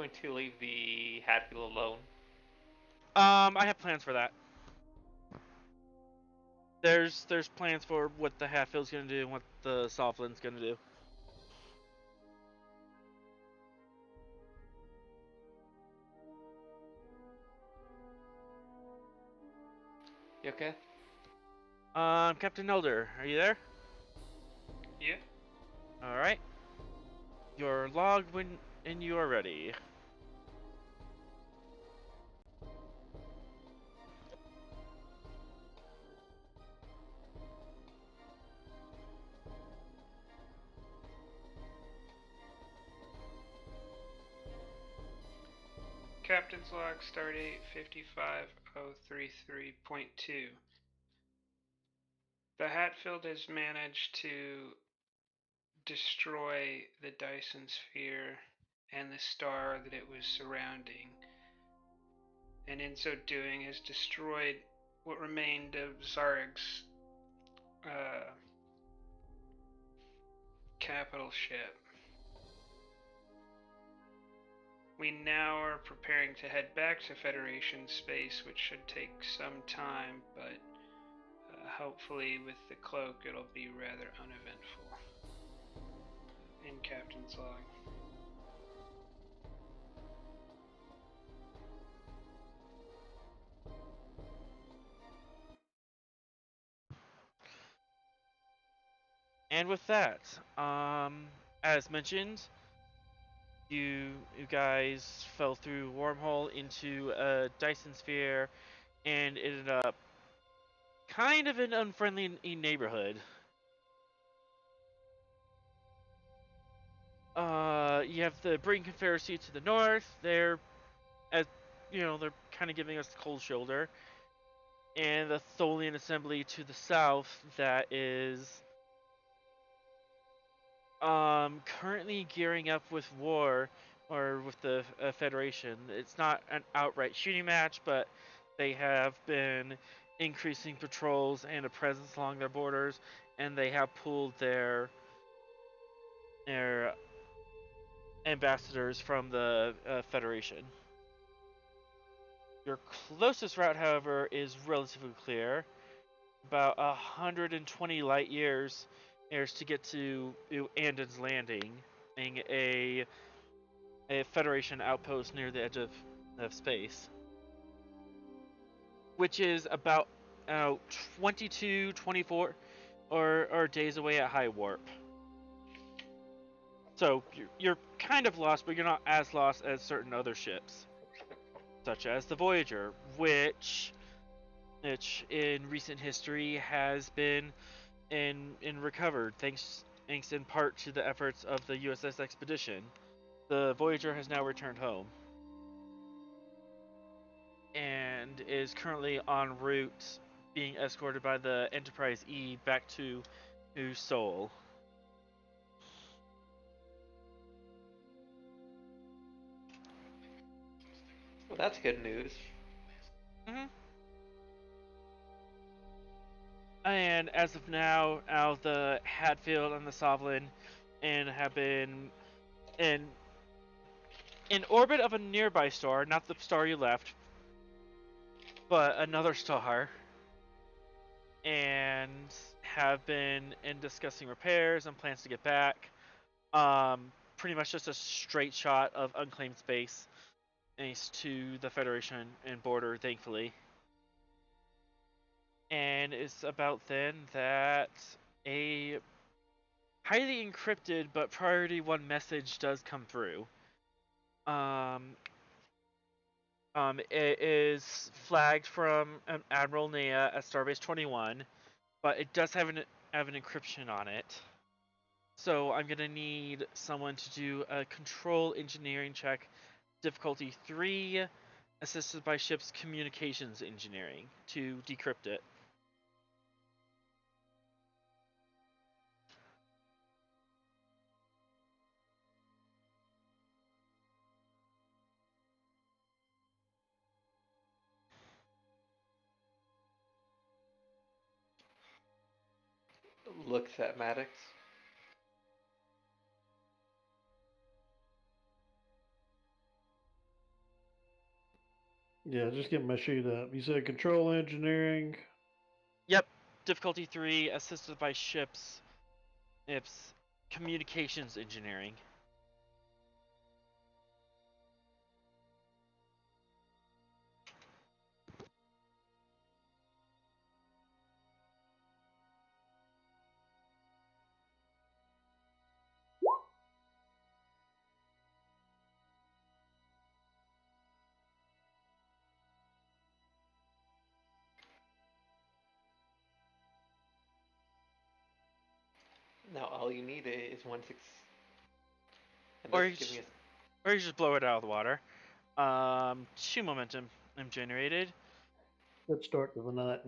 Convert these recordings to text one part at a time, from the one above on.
going to leave the Hadfield alone? I have plans for that. There's plans for what the Hadfield's gonna do and what the Svallinn's gonna do. You okay? Captain Elder, are you there? Yeah. All right. Your log when you are ready. Captain's log, Stardate 55033.2. The Hadfield has managed to destroy the Dyson Sphere and the star that it was surrounding, and in so doing has destroyed what remained of Xareg's capital ship. We now are preparing to head back to Federation space, which should take some time, but hopefully with the cloak it'll be rather uneventful. In Captain's log. And with that, as mentioned, you guys fell through wormhole into a Dyson Sphere and ended up kind of an unfriendly neighborhood. You have the Breen Confederacy to the north. They're, as they're kind of giving us the cold shoulder, and the Tholian Assembly to the south that is currently gearing up with war or with the Federation. It's not an outright shooting match, but they have been increasing patrols and a presence along their borders, and they have pulled their ambassadors from the Federation. Your closest route, however, is relatively clear. About 120 light years to get to Andon's Landing, being a Federation outpost near the edge of space, which is about 22, 24 or days away at high warp. So you're kind of lost, but you're not as lost as certain other ships, such as the Voyager, which in recent history has been in recovered thanks in part to the efforts of the USS Expedition. The Voyager has now returned home and is currently en route, being escorted by the Enterprise E back to Seoul. Well, that's good news. Mm-hmm. And as of now, the Hadfield and the Svalinn and have been in orbit of a nearby star, not the star you left, but another star, and have been discussing repairs and plans to get back. Pretty much just a straight shot of unclaimed space, thanks to the Federation and border, thankfully. And it's about then that a highly encrypted but priority 1 message does come through. It is flagged from Admiral Nea at Starbase 21, but it does have an encryption on it. So I'm gonna need someone to do a control engineering check, difficulty 3, assisted by ship's communications engineering, to decrypt it. Looks at Maddox. Yeah, just get my sheet up. You said control engineering. Yep. Difficulty 3, assisted by ships. It's communications engineering. Now all you need is 1/6. And Or this you, is giving just, us. or you just blow it out of the water. 2 momentum generated. Good start to the night.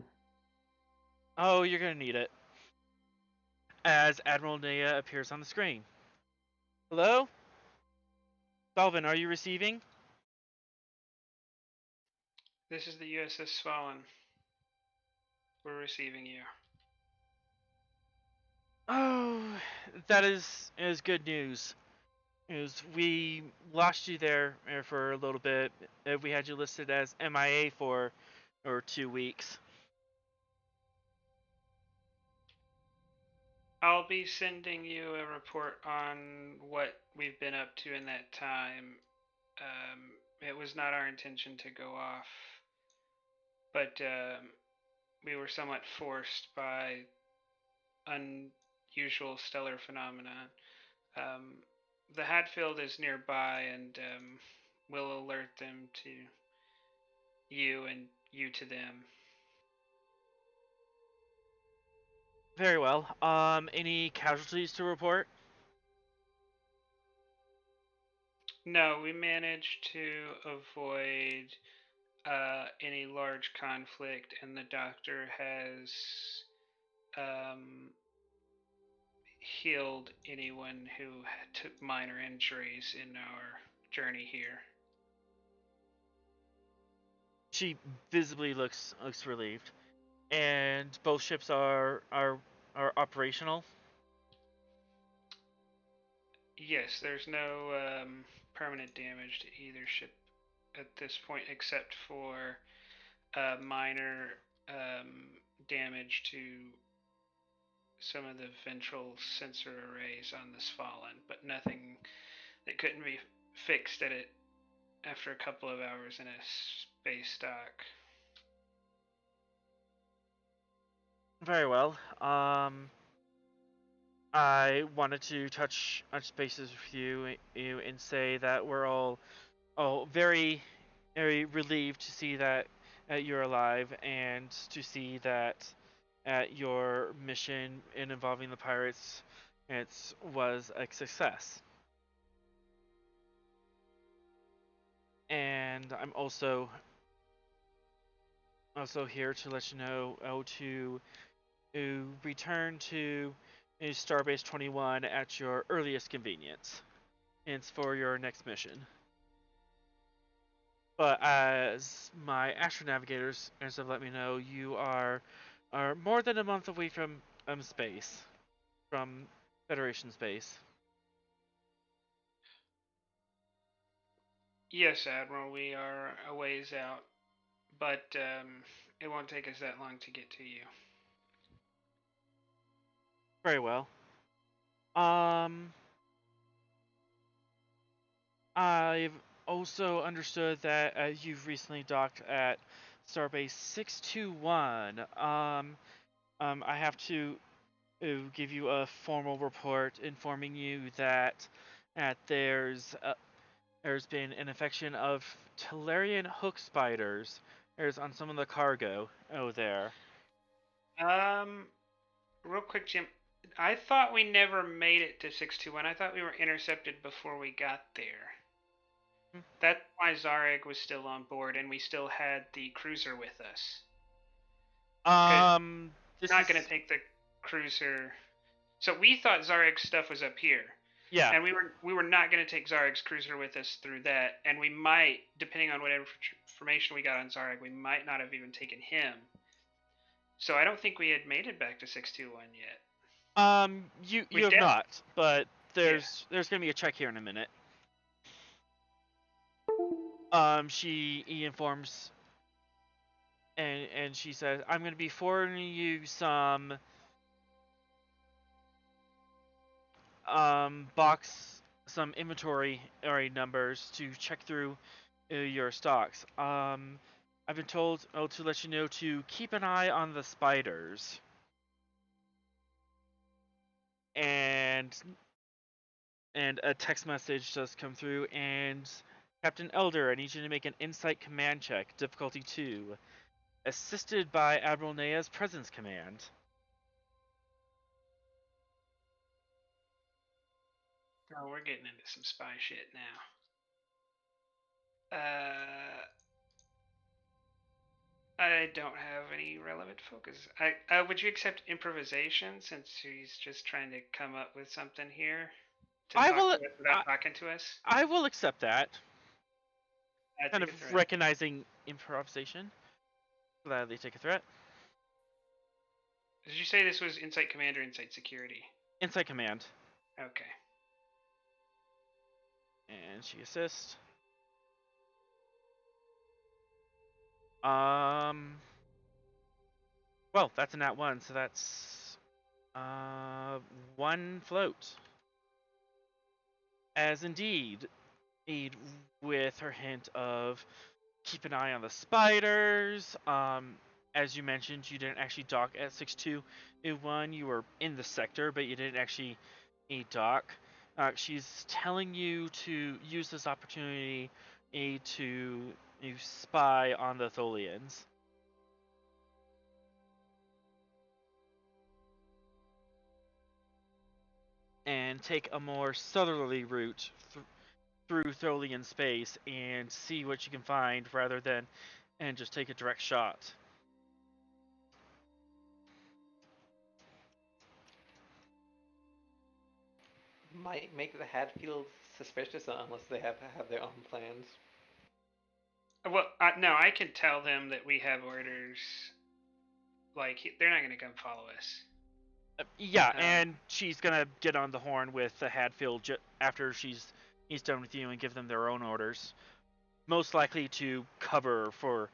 Oh, you're gonna need it. As Admiral Nea appears on the screen. Hello? Svalinn, are you receiving? This is the USS Svalinn. We're receiving you. Oh, that is good news. We lost you there for a little bit. We had you listed as MIA for 2 weeks. I'll be sending you a report on what we've been up to in that time. It was not our intention to go off, but we were somewhat forced by unusual stellar phenomena. The Hadfield is nearby, and we'll alert them to you and you to them. Very well. Any casualties to report? No, we managed to avoid any large conflict, and the doctor has healed anyone who took minor injuries in our journey here. She visibly looks relieved. And both ships are operational. Yes, there's no permanent damage to either ship at this point, except for minor damage to some of the ventral sensor arrays on the Svalinn, but nothing that couldn't be fixed at it after a couple of hours in a space dock. Very well. I wanted to touch bases with you and say that we're all very relieved to see that you're alive and to see that your mission in involving the pirates was a success. And I'm also here to let you know how to return to Starbase 21 at your earliest convenience. It's for your next mission. But as my astronavigators have let me know, you are more than a month away from space, from Federation space. Yes, Admiral, we are a ways out, but it won't take us that long to get to you. Very well. I've also understood that you've recently docked at Starbase 621. I have to give you a formal report informing you that there's been an infection of Tolarian hook spiders. There's on some of the cargo there. Real quick, Jim. I thought we never made it to 621. I thought we were intercepted before we got there. That's why Xareg was still on board, and we still had the cruiser with us. This not going to take the cruiser. So we thought Xareg's stuff was up here. Yeah. And we were not going to take Xareg's cruiser with us through that, and we might, depending on whatever information we got on Xareg, we might not have even taken him. So I don't think we had made it back to 621 yet. You have not, but there's going to be a check here in a minute. He informs, and she says, "I'm going to be forwarding you some some inventory numbers to check through your stocks. I've been told to let you know to keep an eye on the spiders." And a text message does come through, and Captain Elder, I need you to make an insight command check, difficulty 2, assisted by Admiral Nea's presence command. Oh, we're getting into some spy shit now. I don't have any relevant focus. Would you accept improvisation since he's just trying to come up with something here to I talk will. to us without talking to us? I will accept that. That's Kind of recognizing improvisation. Gladly take a threat. Did you say this was Insight Command or Insight Security? Insight command. Okay. And she assists. Well, that's a nat 1, so that's 1 float. As indeed, with her hint of keep an eye on the spiders. As you mentioned, you didn't actually dock at 6201. You were in the sector, but you didn't actually dock. She's telling you to use this opportunity to spy on the Tholians. And take a more southerly route through Tholian Space and see what you can find rather than and just take a direct shot. Might make the Hadfield suspicious unless they have their own plans. Well, no, I can tell them that we have orders. Like, they're not going to come follow us. Yeah, and she's gonna get on the horn with the Hadfield after he's done with you and give them their own orders. Most likely to cover for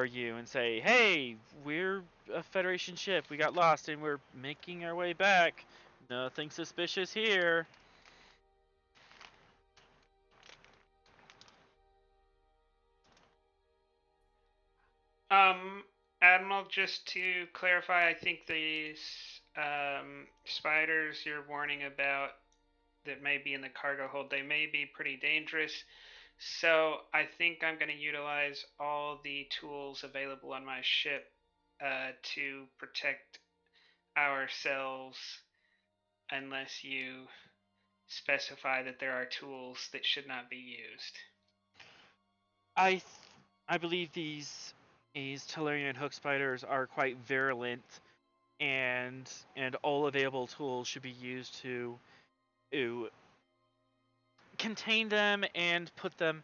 you and say, "Hey, we're a Federation ship. We got lost and we're making our way back. Nothing suspicious here." Admiral, just to clarify, I think these spiders you're warning about that may be in the cargo hold, they may be pretty dangerous. So I think I'm going to utilize all the tools available on my ship to protect ourselves unless you specify that there are tools that should not be used. I believe these Tellurian hook spiders are quite virulent, and all available tools should be used to contain them and put them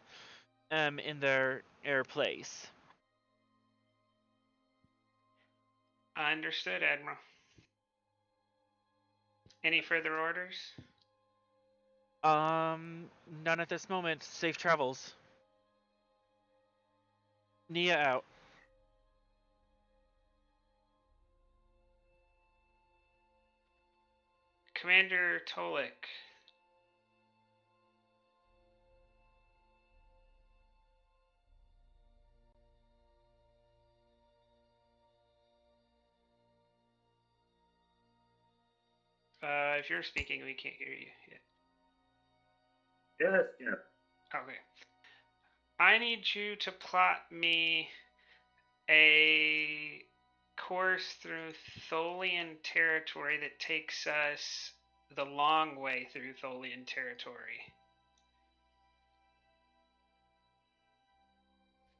in their place. Understood, Admiral. Any further orders? None at this moment. Safe travels. Nea out. Commander Tolik. If you're speaking, we can't hear you yet. Yes, yeah. Okay. I need you to plot me a course through Tholian territory that takes us the long way through Tholian territory.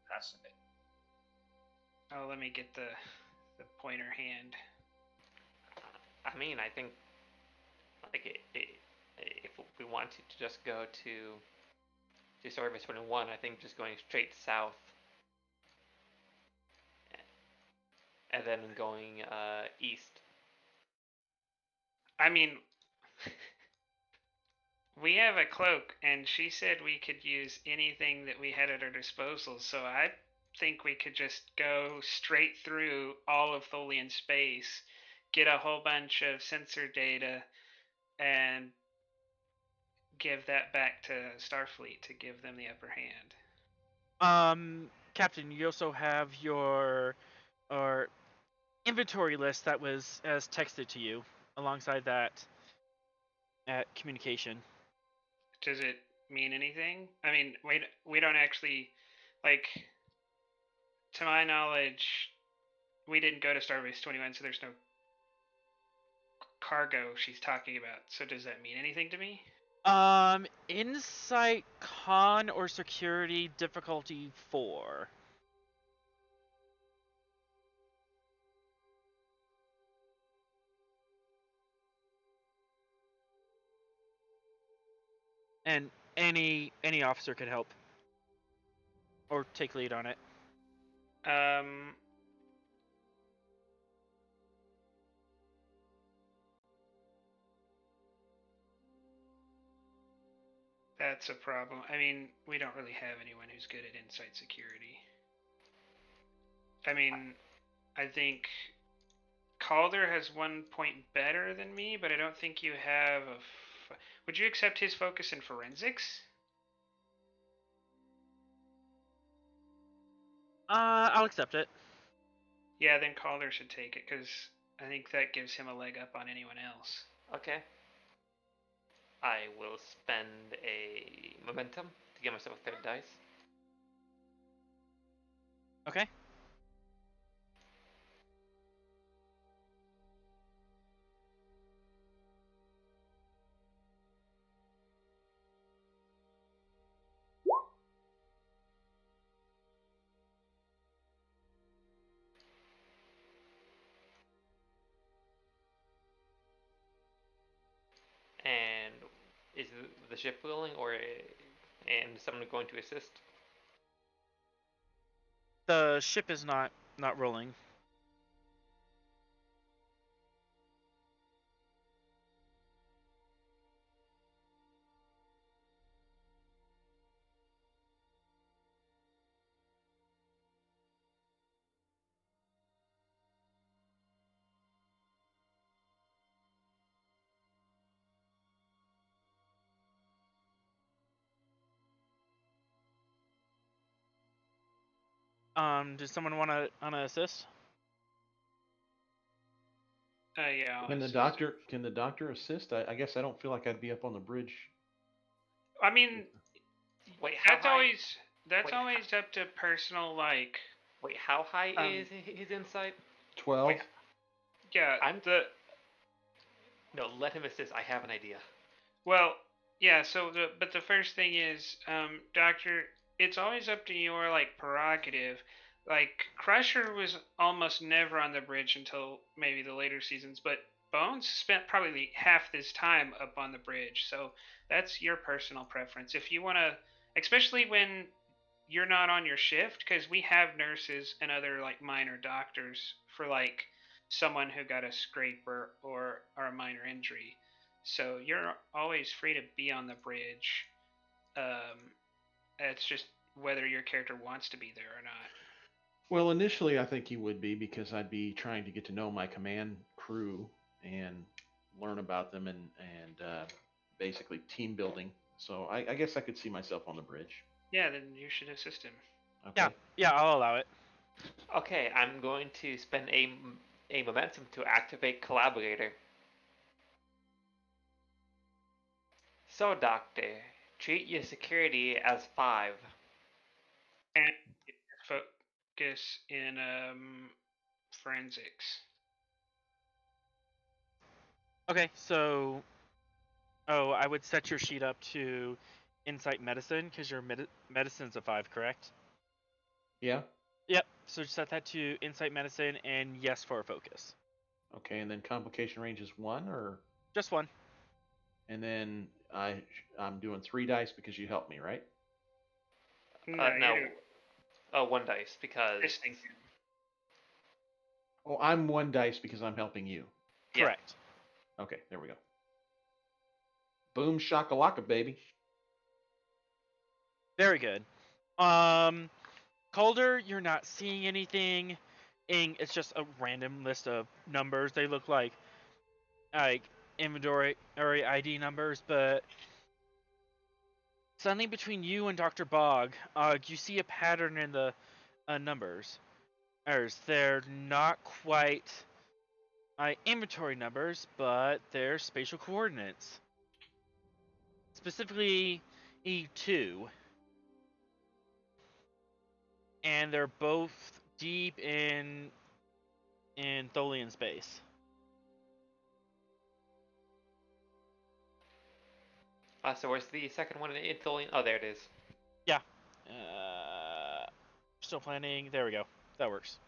Fascinating. Oh, let me get the pointer hand. I mean, I think like if we wanted to just go to Service 21, I think just going straight south and then going east. I mean, we have a cloak, and she said we could use anything that we had at our disposal. So I think we could just go straight through all of Tholian Space, get a whole bunch of sensor data, and give that back to Starfleet to give them the upper hand. Captain, you also have your inventory list that was as texted to you alongside that at communication. Does it mean anything? I mean, we don't actually, like, to my knowledge, we didn't go to Starbase 21, so there's no cargo she's talking about. So does that mean anything to me? Insight, con, or security difficulty 4. And any officer could help or take lead on it. That's a problem. I mean, we don't really have anyone who's good at insight security. I mean, I think Calder has 1 point better than me, but I don't think you have a. Would you accept his focus in forensics? I'll accept it. Yeah, then Calder should take it, because I think that gives him a leg up on anyone else. Okay. I will spend a momentum to give myself a third dice. Okay. And is the ship willing, and someone going to assist? The ship is not rolling. Does someone want to assist? Yeah. I'll Can the assist. doctor assist? I guess I don't feel like I'd be up on the bridge. I mean, Wait, how that's high? always up to personal, like. Wait, how high Um, is his insight? 12. Wait, Yeah. No, let him assist. I have an idea. Well, yeah. So the first thing is, Doctor, it's always up to your like prerogative. Like Crusher was almost never on the bridge until maybe the later seasons, but Bones spent probably half this time up on the bridge. So that's your personal preference. If you want to, especially when you're not on your shift, because we have nurses and other like minor doctors for like someone who got a scrape or a minor injury. So you're always free to be on the bridge. It's just whether your character wants to be there or not. Well, initially I think he would be because I'd be trying to get to know my command crew and learn about them and basically team building. So I guess I could see myself on the bridge. Yeah, then you should assist him. Okay. Yeah, I'll allow it. Okay, I'm going to spend a momentum to activate Collaborator. So, Doctor, treat your security as 5. And focus in forensics. Okay, so I would set your sheet up to Insight Medicine because your medicine's a 5, correct? Yeah. Yep. So set that to Insight Medicine and yes for a focus. Okay, and then complication range is 1, or Just 1. and then I'm doing 3 dice because you helped me, right? No. 1 dice because. Assisting him. Oh, I'm 1 dice because I'm helping you. Yeah. Correct. Okay, there we go. Boom shakalaka, baby. Very good. Calder, you're not seeing anything. It's just a random list of numbers. They look like inventory or ID numbers, but suddenly between you and Dr. Bog, you see a pattern in the numbers. They're not quite inventory numbers, but they're spatial coordinates. Specifically, E2. And they're both deep in Tholian Space. So where's the second one in Tholian? Oh, there it is. Yeah. Still planning. There we go. That works.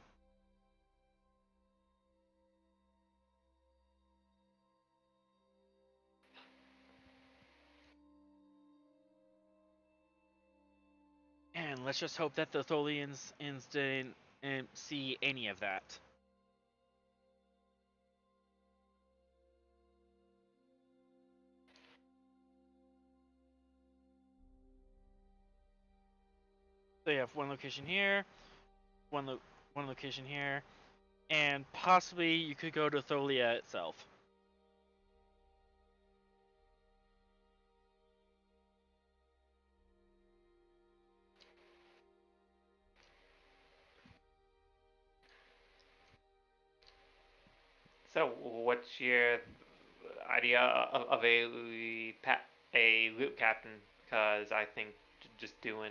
And let's just hope that the Tholians didn't see any of that. So you have one location here, one location here, and possibly you could go to Tholia itself. So what's your idea of a loot captain? Because I think just doing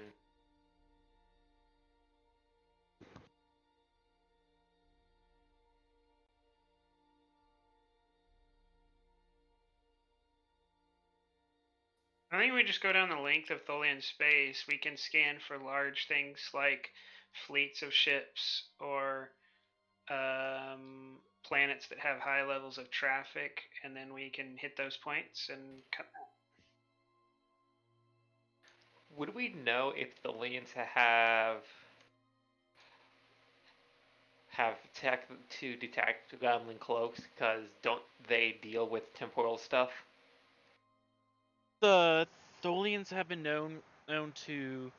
I think we just go down the length of Tholian Space. We can scan for large things like fleets of ships or planets that have high levels of traffic, and then we can hit those points and cut. Would we know if the Lions have tech to detect goblin cloaks? Because don't they deal with temporal stuff? The Tholians have been known to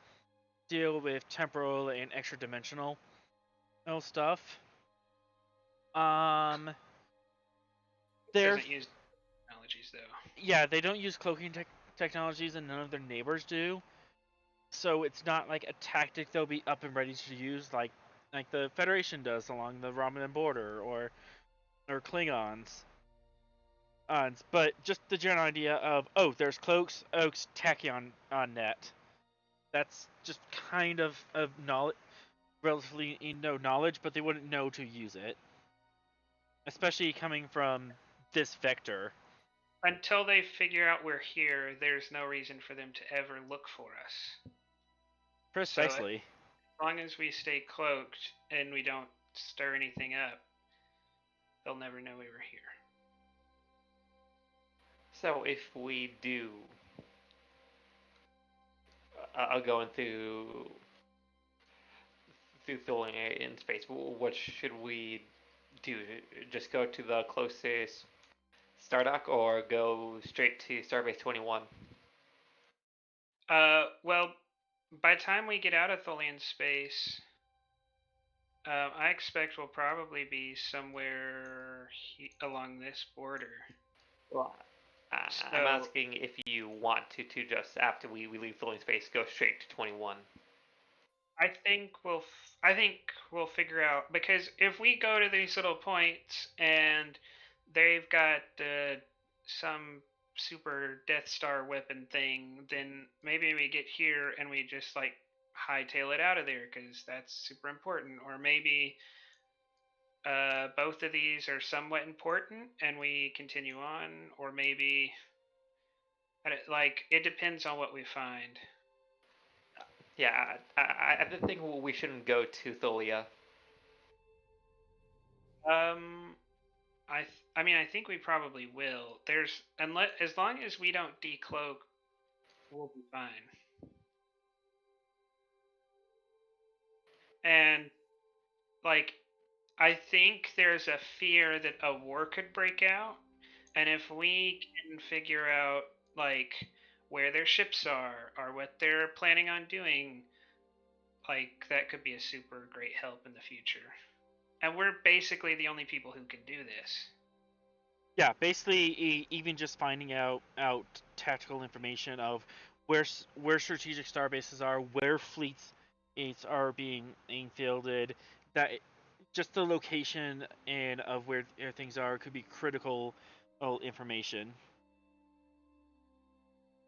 deal with temporal and extra dimensional stuff. Doesn't use technologies though. Yeah, they don't use cloaking technologies, and none of their neighbors do. So it's not like a tactic they'll be up and ready to use like the Federation does along the Romulan border or Klingons. But just the general idea of, oh, there's cloaks, oaks, tachyon on net. That's just kind of knowledge, relatively knowledge, but they wouldn't know to use it, especially coming from this vector. Until they figure out we're here, there's no reason for them to ever look for us. Precisely. So, as long as we stay cloaked and we don't stir anything up, they'll never know we were here. So if we do going through Tholian in space, what should we do? Just go to the closest Stardock or go straight to Starbase 21? Well, by the time we get out of Tholian Space, I expect we'll probably be somewhere along this border. Well, I'm asking if you want to just after we leave Tholian Space, go straight to 21. I think we'll figure out, because if we go to these little points and they've got some super Death Star weapon thing, then maybe we get here and we just like hightail it out of there because that's super important. Or maybe both of these are somewhat important and we continue on. Or maybe it depends on what we find. Yeah, I think we shouldn't go to Tholia. I think we probably will. As long as we don't decloak, we'll be fine. And I think there's a fear that a war could break out, and if we can figure out like where their ships are or what they're planning on doing, like that could be a super great help in the future. And we're basically the only people who can do this. Yeah, basically, even just finding out tactical information of where strategic star bases are, where fleets are being fielded, that just the location and of where things are could be critical information,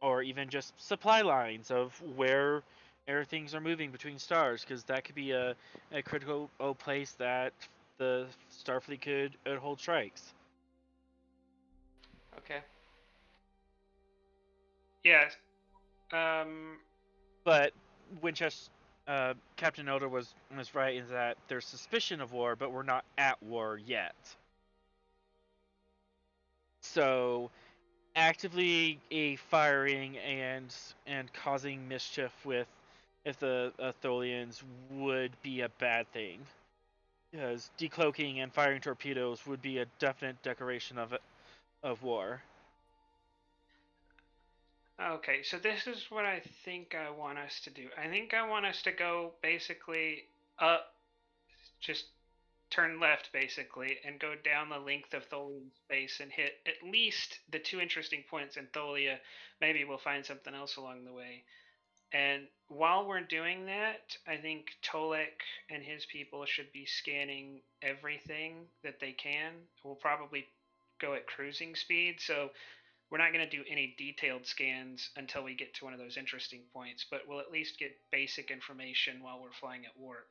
or even just supply lines of where things are moving between stars, because that could be a critical place that the Starfleet could hold strikes. Okay. Yes. But Winchester, Captain Elder was right in that there's suspicion of war, but we're not at war yet. So actively firing and causing mischief with the Tholians would be a bad thing, because decloaking and firing torpedoes would be a definite declaration of war. Okay, so this is what I think I want us to do. I think I want us to go basically up, just turn left basically, and go down the length of Tholian Space and hit at least the 2 interesting points in Tholia. Maybe we'll find something else along the way. And while we're doing that, I think Tolek and his people should be scanning everything that they can. We'll probably go at cruising speed, so we're not going to do any detailed scans until we get to one of those interesting points, but we'll at least get basic information while we're flying at warp.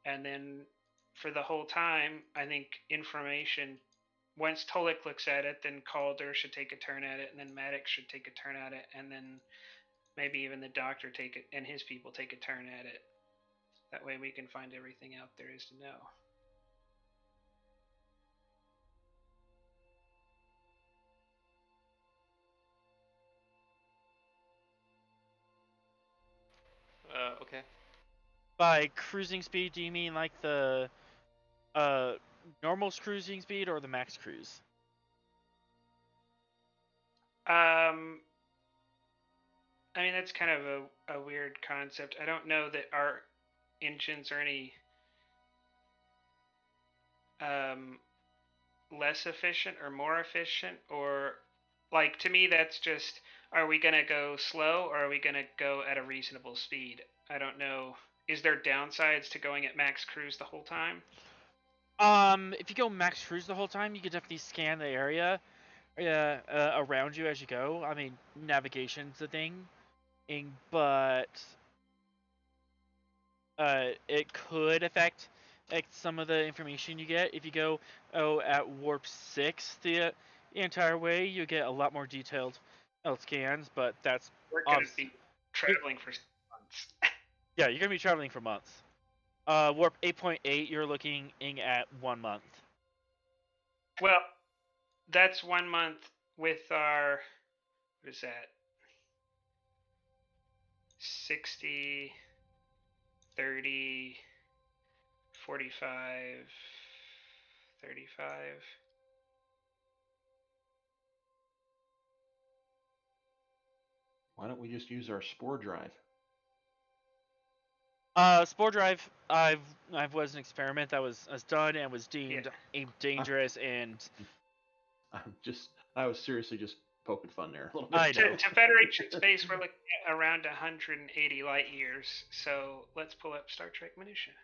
And then for the whole time, I think information, once Tolek looks at it, then Calder should take a turn at it, and then Maddox should take a turn at it, and then maybe even the Doctor take it, and his people take a turn at it. That way we can find everything out there is to know. Okay. By cruising speed, do you mean like the normal cruising speed or the max cruise? I mean, that's kind of a weird concept. I don't know that our engines are any less efficient or more efficient, or like, to me that's just, are we going to go slow or are we going to go at a reasonable speed? I don't know. Is there downsides to going at max cruise the whole time? If you go max cruise the whole time, you could definitely scan the area around you as you go. I mean, navigation's a thing, but it could affect some of the information you get. If you go at warp 6 the entire way, you get a lot more detailed scans, but that's We're going to be traveling for months. Yeah, you're going to be traveling for months. Warp 8.8, you're looking at 1 month. Well, that's 1 month with our, what is that? 60, 30, 45, 35. Why don't we just use our spore drive? Spore drive, I've was an experiment that was done and was deemed dangerous, and I was seriously just poking fun there a little bit. I know. To Federation Space, we're looking at around 180 light years. So let's pull up Star Trek minutia.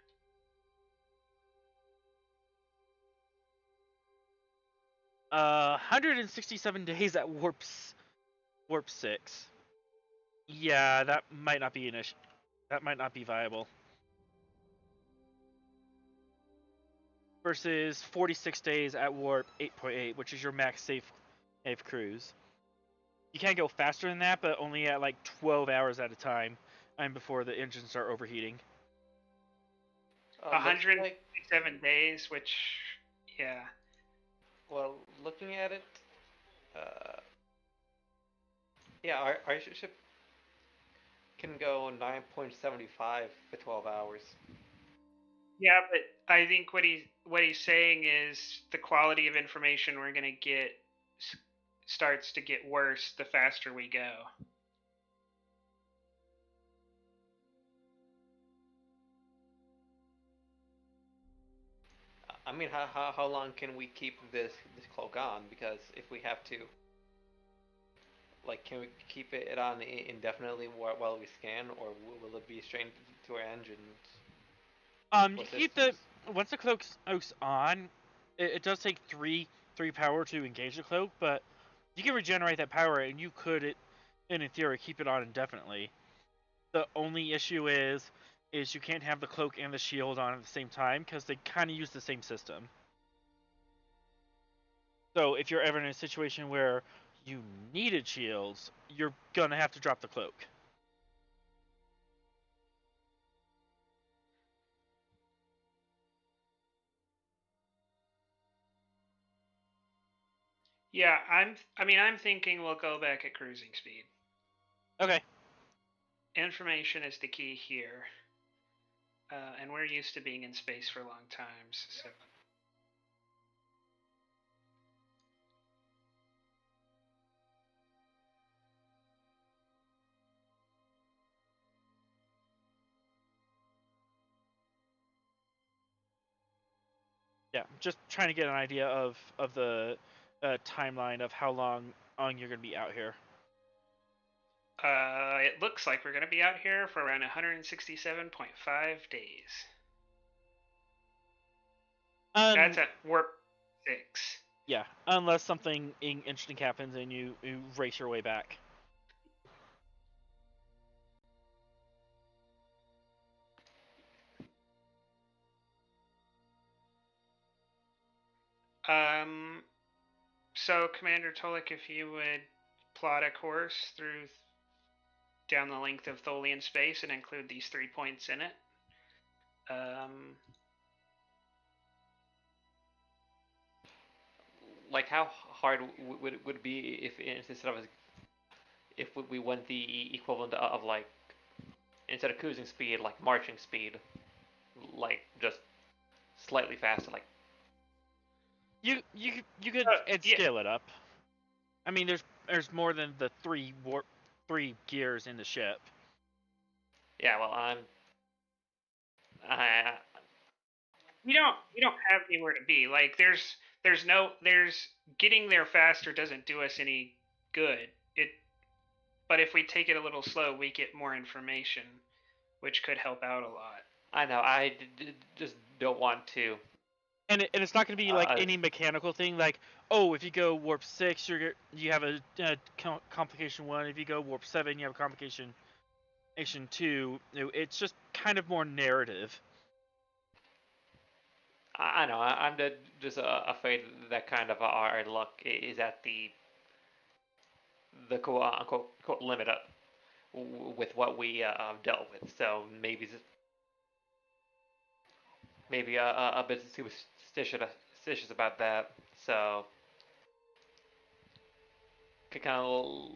Uh, 167 days at warp 6. Yeah, that might not be that might not be viable. Versus 46 days at warp 8.8, which is your max safe cruise. You can go faster than that, but only at like 12 hours at a time, and before the engines start overheating. 157 days, which, yeah. Well, looking at it, yeah, our ship can go 9.75 for 12 hours. Yeah, but I think what he's saying is the quality of information we're going to get starts to get worse the faster we go. I mean, how long can we keep this cloak on? Because if we have to, like, can we keep it on indefinitely while we scan, or will it be strained to our engines? You or keep systems? once the cloak's on, it does take three power to engage the cloak, but you can regenerate that power, and you could, in theory, keep it on indefinitely. The only issue is you can't have the cloak and the shield on at the same time because they kind of use the same system. So if you're ever in a situation where you needed shields, you're gonna have to drop the cloak. Yeah, I'm thinking we'll go back at cruising speed. Okay. Information is the key here. And we're used to being in space for long times, so. Yeah, just trying to get an idea of the timeline of how long you're gonna be out here. It looks like we're going to be out here for around 167.5 days. That's at warp 6. Yeah, unless something interesting happens and you race your way back. So Commander Tolik, if you would plot a course down the length of Tholian Space and include these 3 points in it. Like, how hard would it be if we went the equivalent of, like, instead of cruising speed, like marching speed, like just slightly faster, like. You could scale it up. I mean, there's more than the three gears in the ship. Yeah, well, we don't have anywhere to be. Like, there's getting there faster doesn't do us any good. But if we take it a little slow, we get more information, which could help out a lot. I know. I just don't want to. And it's not going to be like any mechanical thing. Like, oh, if you go warp 6, you have a complication 1. If you go warp 7, you have a complication 2. It's just kind of more narrative. I know. I'm just afraid that kind of our luck is at the quote unquote limit up with what we dealt with. So maybe a bit superstitious about that. So kind of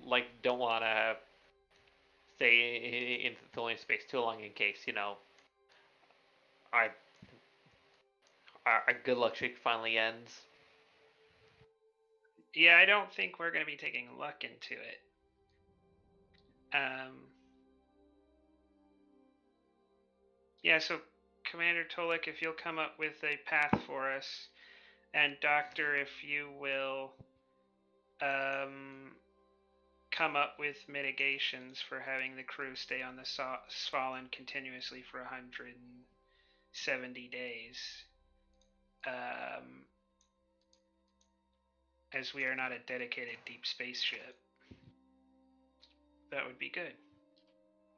like don't want to stay in Tholian Space too long in case our good luck streak finally ends. Yeah, I don't think we're going to be taking luck into it. Yeah, so Commander Tolik, if you'll come up with a path for us, and Doctor, if you will come up with mitigations for having the crew stay on the Svalinn continuously for 170 days. As we are not a dedicated deep space ship. That would be good.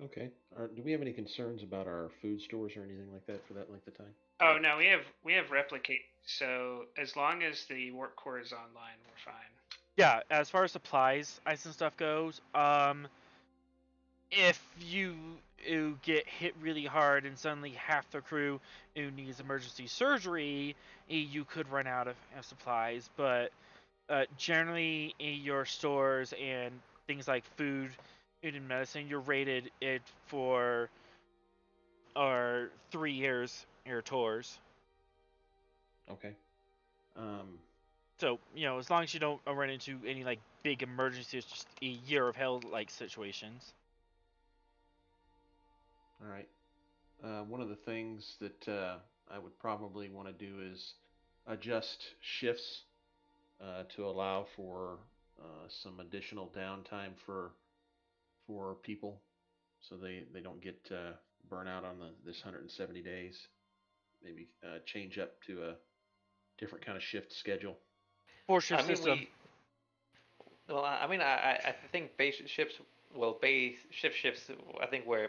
Okay. Do we have any concerns about our food stores or anything like that for that length of time? Oh no, we have replicate. So as long as the warp core is online, we're fine. Yeah, as far as supplies, ice and stuff goes, if you get hit really hard and suddenly half the crew needs emergency surgery, you could run out of supplies. But generally, your stores and things like food and medicine, you're rated it for 3 years your tours. Okay. So, as long as you don't run into any like big emergencies, just a year of hell like situations. All right. One of the things that I would probably want to do is adjust shifts to allow for some additional downtime for people, so they don't get burnout on this 170 days. Maybe change up to a different kind of shift schedule. 4-shift I mean, system. I think base ships. Well, base shifts. I think we're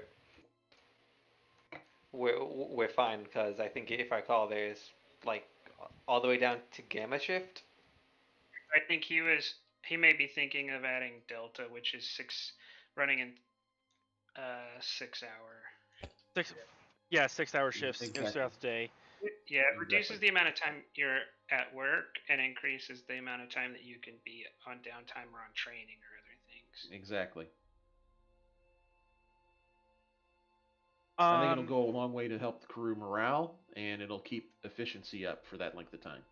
fine because I think if I recall, there's like all the way down to gamma shift. I think he may be thinking of adding Delta, which is running in 6 hour. 6-hour shifts Exactly. throughout the day. Yeah, it reduces Exactly. the amount of time you're at work and increases the amount of time that you can be on downtime or on training or other things. Exactly. I think it'll go a long way to help the crew morale, and it'll keep efficiency up for that length of time.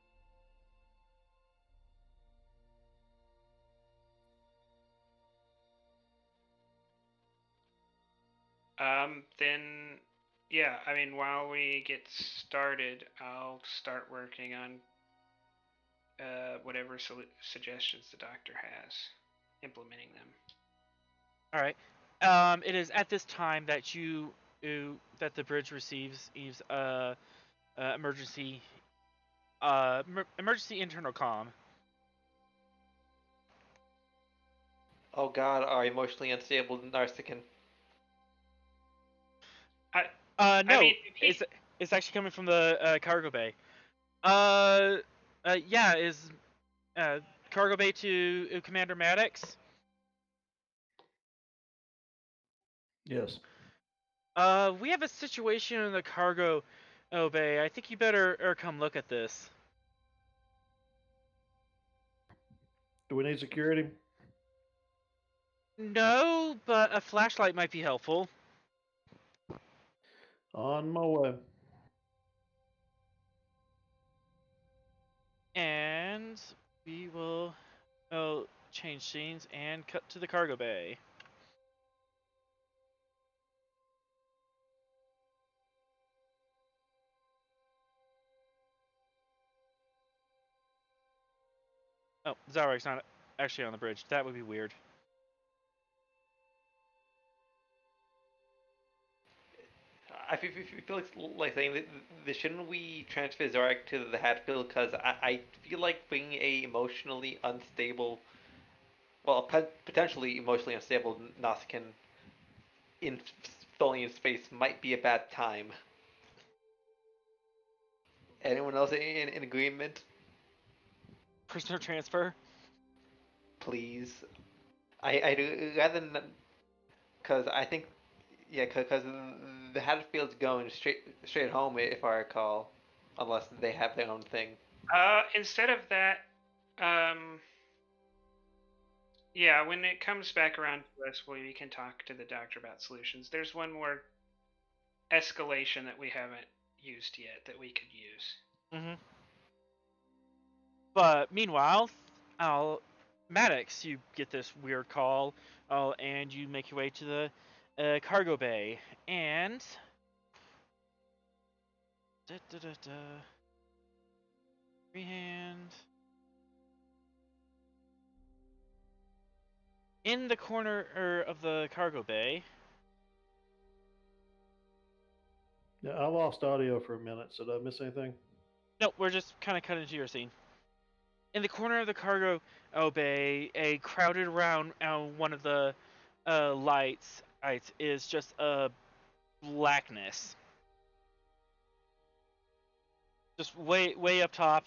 Then, yeah, I mean, while we get started, I'll start working on whatever suggestions the doctor has, implementing them. All right. It is at this time that that the bridge receives emergency emergency internal comm. Oh God, our emotionally unstable Narsican. No, I mean, it's actually coming from the cargo bay. Yeah, is cargo bay to Commander Maddox? Yes. We have a situation in the cargo bay. I think you better come look at this. Do we need security? No, but a flashlight might be helpful. On my way. And we will change scenes and cut to the cargo bay. Oh, Xareg's not actually on the bridge. That would be weird. I feel like saying that shouldn't we transfer Zarek to the Hadfield because I feel like bringing a emotionally unstable, well, potentially emotionally unstable Nausicaan in Tholian Space might be a bad time. Anyone else in agreement? Prisoner transfer? Please. I do rather than because I think because the Hadfield's going straight home if I recall, unless they have their own thing. Instead of that, yeah, when it comes back around to us, we can talk to the doctor about solutions. There's one more escalation that we haven't used yet that we could use. Mm-hmm. But meanwhile, Maddox, you get this weird call, and you make your way to the cargo bay, and freehand in the corner of the cargo bay. Yeah, I lost audio for a minute. So did I miss anything? No, we're just kind of cutting to your scene. In the corner of the cargo bay, a crowded around one of the lights is just a blackness. Just way up top.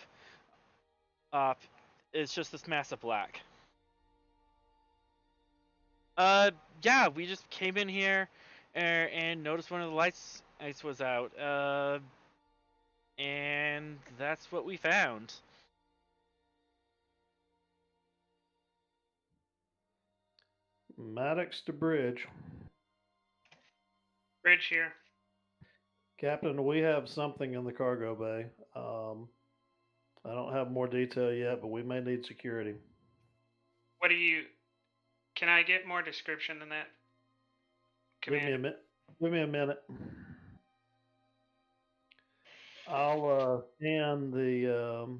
It's just this massive black. Yeah, we just came in here and noticed one of the lights was out. And that's what we found. Maddox to bridge. Bridge here. Captain, we have something in the cargo bay. I don't have more detail yet, but we may need security. What do you? Can I get more description than that? Give me a Commander? minute. Give me a minute. I'll scan the.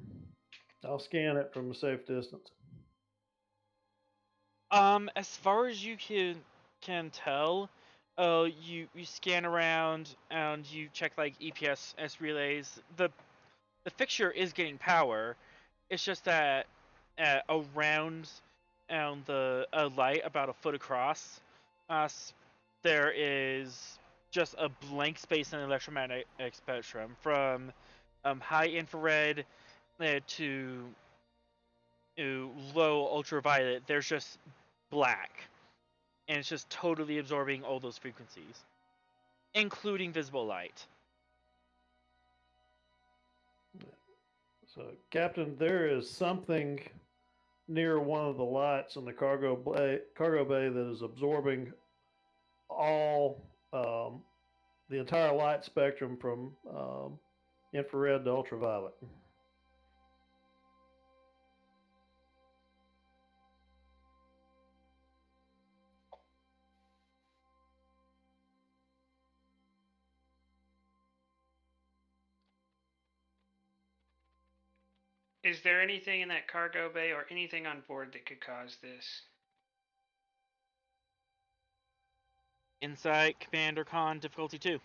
I'll scan it from a safe distance. As far as you can tell, you scan around and you check like EPS relays. The fixture is getting power. It's just that around the light about a foot across, there is just a blank space in the electromagnetic spectrum from high infrared to low ultraviolet. There's just black, and it's just totally absorbing all those frequencies, including visible light. So, Captain, there is something near one of the lights in the cargo bay that is absorbing all the entire light spectrum from infrared to ultraviolet. Is there anything in that cargo bay or anything on board that could cause this? Insight, Command, or Con, difficulty 2.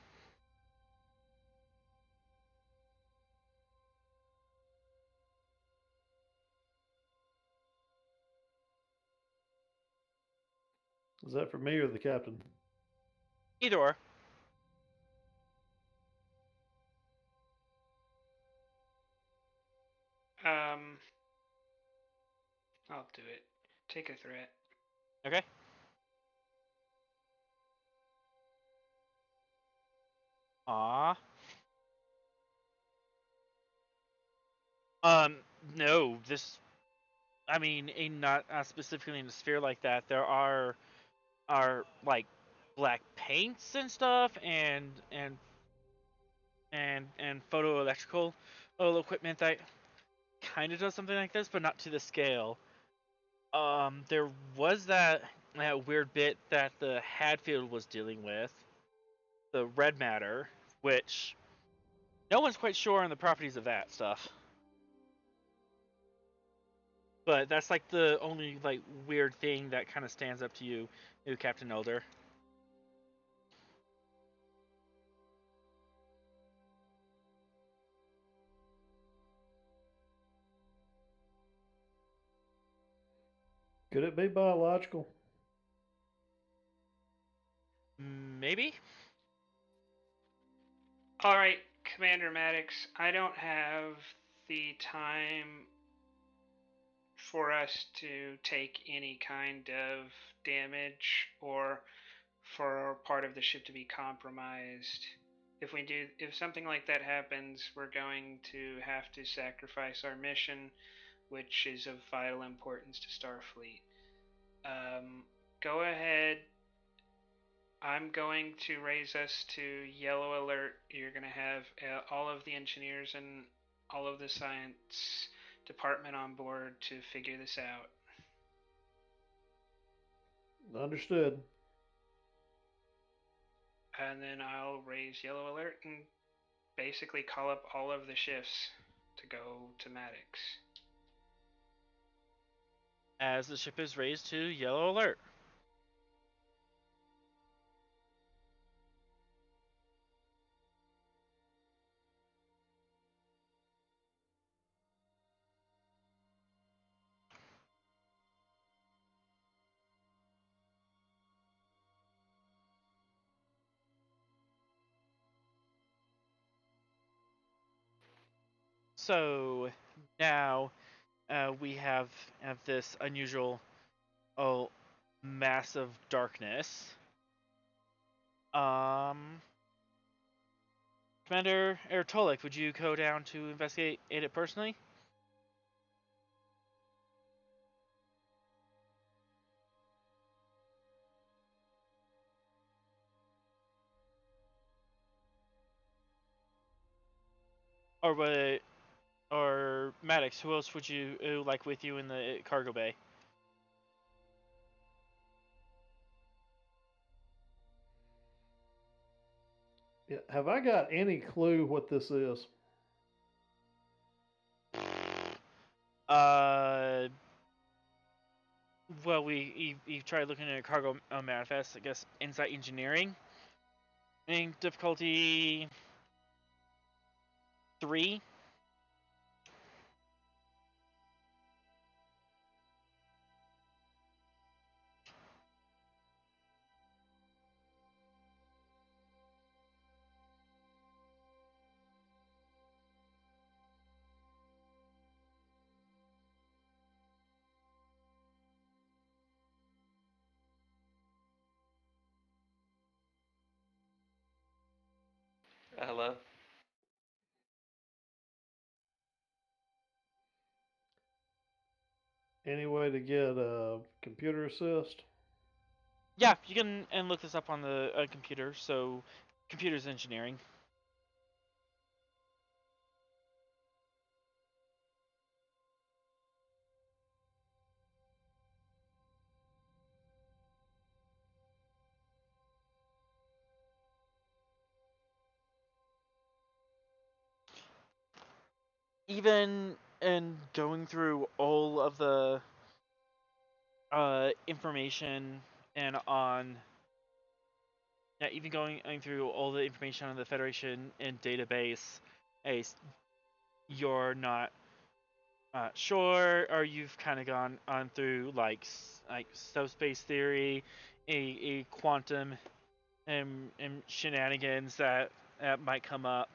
Is that for me or the captain? Either or. I'll do it. Take a threat. Okay. Ah. No, this. I mean, not specifically in a sphere like that. There are like black paints and stuff, and photoelectrical equipment that kind of does something like this, but not to the scale. There was that weird bit that the Hadfield was dealing with, the red matter, which no one's quite sure on the properties of that stuff. But that's like the only like weird thing that kind of stands up to you, Captain Elder. Could it be biological? Maybe. All right, Commander Maddox, I don't have the time for us to take any kind of damage or for part of the ship to be compromised. If something like that happens, we're going to have to sacrifice our mission, which is of vital importance to Starfleet. Go ahead. I'm going to raise us to yellow alert. You're going to have all of the engineers and all of the science department on board to figure this out. Understood. And then I'll raise yellow alert and basically call up all of the shifts to go to Maddox. As the ship is raised to yellow alert. So now we have this unusual, massive darkness. Commander Ertolik, would you go down to investigate it personally? Or or Maddox, who else would you like with you in the cargo bay? Yeah, have I got any clue what this is? Well, you tried looking at a cargo manifest. I guess insight engineering. I think difficulty 3. Hello. Any way to get a computer assist? Yeah, you can and look this up on the computer. So, computers engineering. Even in going through all of the information and on even going through all the information on the Federation and database, you're not sure, or you've kind of gone on through like subspace theory, a quantum and shenanigans that might come up.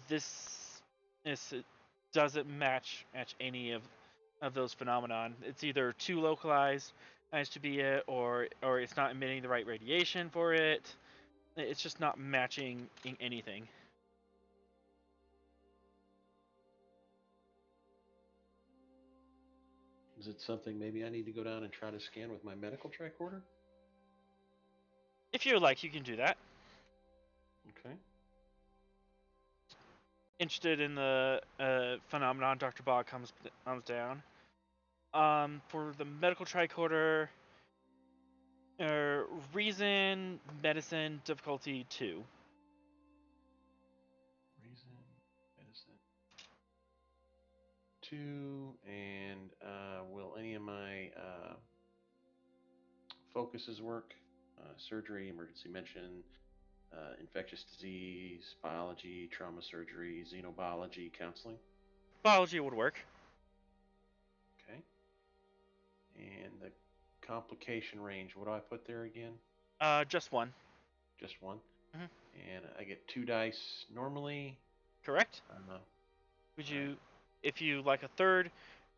This doesn't match any of those phenomenon. It's either too localized as to be it, or it's not emitting the right radiation for it. It's just not matching in anything. Is it something maybe I need to go down and try to scan with my medical tricorder? If you like, you can do that. Okay. Interested in the phenomenon, Dr. Bog comes down. For the medical tricorder, reason, medicine, difficulty 2. Reason, medicine. 2, and will any of my focuses work? Surgery, emergency medicine, infectious disease, biology, trauma surgery, xenobiology, counseling. Biology would work. Okay. And the complication range, what do I put there again? Just 1. Just 1. Mhm. And I get 2 dice normally. Correct. Would all you, right. if you like a third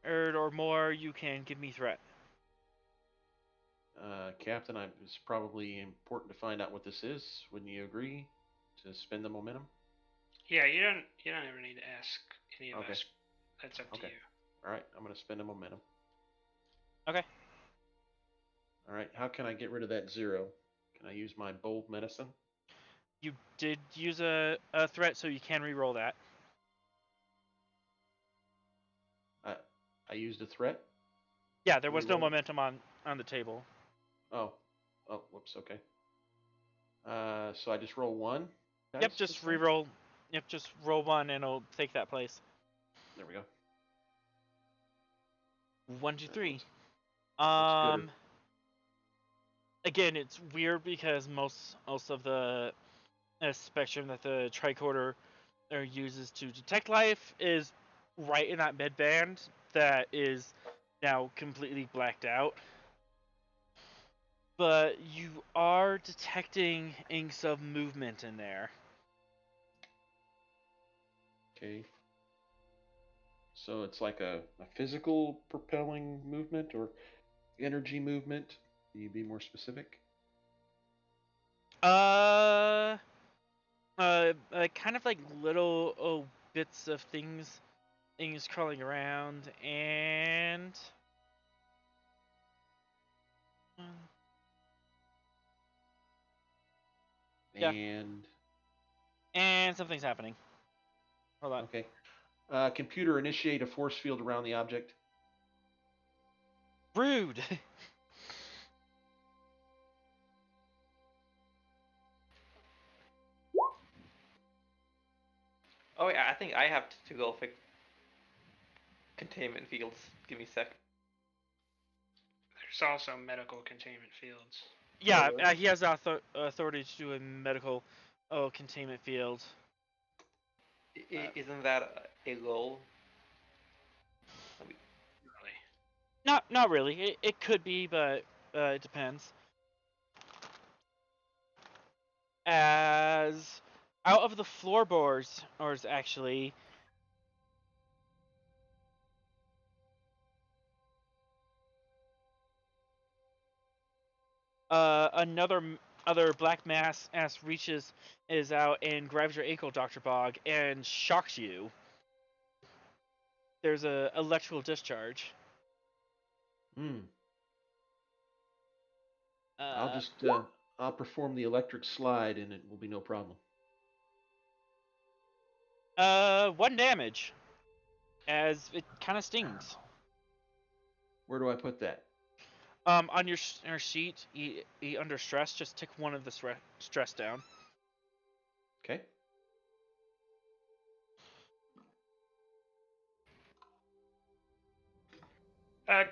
or more, you can give me threat. Captain, it's probably important to find out what this is. Wouldn't you agree to spend the momentum? Yeah, you don't ever need to ask any of Okay. us. That's up to Okay. you. All right, I'm going to spend a momentum. Okay. All right, how can I get rid of that 0? Can I use my bold medicine? You did use a threat, so you can re-roll that. I used a threat? Yeah, there was no Re-roll? momentum on the table. Oh, whoops, okay. So I just roll 1 dice? Yep, just re-roll. Yep, just roll 1 and it'll take that place. There we go. 1, 2, 3. That's good. Again, it's weird because most of the spectrum that the tricorder uses to detect life is right in that mid band that is now completely blacked out. But you are detecting inks of movement in there. Okay. So it's like a physical propelling movement or energy movement? Can you be more specific? Kind of like little bits of things crawling around, and yeah, And and something's happening. Hold on. okay. Computer, initiate a force field around the object. Rude. Oh yeah, I think I have to go fix containment fields. Give me a sec. There's also medical containment fields. Yeah, really? he has authority to do a medical containment field. Isn't that a goal? Really. Not really. It could be, but it depends. As out of the floorboards, or is actually other black mass reaches is out and grabs your ankle, Dr. Bog, and shocks you. There's a electrical discharge. I'll perform the electric slide and it will be no problem. 1 damage, as it kind of stings. Where do I put that? On your sheet, under stress, just tick 1 of the stress down. Okay.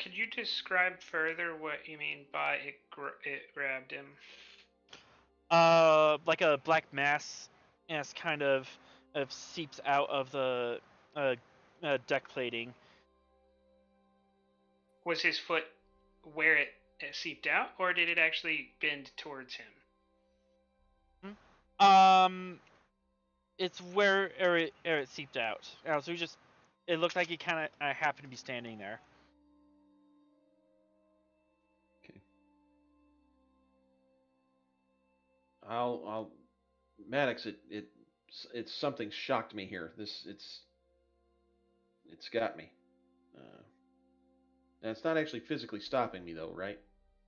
Could you describe further what you mean by it grabbed him? Like a black mass, as kind of seeps out of the deck plating. Was his foot where it seeped out, or did it actually bend towards him? It's where it seeped out. So it looked like he kind of happened to be standing there. Okay. I'll Maddox, it's something shocked me here. It's got me. And it's not actually physically stopping me though, right?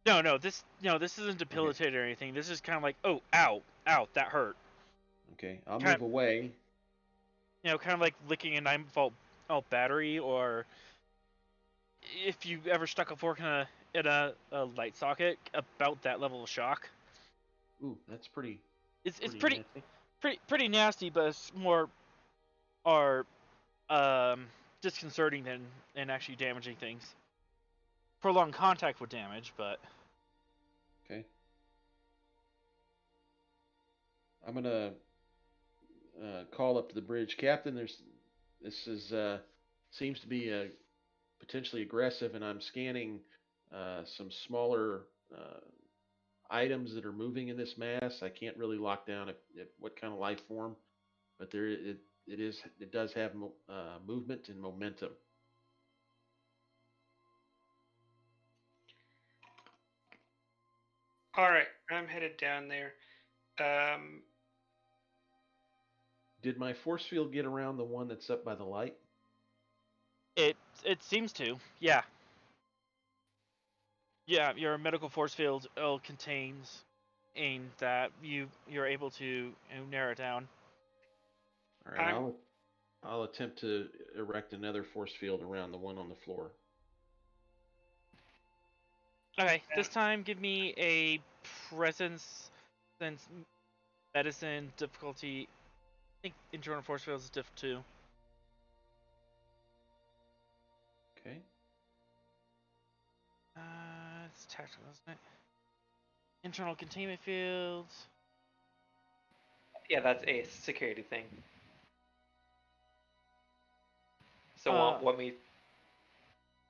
No, this isn't debilitated or anything. This is kind of like, oh, ow, that hurt. Okay, I'll move away. Kind of like licking a 9-volt battery, or if you ever stuck a fork in a light socket, about that level of shock. Ooh, that's pretty. It's pretty nasty, but it's more disconcerting than actually damaging things. Prolonged contact would damage, but okay. I'm gonna call up to the bridge, Captain. This seems to be potentially aggressive, and I'm scanning some smaller items that are moving in this mass. I can't really lock down at what kind of life form, but it does have movement and momentum. All right, I'm headed down there. Did my force field get around the one that's up by the light? It seems to, yeah. Yeah, your medical force field contains that you're able to narrow it down. All right, I'll attempt to erect another force field around the one on the floor. Okay, this time give me a presence, sense, medicine difficulty. I think internal force fields is diff 2. Okay. It's tactical, isn't it? Internal containment fields. Yeah, that's a security thing. So what me?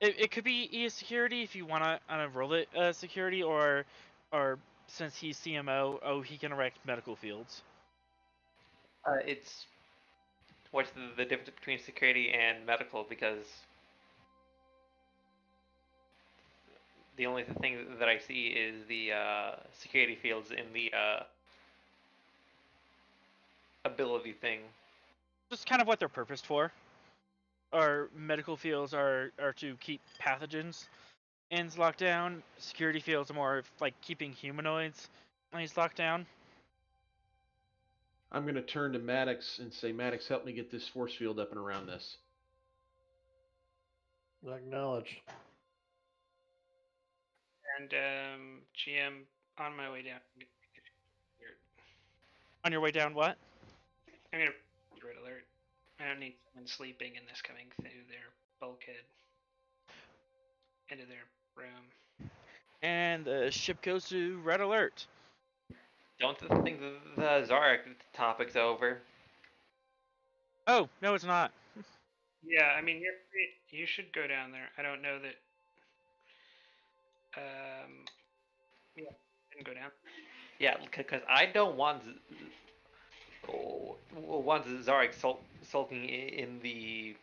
It could be E security if you wanna roll it security, or since he's CMO, he can erect medical fields. It's what's the difference between security and medical, because the only thing that I see is the security fields in the ability thing. Just kind of what they're purposed for. Our medical fields are to keep pathogens locked down. Security fields are more like keeping humanoids locked down. I'm going to turn to Maddox and say, Maddox, help me get this force field up and around this. Acknowledged. And GM, on my way down. On your way down, what? I'm gonna red alert. I don't need someone sleeping and this coming through their bulkhead into their room. And the ship goes to red alert. Don't think the Xareg topic's over. Oh, no, it's not. Yeah, I mean you're free. You should go down there. I don't know that. Yeah, didn't go down. Yeah, because I don't want Xareg sulking in the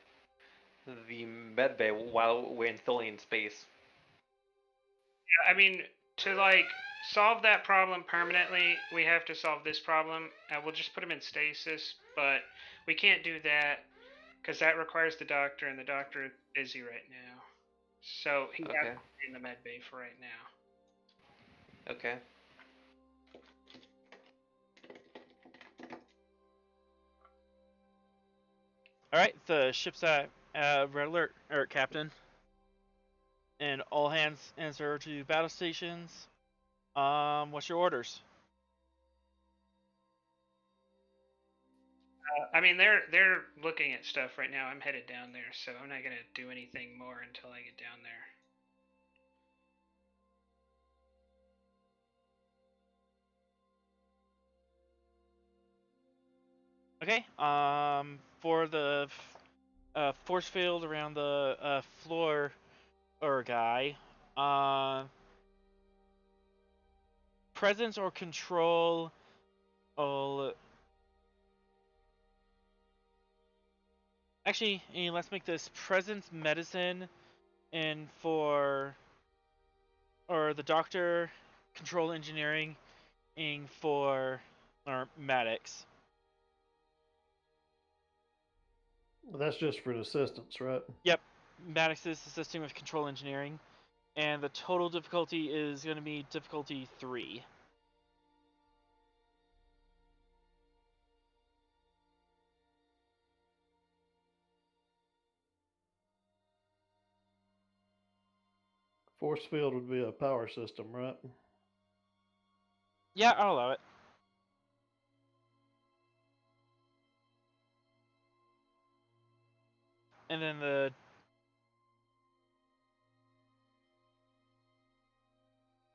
medbay while we're in Tholian Space. Yeah, I mean to like solve that problem permanently, we have to solve this problem. We'll just put him in stasis, but we can't do that because that requires the doctor, and the doctor is busy right now. So he's Okay. in the med bay for right now. Okay. All right, the ship's at red alert, Captain. And all hands answer to battle stations. What's your orders? I mean, they're looking at stuff right now. I'm headed down there, so I'm not gonna do anything more until I get down there. Okay. For the force field around the floor or guy, presence or control. Actually, let's make this presence medicine, and or the doctor control engineering, for Maddox. That's just for the assistance, right? Yep, Maddox is assisting with control engineering, and the total difficulty is going to be difficulty 3. Force field would be a power system, right? Yeah, I'll allow it. And then the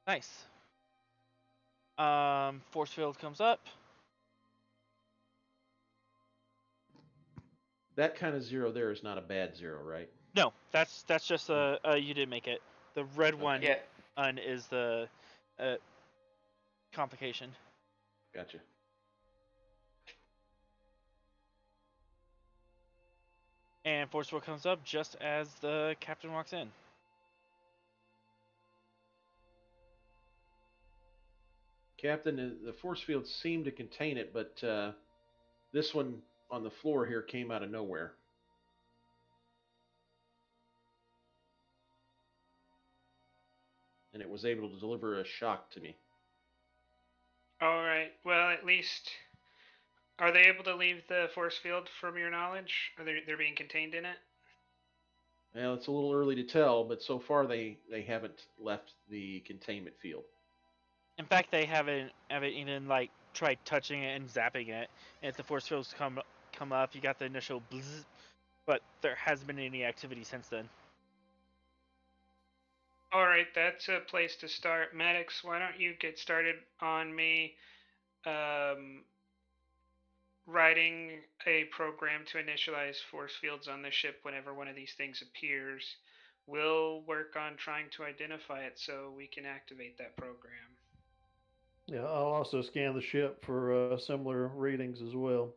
nice. Force field comes up. That kind of zero there is not a bad zero, right? No, that's just you didn't make it. The red one Yeah. Is the complication. Gotcha. And force field comes up just as the captain walks in. Captain, the force field seemed to contain it, but this one on the floor here came out of nowhere. And it was able to deliver a shock to me. All right. Well, at least are they able to leave the force field from your knowledge? Are they're being contained in it? Well, it's a little early to tell, but so far they haven't left the containment field. In fact, they haven't even like tried touching it and zapping it. And if the force fields come up, you got the initial bzz, but there hasn't been any activity since then. All right, that's a place to start. Maddox, why don't you get started on me writing a program to initialize force fields on the ship whenever one of these things appears. We'll work on trying to identify it so we can activate that program. Yeah, I'll also scan the ship for similar readings as well.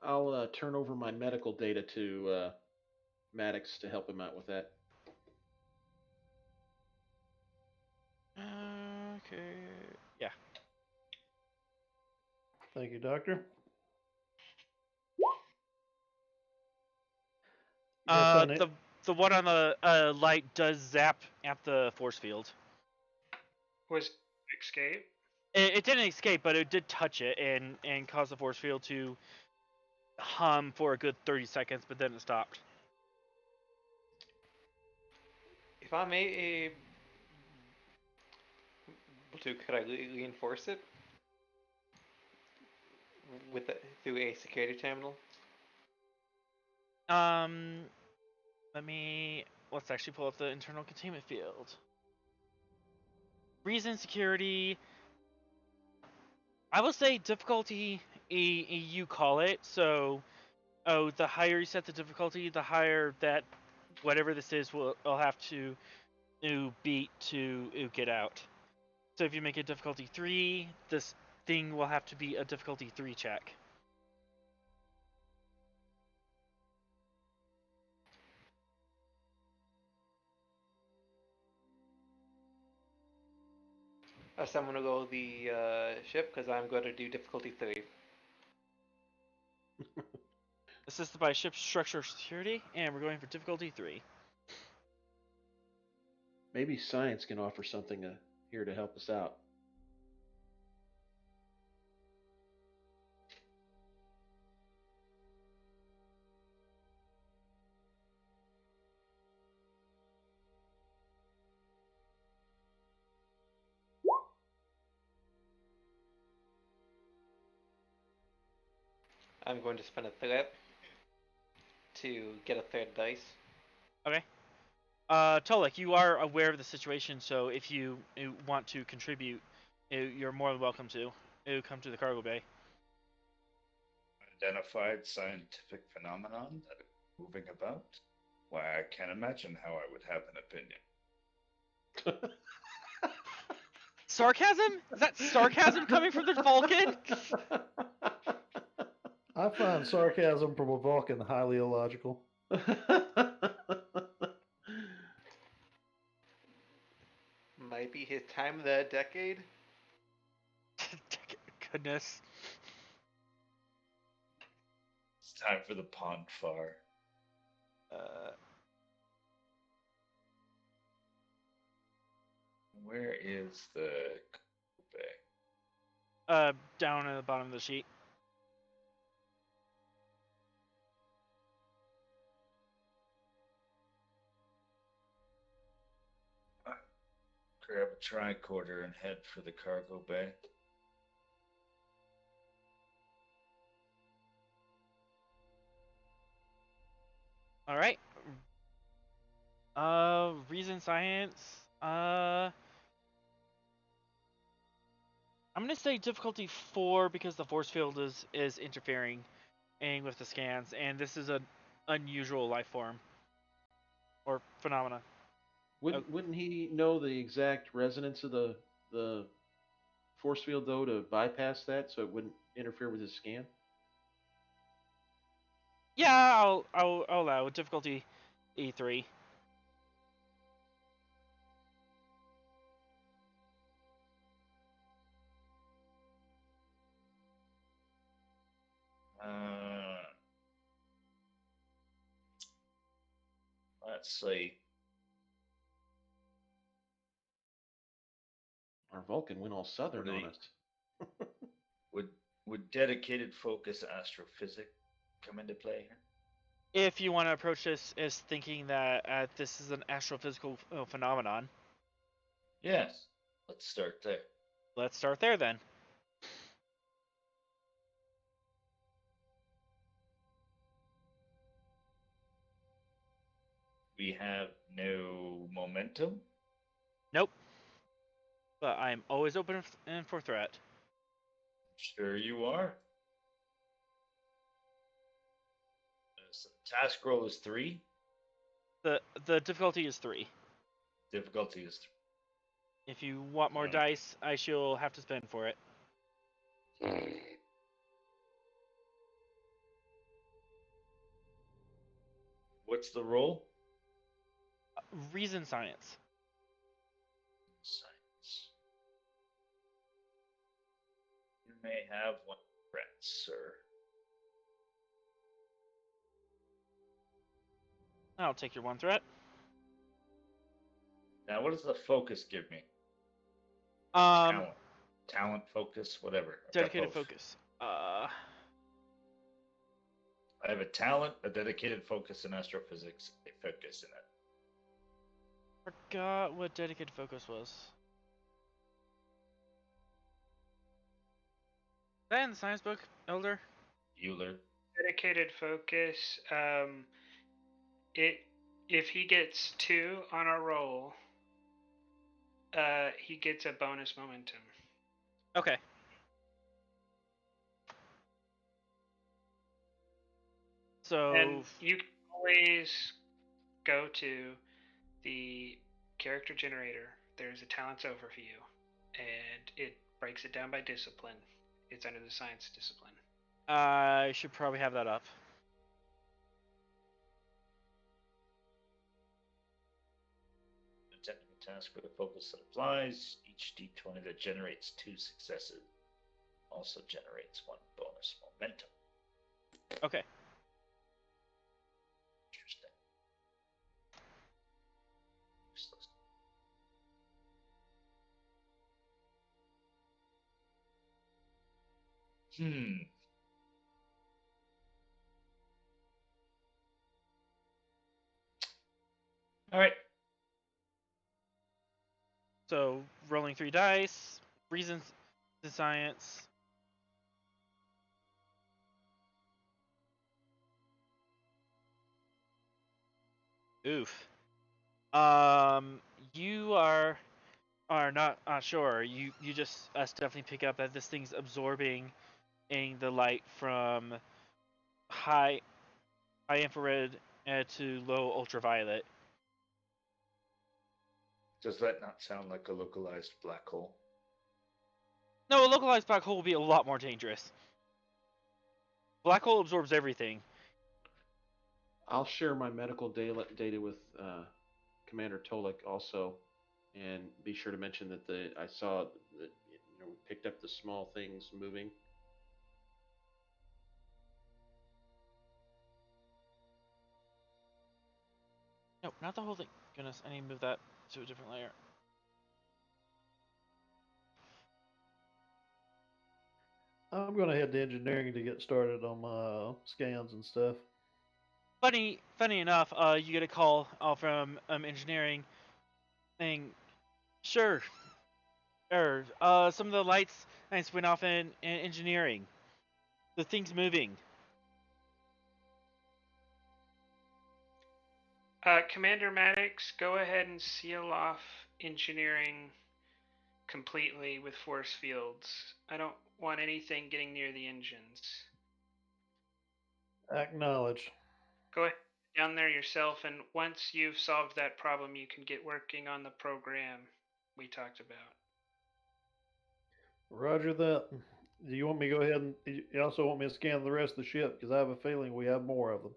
I'll turn over my medical data to Maddox to help him out with that. Okay. Yeah. Thank you, Doctor. The one on the light does zap at the force field. Was escape? It didn't escape, but it did touch it and cause the force field to hum for a good 30 seconds, but then it stopped. If I'm able to, could I reinforce it with through a security terminal? Let's actually pull up the internal containment field. Reason security. I will say difficulty. You call it. So, the higher you set the difficulty, the higher that whatever this is will have to beat to get out. So if you make it difficulty 3, this thing will have to be a difficulty 3 check. So I'm gonna go the ship because I'm going to do difficulty 3. Assisted by ship structure security, and we're going for difficulty 3. Maybe science can offer something here to help us out. I'm going to spend a threat to get a third dice. Okay. Tolek, you are aware of the situation, so if you want to contribute, you're more than welcome to. Come to the cargo bay. Identified scientific phenomenon that is moving about? Why, I can't imagine how I would have an opinion. Sarcasm? Is that sarcasm coming from the Vulcan? I find sarcasm from a Vulcan highly illogical. Might be his time of the decade. Goodness. It's time for the pond far. Where is the bay? Down at the bottom of the sheet. Grab a tricorder and head for the cargo bay. All right. Reason science. I'm gonna say difficulty 4 because the force field is interfering with the scans, and this is an unusual life form or phenomena. Wouldn't he know the exact resonance of the force field though to bypass that so it wouldn't interfere with his scan? Yeah, I'll allow difficulty E3. Let's see. Our Vulcan went all southern on Really? us. Would dedicated focus astrophysics come into play here? If you want to approach this as thinking that this is an astrophysical phenomenon, Yes. Let's start there. let's start there then. We have no momentum. Nope. But I'm always open for threat. Sure you are. So task roll is 3. The difficulty is 3. Difficulty is 3. If you want more dice, I shall have to spend for it. What's the roll? Reason science. Science. You may have one threat, sir. I'll take your one threat. Now, what does the focus give me? Talent, focus, whatever. I've got Dedicated both. focus. I have a talent, a dedicated focus in astrophysics, a focus in it. Forgot what dedicated focus was. Is that in the science book, Elder? Euler. Dedicated focus. If he gets 2 on a roll, he gets a bonus momentum. Okay. So And you can always go to the character generator. There's a talents overview, and it breaks it down by discipline. It's under the science discipline. I should probably have that up. Attempting a task with a focus that applies, each d20 that generates 2 successes also generates 1 bonus momentum. Okay. Interesting. Useless. All right. So rolling 3 dice, reasons to science. Oof. You are not sure. You just definitely pick up that this thing's absorbing the light from high infrared to low ultraviolet. Does that not sound like a localized black hole? No, a localized black hole will be a lot more dangerous. Black hole absorbs everything. I'll share my medical data with Commander Tolik also, and be sure to mention that I saw that we picked up the small things moving. No, not the whole thing. Goodness, I need to move that to a different layer. I'm going to head to engineering to get started on my scans and stuff. Funny enough, you get a call from engineering saying, sure, some of the lights went off in engineering. The thing's moving. Commander Maddox, go ahead and seal off engineering completely with force fields. I don't want anything getting near the engines. Acknowledge. Go ahead down there yourself, and once you've solved that problem, you can get working on the program we talked about. Roger that. Do you want me to go ahead and you also want me to scan the rest of the ship? Because I have a feeling we have more of them.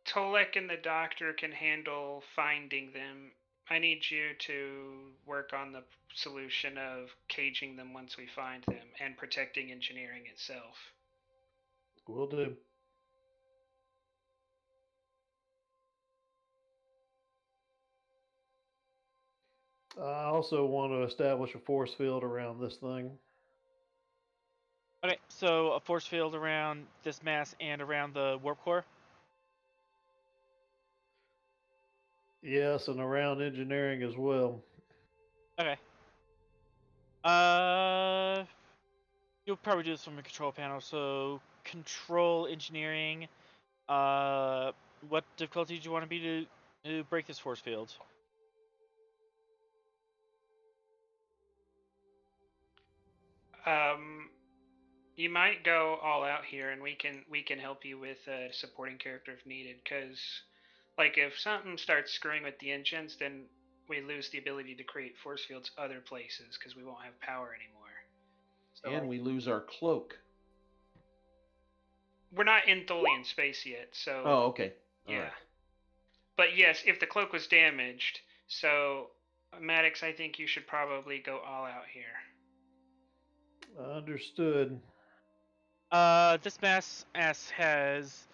Tolek and the doctor can handle finding them. I need you to work on the solution of caging them once we find them and protecting engineering itself. Will do. I also want to establish a force field around this thing. Okay, so a force field around this mass and around the warp core? Yes, and around engineering as well. Okay. You'll probably do this from a control panel. So control engineering. What difficulty do you want to be to break this force field? You might go all out here, and we can help you with a supporting character if needed. Because, like, if something starts screwing with the engines, then we lose the ability to create force fields other places because we won't have power anymore. So, And we lose our cloak. We're not in Tholian Space yet, so. Oh, okay. All yeah. right. But yes, if the cloak was damaged, so Maddox, I think you should probably go all out here. Understood. This mass has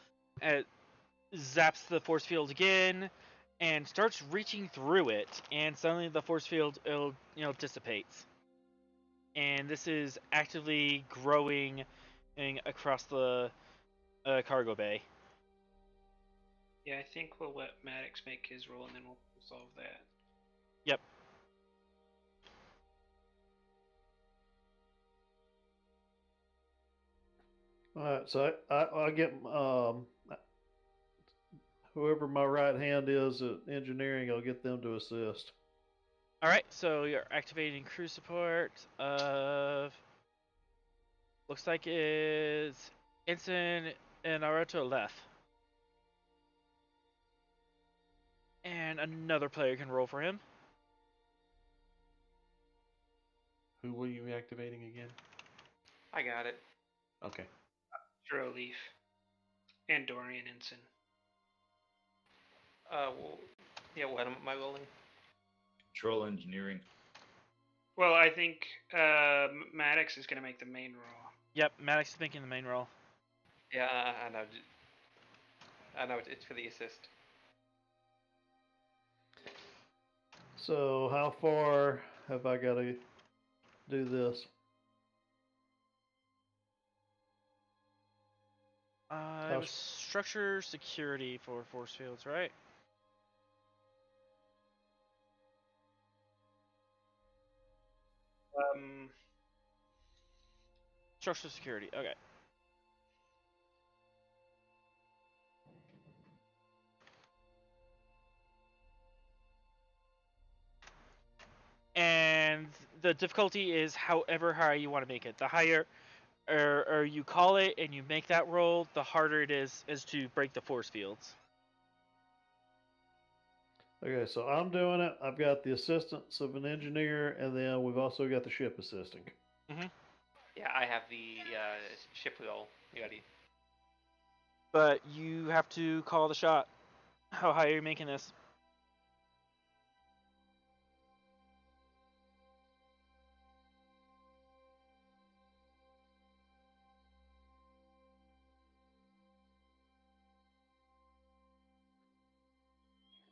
zaps the force field again and starts reaching through it, and suddenly the force field dissipates. And this is actively growing across the cargo bay. Yeah, I think we'll let Maddox make his roll, and then we'll solve that. Yep. All right, so I get whoever my right hand is at engineering, I'll get them to assist. All right, so you're activating crew support of. Looks like it's Ensign and Naruto left. And another player can roll for him. Who were you activating again? I got it. Okay. Dro Leaf. And Dorian Ensign. Well, yeah, what am I rolling? Control engineering. Well, I think Maddox is going to make the main roll. Yep, Maddox is making the main roll. Yeah, I know. I know it's for the assist. So how far have I got to do this? It was structure security for force fields, right? Structure security, okay. And the difficulty is however high you want to make it. The higher or you call it and you make that roll, the harder it is to break the force fields. Okay, so I'm doing it. I've got the assistance of an engineer, and then we've also got the ship assisting. Mm-hmm. Yeah, I have the ship roll ready. But you have to call the shot. How high are you making this?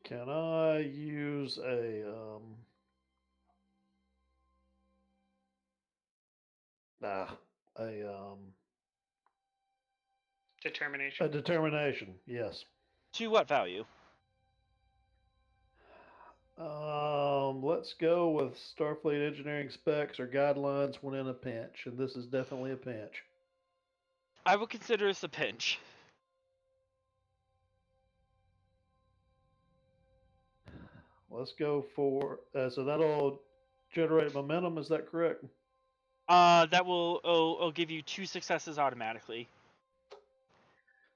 Can I use a Determination. a determination? Yes. To what value? Let's go with Starfleet engineering specs or guidelines when in a pinch, and this is definitely a pinch. I would consider this a pinch. Let's go for so that'll generate momentum. Is that correct? That will give you 2 successes automatically.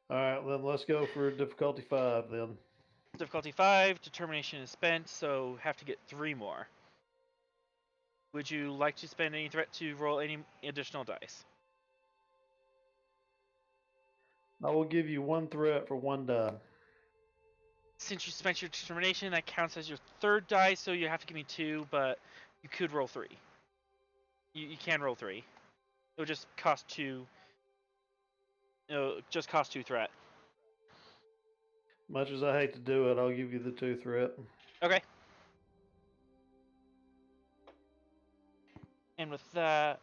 All right, then let's go for difficulty 5 then. Difficulty 5, determination is spent, so have to get 3 more. Would you like to spend any threat to roll any additional dice? I will give you 1 threat for 1 die. Since you spent your determination, that counts as your 3rd die, so you have to give me 2, but you could roll 3. You can roll 3. It'll just cost 2. It'll just cost 2 threat. Much as I hate to do it, I'll give you the 2 threat. Okay. And with that,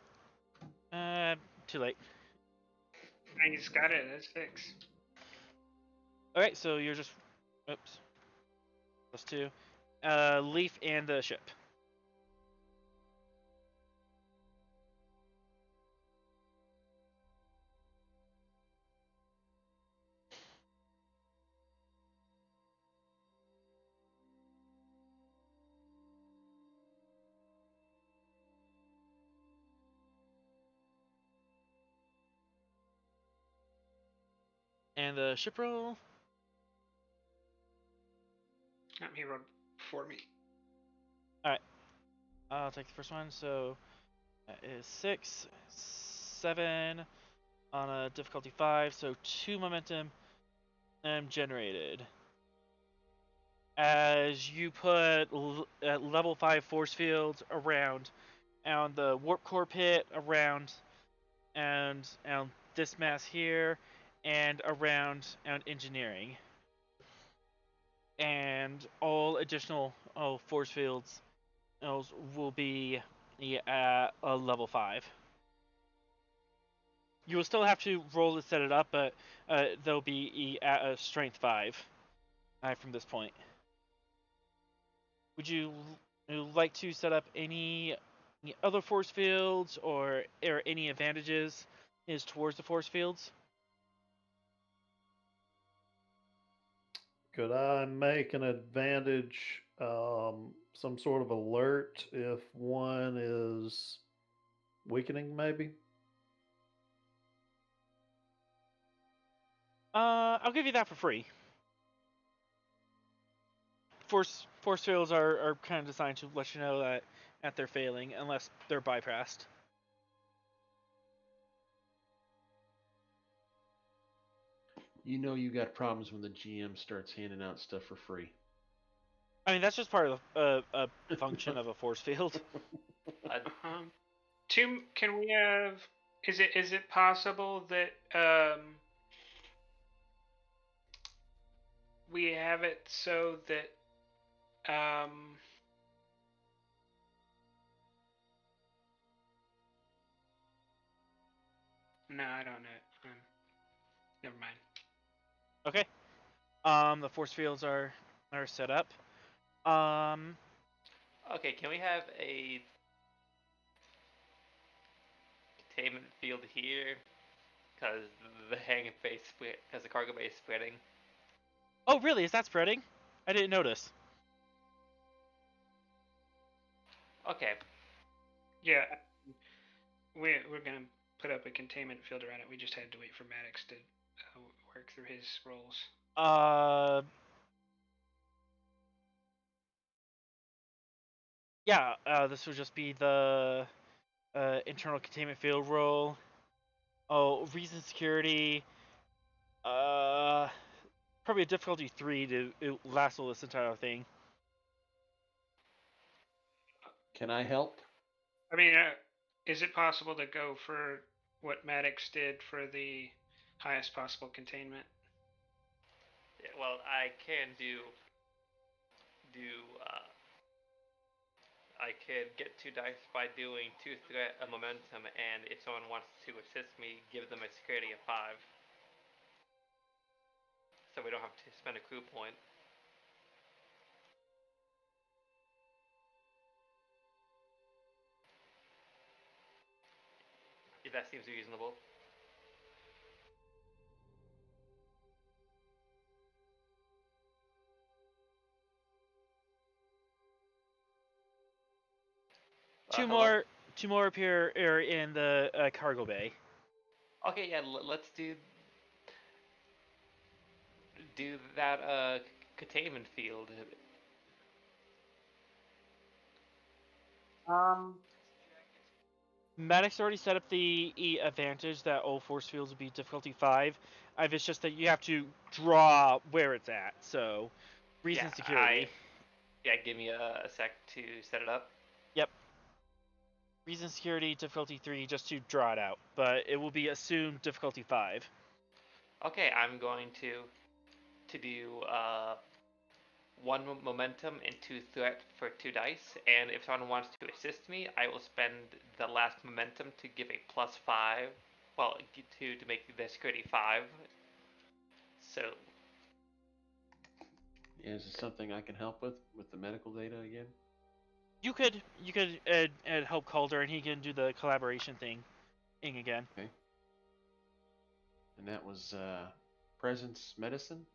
too late. I just got it. That's 6. Okay, so you're just, oops, +2. Leaf and the ship. And the ship roll. He rolled for me. Alright. I'll take the first one. So that is 6, 7 on a difficulty 5. So 2 momentum generated. As you put level 5 force fields around on the warp core pit, around and this mass here, and around engineering. And all additional force fields will be at a level 5. You will still have to roll to set it up, but there'll be at a strength 5 from this point. Would you like to set up any other force fields or any advantages is towards the force fields? Could I make an advantage, some sort of alert if one is weakening, maybe? I'll give you that for free. Force fields are kind of designed to let you know that they're failing unless they're bypassed. You know you got problems when the GM starts handing out stuff for free. I mean, that's just part of a function of a force field. Can we have? Is it possible that we have it so that no, I don't know. Never mind. Okay. The force fields are set up. Okay, can we have a containment field here? Because the hanging base split, because the cargo bay is splitting. Oh, really? Is that spreading? I didn't notice. Okay. Yeah, we're gonna put up a containment field around it. We just had to wait for Maddox to work through his roles. Yeah. This would just be the internal containment field roll. Oh, reason security. Probably a difficulty 3 to last all this entire thing. Can I help? I mean, is it possible to go for what Maddox did for the highest possible containment? Yeah, well, I can I could get 2 dice by doing 2 threat of momentum, and if someone wants to assist me, give them a security of 5. So we don't have to spend a crew point. If that seems reasonable. Two Hello? more appear in the cargo bay. Okay, yeah, let's do that containment field. Maddox already set up the advantage that all force fields would be difficulty 5. It's just that you have to draw where it's at. So, reason security. Give me a sec to set it up. Yep. Reason security difficulty 3 just to draw it out, but it will be assumed difficulty 5. Okay, I'm going to do 1 momentum and 2 threat for 2 dice, and if someone wants to assist me, I will spend the last momentum to give a +5. Well, to make the security 5. So. Is it something I can help with the medical data again? You could help Calder, and he can do the collaboration thing again. Okay. And that was presence medicine,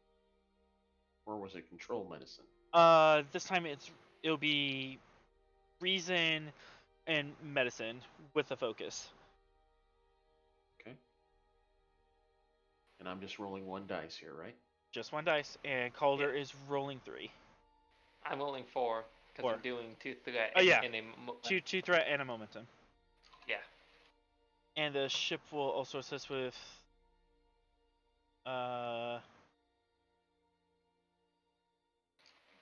or was it control medicine? This time it'll be reason and medicine with a focus. Okay. And I'm just rolling 1 dice here, right? Just 1 dice, and Calder is rolling 3. I'm rolling 4 because I'm doing 2 threat. Oh yeah, and a 2 threat and a momentum. Yeah. And the ship will also assist with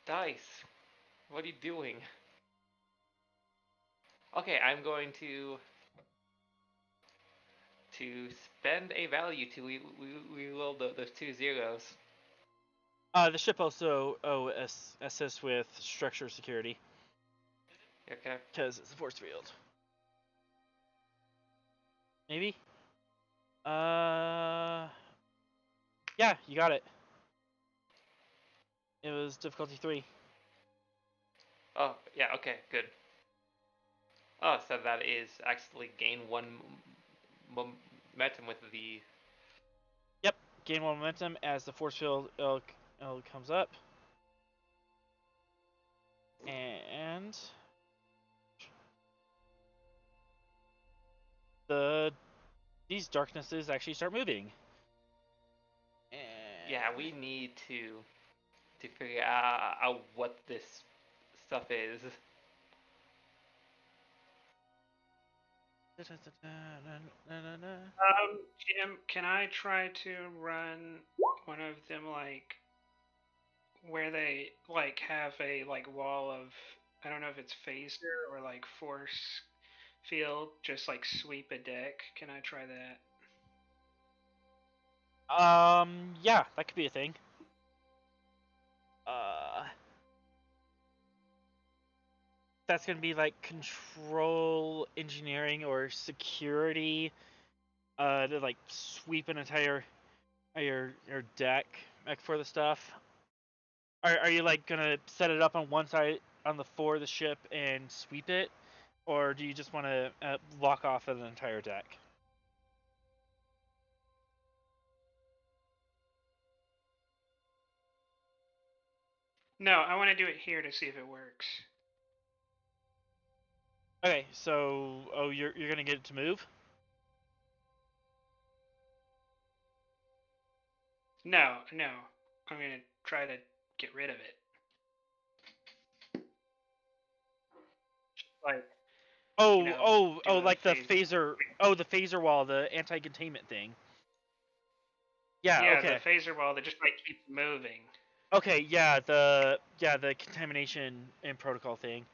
dice. What are you doing? Okay, I'm going to spend a value to reroll those 2 zeros. The ship also assists with structure security. Okay. Because it's a force field. Maybe? Yeah, you got it. It was difficulty 3. Oh, yeah, okay, good. Oh, so that is actually gain 1 momentum with the... Yep, gain 1 momentum as the force field comes up. And these darknesses actually start moving. And Yeah, we need to figure out what this stuff is. Jim, can I try to run one of them like where they like have a like wall of, I don't know if it's phaser or like force field, just like sweep a deck? Can I try that? Yeah, that could be a thing. That's gonna be like control engineering or security. To like sweep an entire your deck like for the stuff. Are you like gonna set it up on one side on the floor of the ship and sweep it, or do you just want to lock off an entire deck? No, I want to do it here to see if it works. Okay, so you're gonna get it to move. No, I'm gonna try to get rid of it. Like, Like the phaser. Oh, the phaser wall, the anti-containment thing. Yeah. Okay. The phaser wall that just like keeps moving. Okay. Yeah. The contamination and protocol thing.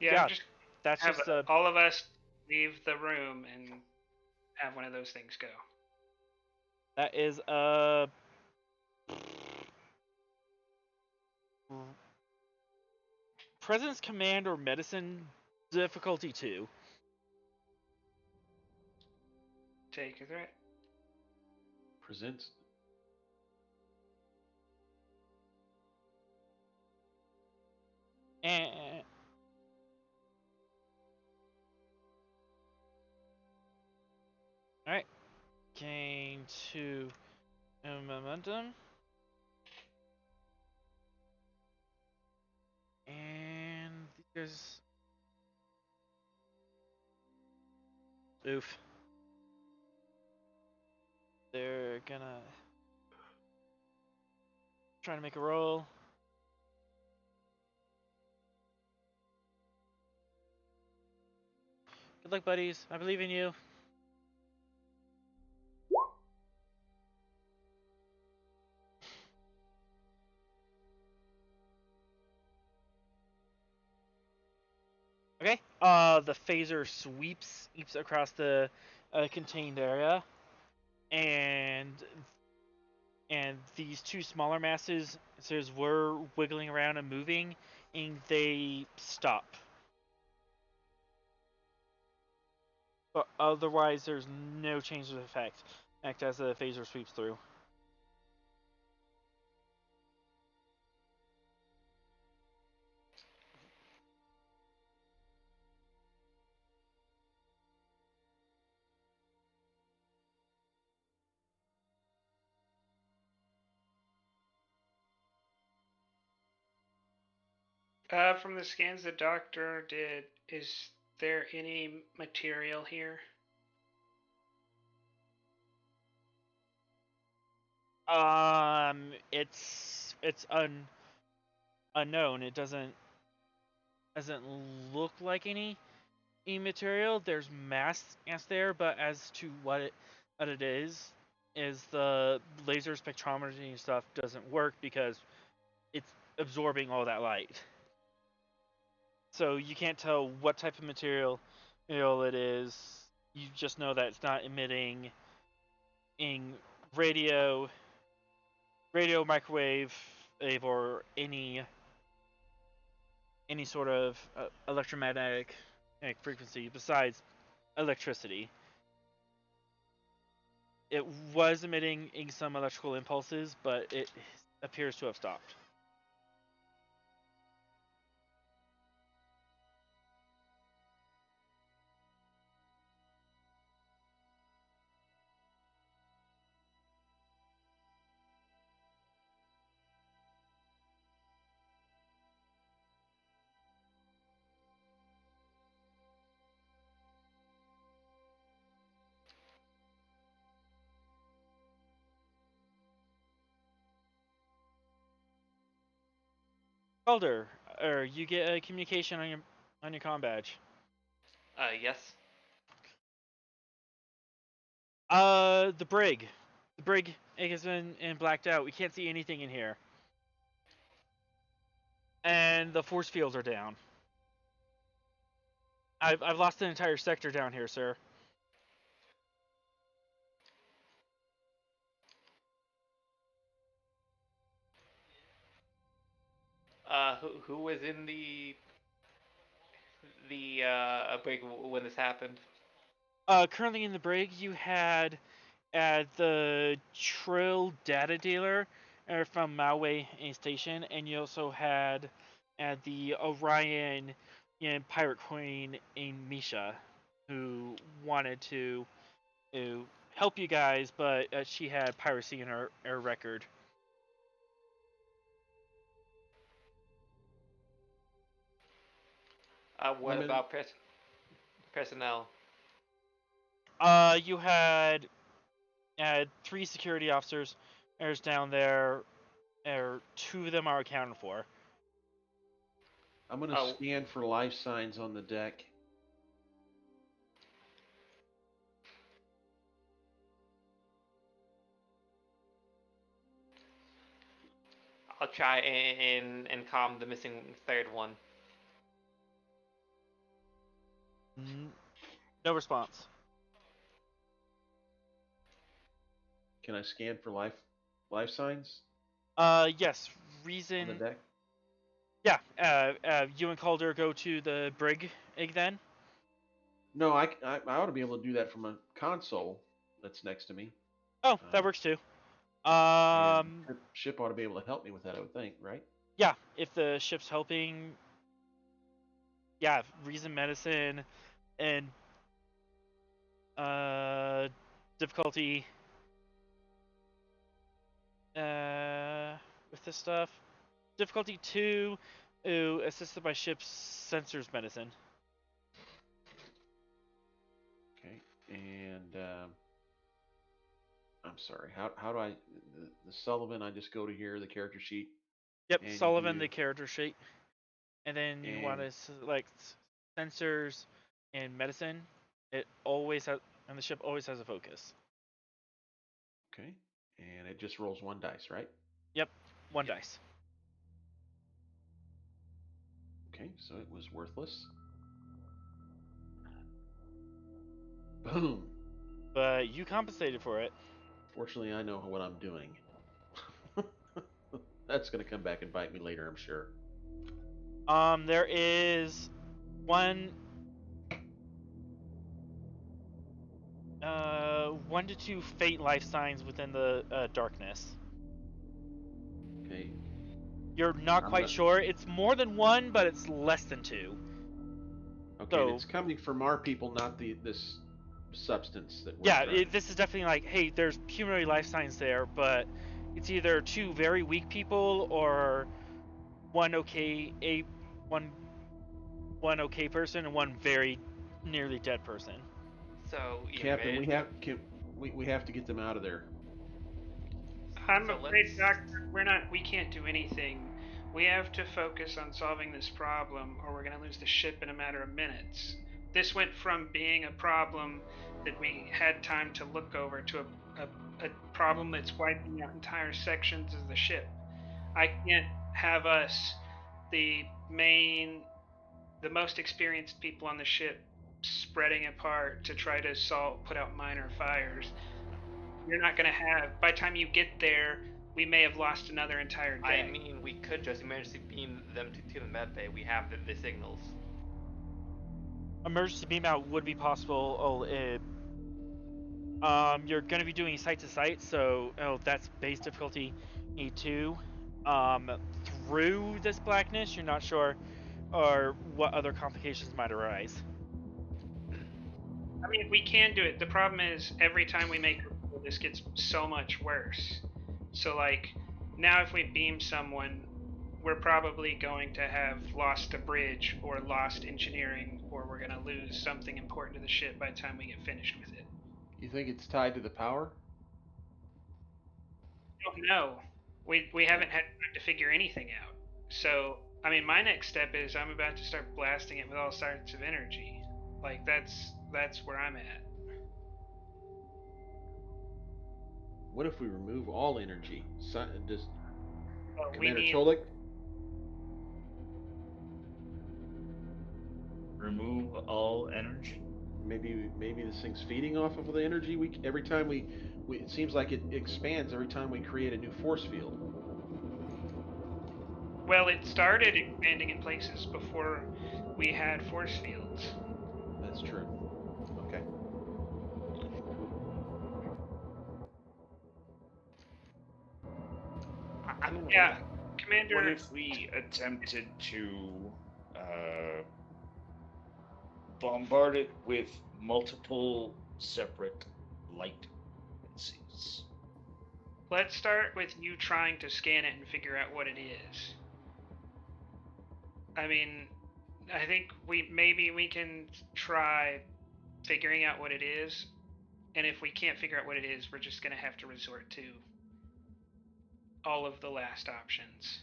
Just that's have just all of us leave the room and have one of those things go. That is presence, command, or medicine difficulty 2. Take a threat. Presents. And all right, gain 2 momentum, and there's oof. They're gonna try to make a roll. Good luck, buddies. I believe in you. Okay. The phaser sweeps across the contained area, and these 2 smaller masses, were wiggling around and moving, and they stop. But otherwise, there's no change of effect. Act as the phaser sweeps through. From the scans the doctor did, is there any material here? It's unknown. It doesn't look like any material. There's mass there, but as to what it is the laser spectrometry stuff doesn't work because it's absorbing all that light. So you can't tell what type of material it is. You just know that it's not emitting in radio, microwave, or any sort of electromagnetic frequency besides electricity. It was emitting some electrical impulses, but it appears to have stopped. Calder, or you get a communication on your comm badge. Yes. The brig. The brig has been blacked out. We can't see anything in here. And the force fields are down. I've lost an entire sector down here, sir. Who was in the brig when this happened? Currently in the brig, you had the Trill data dealer from Maui Station, and you also had at the Orion Pirate Queen in Misha, who wanted to help you guys, but she had piracy in her record. What about personnel? You had 3 security officers down there. 2 of them are accounted for. I'm going to scan for life signs on the deck. I'll try and calm the missing third one. No response. Can I scan for life signs? Yes. Reason. On the deck? Yeah. You and Calder go to the brig then? No, I ought to be able to do that from a console that's next to me. Oh, that works too. Ship ought to be able to help me with that, I would think, right? Yeah, if the ship's helping. Yeah, reason, medicine, and difficulty with this stuff. Difficulty 2, assisted by ship's sensors medicine. Okay, and I'm sorry. How do I the Sullivan? I just go to here, the character sheet. Yep, Sullivan, the character sheet, and then you want to select sensors and medicine. It always has, and the ship always has a focus. Okay, and it just rolls 1 dice, right? Yep, 1 dice. Okay, so it was worthless. Boom. But you compensated for it. Fortunately, I know what I'm doing. That's going to come back and bite me later, I'm sure. There is 1 to 2 fate life signs within the darkness. Okay. You're not quite sure. It's more than 1, but it's less than 2. Okay, so, and it's coming from our people, not this substance that we're this is definitely like, hey, there's cumulative life signs there, but it's either 2 very weak people or one okay person and 1 very nearly dead person. So, Captain, we have to get them out of there. I'm afraid, Doctor, we can't do anything. We have to focus on solving this problem, or we're going to lose the ship in a matter of minutes. This went from being a problem that we had time to look over to a problem that's wiping out entire sections of the ship. I can't have us, the most experienced people on the ship, spreading apart to try to put out minor fires. You're not going to have, by the time you get there, we may have lost another entire day. I mean, we could just emergency beam them to the med bay. We have the signals. Emergency beam out would be possible. You're going to be doing site to site, so that's base difficulty E2. Through this blackness, you're not sure or what other complications might arise. I mean, we can do it. The problem is every time we make a roll, this gets so much worse. So, like, now if we beam someone, we're probably going to have lost a bridge or lost engineering, or we're going to lose something important to the ship by the time we get finished with it. You think it's tied to the power? I don't know. We haven't had time to figure anything out. So, I mean, my next step is I'm about to start blasting it with all sorts of energy. Like, that's where I'm at. What if we remove all energy? Does Well, we Commander need. Cholik? Remove all energy. Maybe this thing's feeding off of the energy every time we it seems like it expands every time we create a new force field. Well, it started expanding in places before we had force fields. That's true. Okay. I mean, Yeah, Commander. What if we attempted to bombard it with multiple separate light frequencies? Let's start with you trying to scan it and figure out what it is. I mean, I think maybe we can try figuring out what it is, and if we can't figure out what it is, we're just going to have to resort to all of the last options.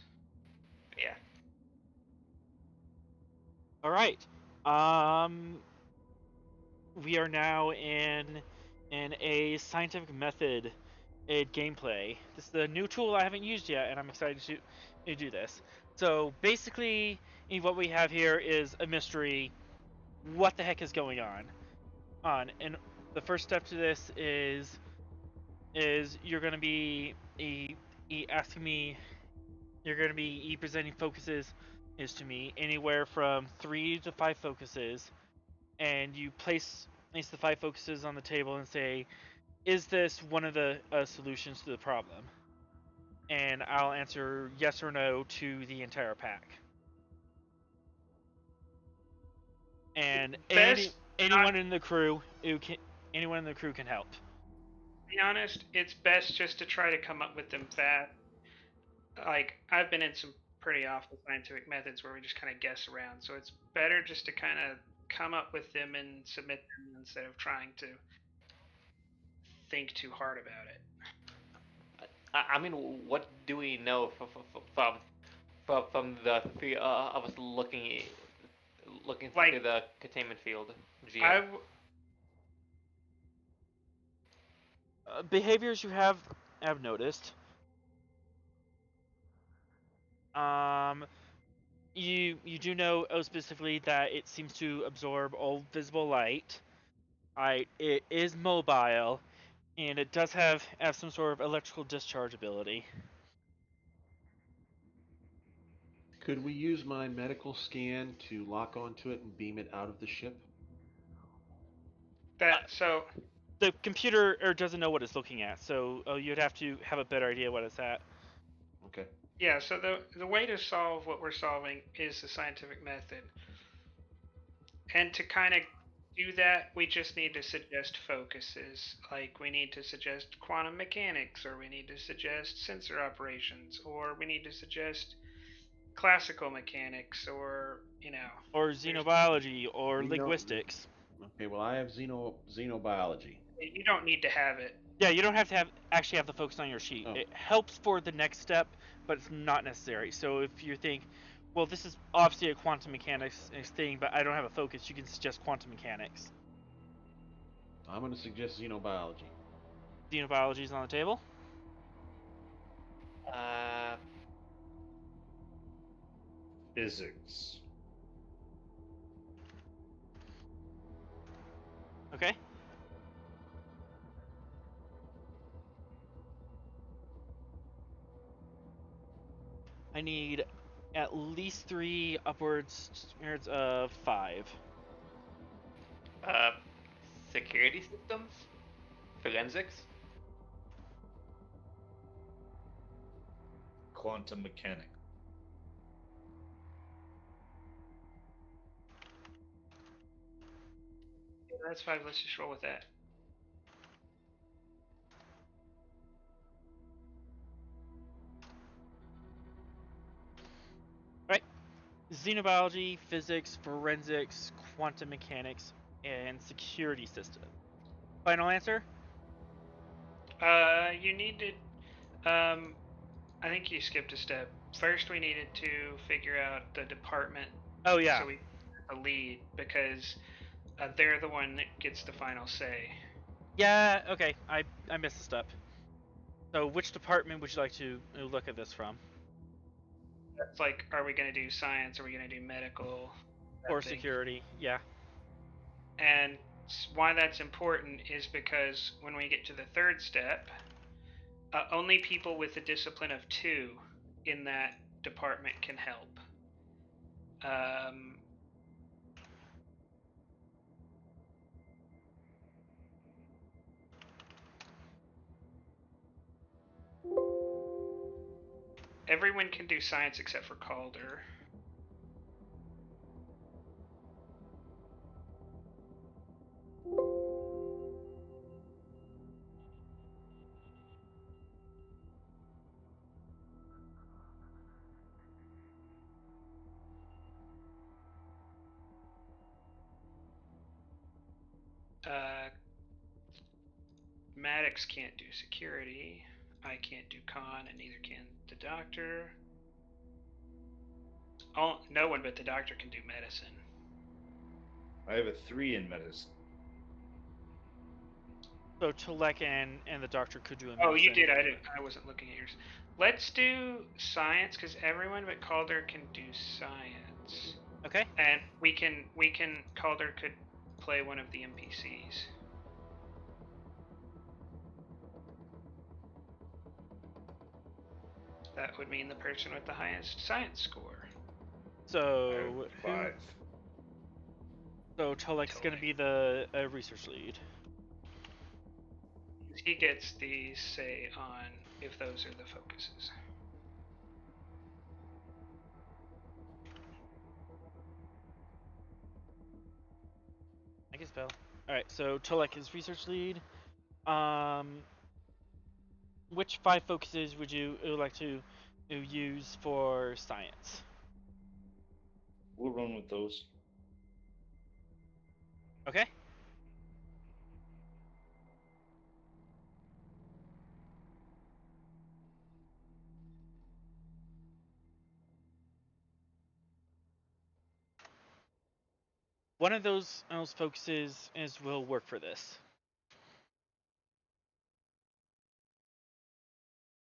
yeah. All right. We are now in a scientific method gameplay. This is a new tool I haven't used yet, and I'm excited to do this. So basically, what we have here is a mystery. What the heck is going on? And the first step to this is you're going to be asking me. You're going to be presenting focuses is to me anywhere from 3 to 5 focuses, and you place the 5 focuses on the table and say, is this one of the solutions to the problem? And I'll answer yes or no to the entire pack. And anyone in the crew can help. To be honest, it's best just to try to come up with them fast. Like, I've been in some pretty awful scientific methods where we just kind of guess around, so it's better just to kind of come up with them and submit them instead of trying to think too hard about it. I mean, what do we know from the three of us looking Like, through the containment field? GM? Behaviors you have noticed. You do know specifically that it seems to absorb all visible light. It is mobile, and it does have some sort of electrical discharge ability. Could we use my medical scan to lock onto it and beam it out of the ship? So the computer doesn't know what it's looking at, so you'd have to have a better idea what it's at. Okay. Yeah, so the way to solve what we're solving is the scientific method. And to kind of do that, we just need to suggest focuses. Like, we need to suggest quantum mechanics, or we need to suggest sensor operations, or we need to suggest classical mechanics, or, Or xenobiology, or linguistics. Okay, well, I have xenobiology. You don't need to have it. Yeah, you don't have to actually have the focus on your sheet. Oh. It helps for the next step, but it's not necessary. So if you think, well, this is obviously a quantum mechanics thing, but I don't have a focus, you can suggest quantum mechanics. I'm going to suggest xenobiology. Xenobiology is on the table. Physics. Okay. I need at least 3, upwards of 5. Security systems? Forensics? Quantum mechanics. Yeah, that's 5. Let's just roll with that. Right. Xenobiology, physics, forensics, quantum mechanics, and security system. Final answer? You need to. I think you skipped a step. First, we needed to figure out the department. Oh yeah. So we the lead because they're the one that gets the final say. Yeah. Okay. I missed a step. So which department would you like to look at this from? That's like, are we going to do science? Are we going to do medical? Or thing. security? Yeah. And why that's important is because when we get to the third step, only people with a discipline of 2 in that department can help. Everyone can do science except for Calder. Maddox can't do security. I can't do con, and neither can the doctor. Oh, no one but the doctor can do medicine. I have a 3 in medicine. So Tulek and the doctor could do a Oh, you medicine. did. I wasn't looking at yours. Let's do science because everyone but Calder can do science. Okay. And we can Calder could play one of the NPCs. That would mean the person with the highest science score. So I have 5. So Tulek's gonna be the research lead. He gets the say on if those are the focuses. I guess Bell. All right. So Tulek is research lead. Which 5 focuses would you like to use for science? We'll run with those. Okay. One of those focuses will work for this.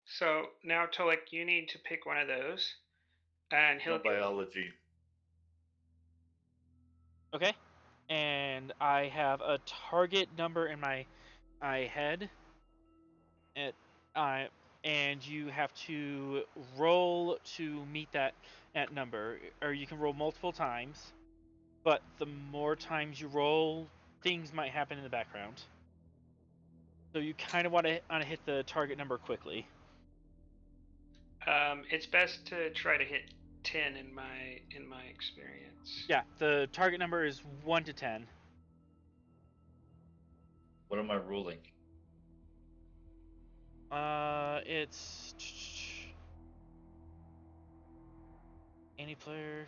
So now Tolek, you need to pick one of those, and he'll No biology. Okay. And I have a target number in my head. And you have to roll to meet that number, or you can roll multiple times. But the more times you roll, things might happen in the background. So you kind of want to hit the target number quickly. It's best to try to hit 10 in my experience. Yeah, the target number is 1 to 10. What am I rolling? It's any player.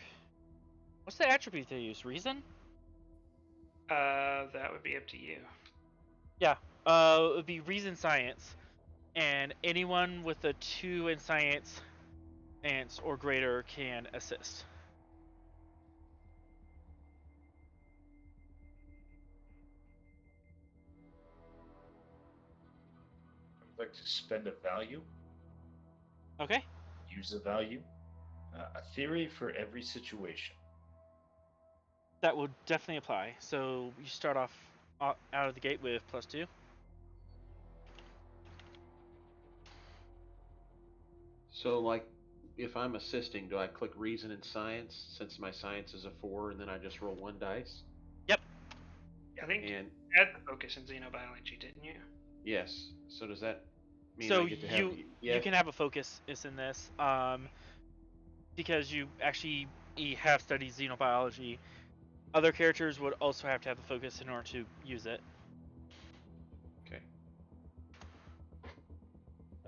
What's the attribute they use? Reason? That would be up to you. Yeah. It would be reason science, and anyone with a 2 in science or greater can assist. I'd like to spend a value. Okay. Use a value. A theory for every situation. That will definitely apply. So you start off out of the gate with +2. So, like, if I'm assisting, do I click reason and science since my science is a 4, and then I just roll 1 dice? Yep. I think And you had the focus in xenobiology, didn't you? Yes. So does that mean So I get to have? you can have a focus is in this, because you actually have studied xenobiology. Other characters would also have to have the focus in order to use it. Okay.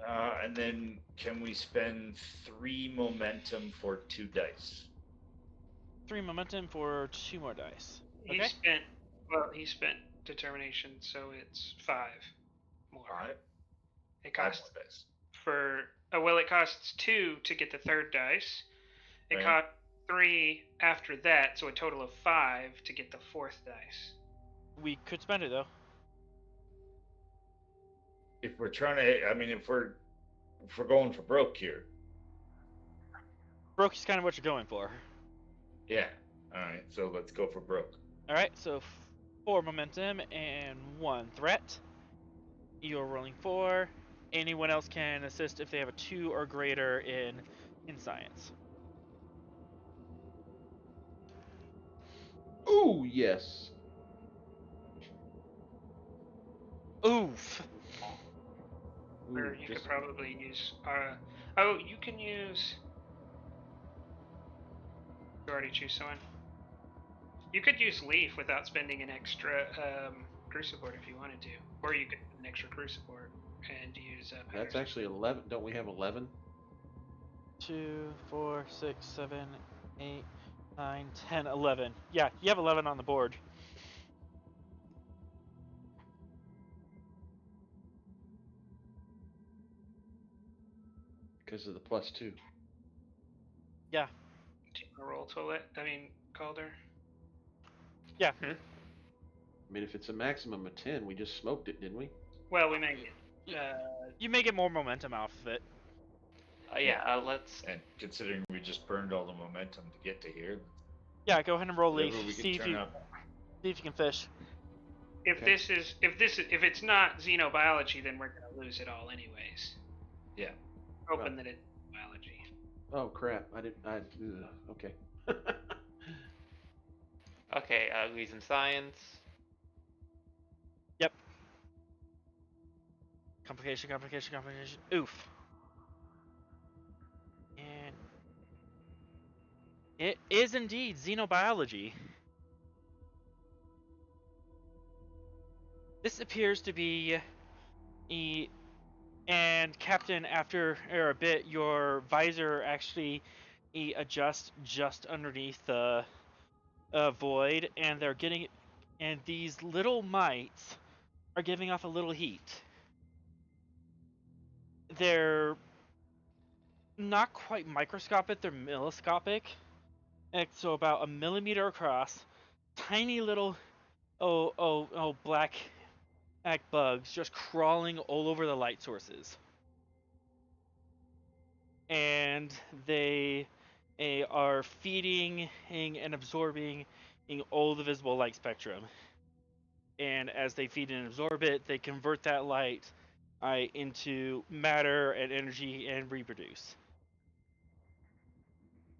And then can we spend 3 momentum for 2 dice? 3 momentum for 2 more dice. He Okay. spent determination, so it's 5 more. 5? It 5 costs more dice. it costs 2 to get the third dice. It Right. costs 3 after that, so a total of 5 to get the fourth dice. We could spend it though. If we're trying to, I mean, if we're going for broke here, Broke is kind of what you're going for. yeah. All right, so let's go for broke. All right, so 4 momentum and 1 threat. You're rolling 4. Anyone else can assist if they have a 2 or greater in science. Ooh, yes. Oof. Ooh, Or you could just- probably use. You can use. You already choose someone. You could use Leaf without spending an extra crucible if you wanted to, or you could put an extra crucible and use. That's actually 11. Don't we have 11? 2, 4, 6, 7, 8, 9, 10, 11. Yeah, you have 11 on the board. Because of the +2. Yeah. Do you want to roll Toilet? Calder. Yeah. I mean, if it's a maximum of 10, we just smoked it, didn't we? Well, we may get. You may get more momentum off of it. Let's. And considering we just burned all the momentum to get to here, Yeah, go ahead and roll Leaf. whatever we See can if turn you up. can fish. If Okay. if it's not xenobiology, then we're gonna lose it all anyways. Yeah. Hoping Right. that it's biology. Oh crap! Okay. Okay, reason science. Yep. Complication. Oof. And it is indeed xenobiology. This appears to be and Captain, after a bit, your visor actually adjusts just underneath the void, and these little mites are giving off a little heat. They're not quite microscopic, they're milliscopic, so about a millimeter across. Tiny little black bugs just crawling all over the light sources, and they are feeding and absorbing all the visible light spectrum. And as they feed and absorb it, they convert that light into matter and energy and reproduce.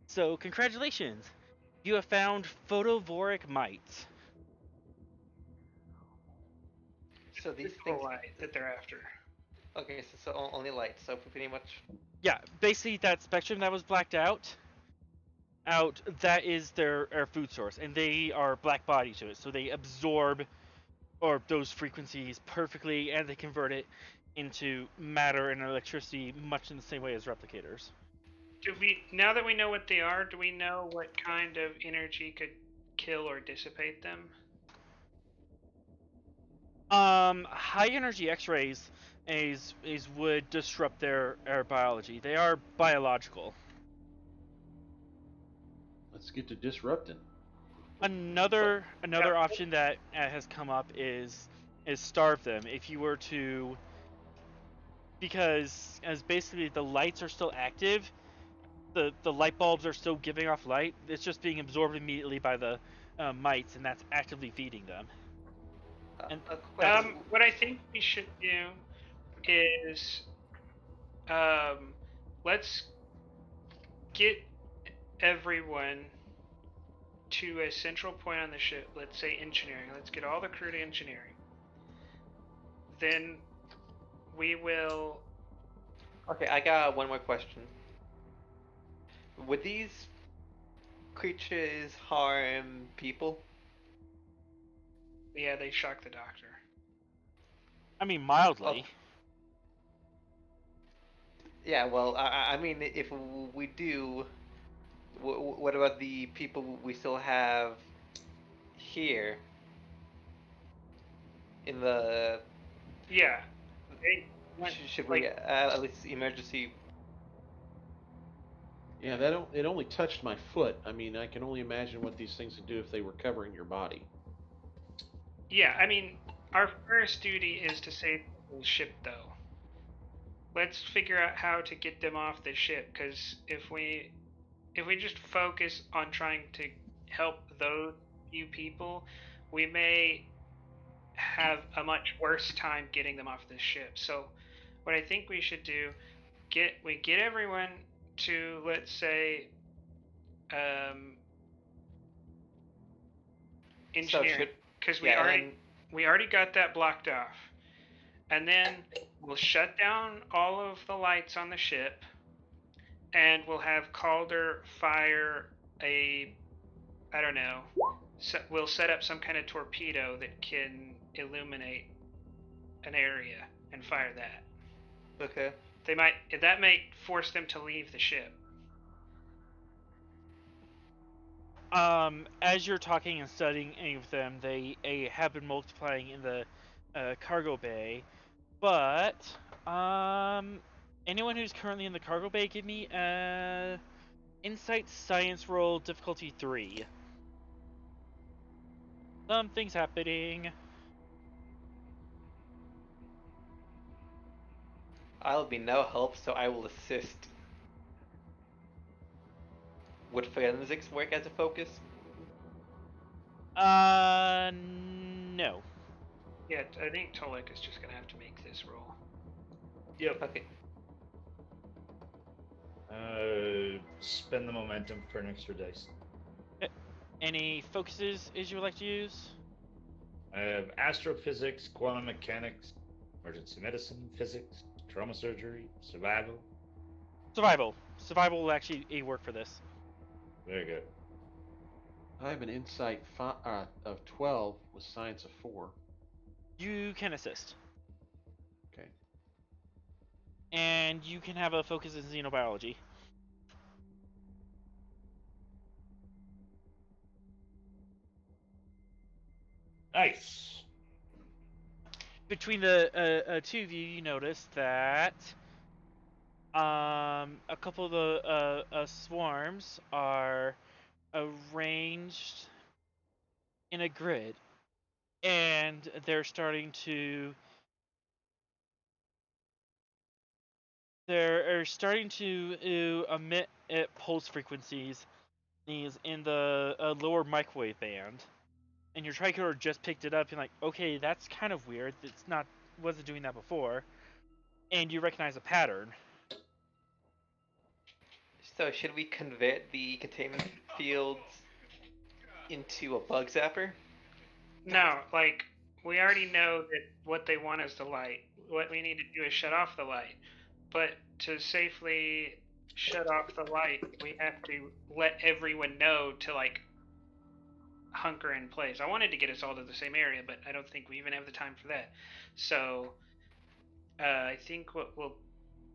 So congratulations, you have found photovoric mites. So these It's the things. light that they're after. Okay, so only light. So pretty much. Yeah, basically that spectrum that was blacked out, that is their food source, and they are black body to it, so they absorb those frequencies perfectly, and they convert it into matter and electricity much in the same way as replicators. Now that we know what they are, do we know what kind of energy could kill or dissipate them? High energy X-rays would disrupt their biology. They are biological. Let's get to disrupting. Another option that has come up is starve them. If you were to, because as basically the lights are still active, the light bulbs are still giving off light. It's just being absorbed immediately by the mites, and that's actively feeding them. What I think we should do is let's get everyone to a central point on the ship. Let's say engineering. Let's get all the crew to engineering. Then we will. Okay, I got one more question. Would these creatures harm people? Yeah, they shock the doctor. I mean, mildly. Yeah, well, I mean, if we do, what about the people we still have here in the? Yeah. They went, Should we like, at least emergency? Yeah, it only touched my foot. I mean, I can only imagine what these things would do if they were covering your body. yeah, I mean, our first duty is to save the ship, though. Let's figure out how to get them off the ship, because if we just focus on trying to help those few people, we may have a much worse time getting them off this ship. So, what I think we should do, get everyone to, let's say, engineering, because we already got that blocked off, and then we'll shut down all of the lights on the ship, and we'll have Calder fire a, I don't know, we'll set up some kind of torpedo that can illuminate an area and fire that. Okay. That might force them to leave the ship. As you're talking and studying any of them, they have been multiplying in the cargo bay. But anyone who's currently in the cargo bay, give me insight science roll difficulty 3. Something's happening. I'll be no help, so I will assist. Would forensics work as a focus? No. Yeah, I think Tolek is just gonna have to make this roll. Yep. Okay. Spend the momentum for an extra dice. Any focuses you would like to use? I have astrophysics, quantum mechanics, emergency medicine, physics, trauma surgery, survival. Survival. Survival will actually work for this. Very good. I have an insight of 12 with science of 4. You can assist. Okay. And you can have a focus in xenobiology. Nice. Between the two of you, you notice that a couple of the swarms are arranged in a grid, and they're starting to emit pulse frequencies in the lower microwave band. And your tricorder just picked it up and like, okay, that's kind of weird. Wasn't doing that before. And you recognize a pattern. So should we convert the containment fields into a bug zapper? No, like, we already know that what they want is the light. What we need to do is shut off the light. But to safely shut off the light, we have to let everyone know to, like, hunker in place. I wanted to get us all to the same area, but I don't think we even have the time for that. So, I think what we'll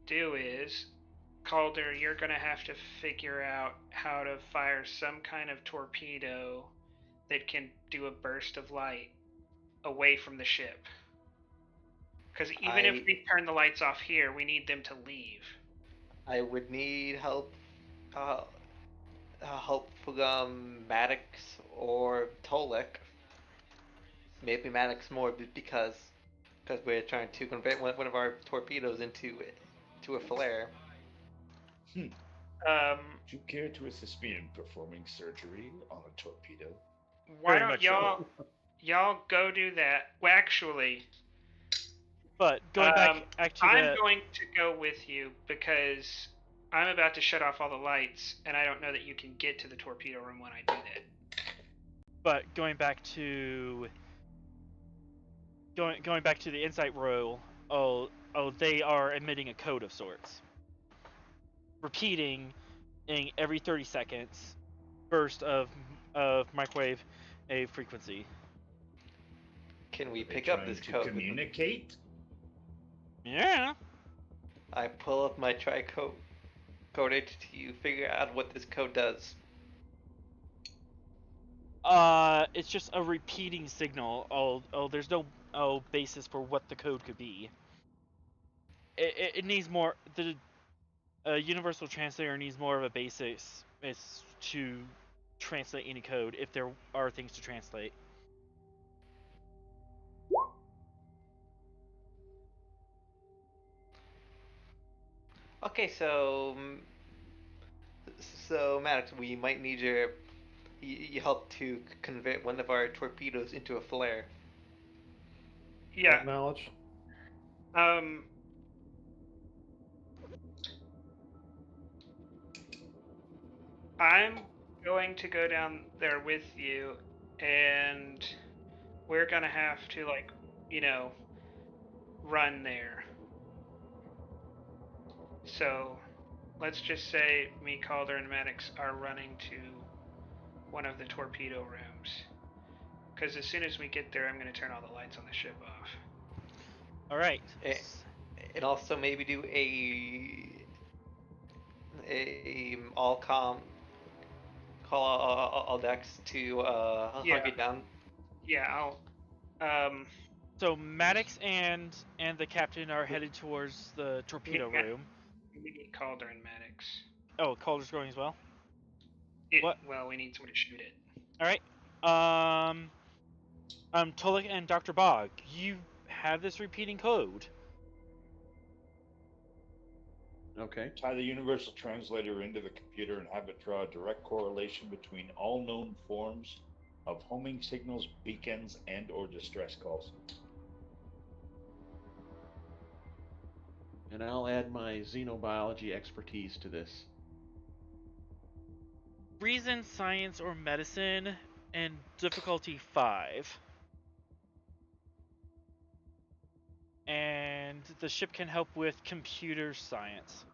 do is, Calder, you're going to have to figure out how to fire some kind of torpedo that can do a burst of light away from the ship. Because even if we turn the lights off here, we need them to leave. I would need help. Help from Maddox or Tolek. Maybe Maddox more because we're trying to convert one of our torpedoes into a flare. Would you care to assist me in performing surgery on a torpedo? Why Very don't much so. y'all go do that? Well, actually, But going back to I'm going to go with you because I'm about to shut off all the lights, and I don't know that you can get to the torpedo room when I do that. But going back to the insight roll, they are emitting a code of sorts, repeating in every 30 seconds burst of microwave a frequency. Can we Are they pick up trying this to code? communicate? Yeah. I pull up my tricode to figure out what this code does. It's just a repeating signal. There's no basis for what the code could be. It needs more. The universal translator needs more of a basis is to translate any code if there are things to translate. Okay, so Maddox, we might need your help to convert one of our torpedoes into a flare. Yeah. Acknowledge. I'm going to go down there with you, and we're gonna have to, like, run there. So, let's just say me, Calder, and Maddox are running to one of the torpedo rooms. Because as soon as we get there, I'm going to turn all the lights on the ship off. All right. And also maybe do a all call all decks to hunker down. Yeah, I'll. So Maddox and the captain are headed towards the torpedo room. We need Calder and Maddox. Oh, Calder's going as well. What? Well, we need someone to shoot it. All right. Tolik and Dr. Bog, you have this repeating code. Okay. Tie the universal translator into the computer and have it draw a direct correlation between all known forms of homing signals, beacons, and/or distress calls. And I'll add my xenobiology expertise to this. Reason, science, or medicine, and difficulty 5. And the ship can help with computer science.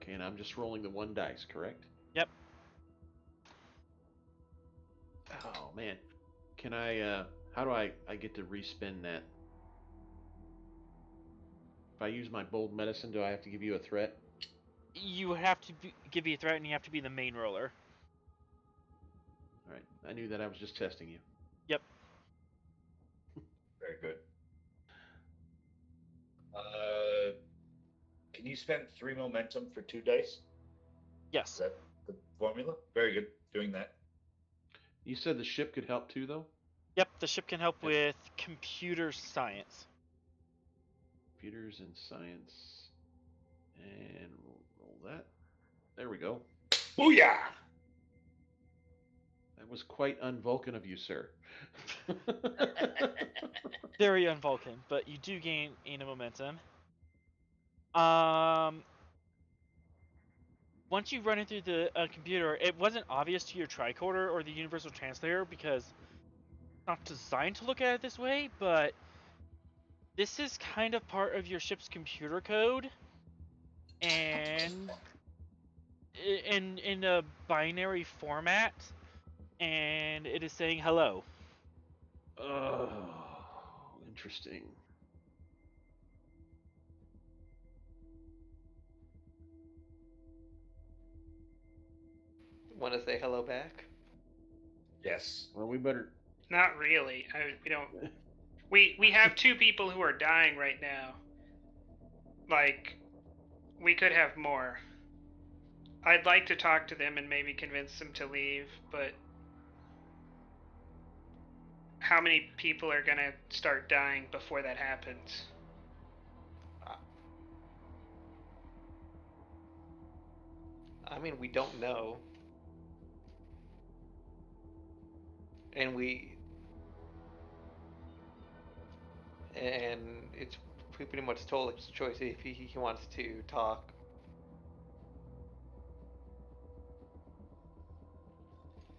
Okay, and I'm just rolling the 1 dice, correct? Yep. Oh man, can I? How do I get to respin that? If I use my bold medicine, do I have to give you a threat? You have to give you a threat, and you have to be the main roller. All right, I knew that. I was just testing you. Yep. Very good. Can you spend 3 momentum for 2 dice? Yes. Is that the formula? Very good. Doing that. You said the ship could help too, though? Yep, the ship can help with computer science. Computers and science. And roll that. There we go. Booyah! That was quite un-Vulcan of you, sir. Very un-Vulcan, but you do gain a momentum. Once you run it through the computer, it wasn't obvious to your tricorder or the universal translator because it's not designed to look at it this way, but this is kind of part of your ship's computer code, and in a binary format, and it is saying hello. Oh, interesting. Want to say hello back? Yes. Well, we better. Not really. We don't. We have 2 people who are dying right now. Like, we could have more. I'd like to talk to them and maybe convince them to leave, but how many people are gonna start dying before that happens? I mean, we don't know. And it's pretty much Tolik's choice if he wants to talk.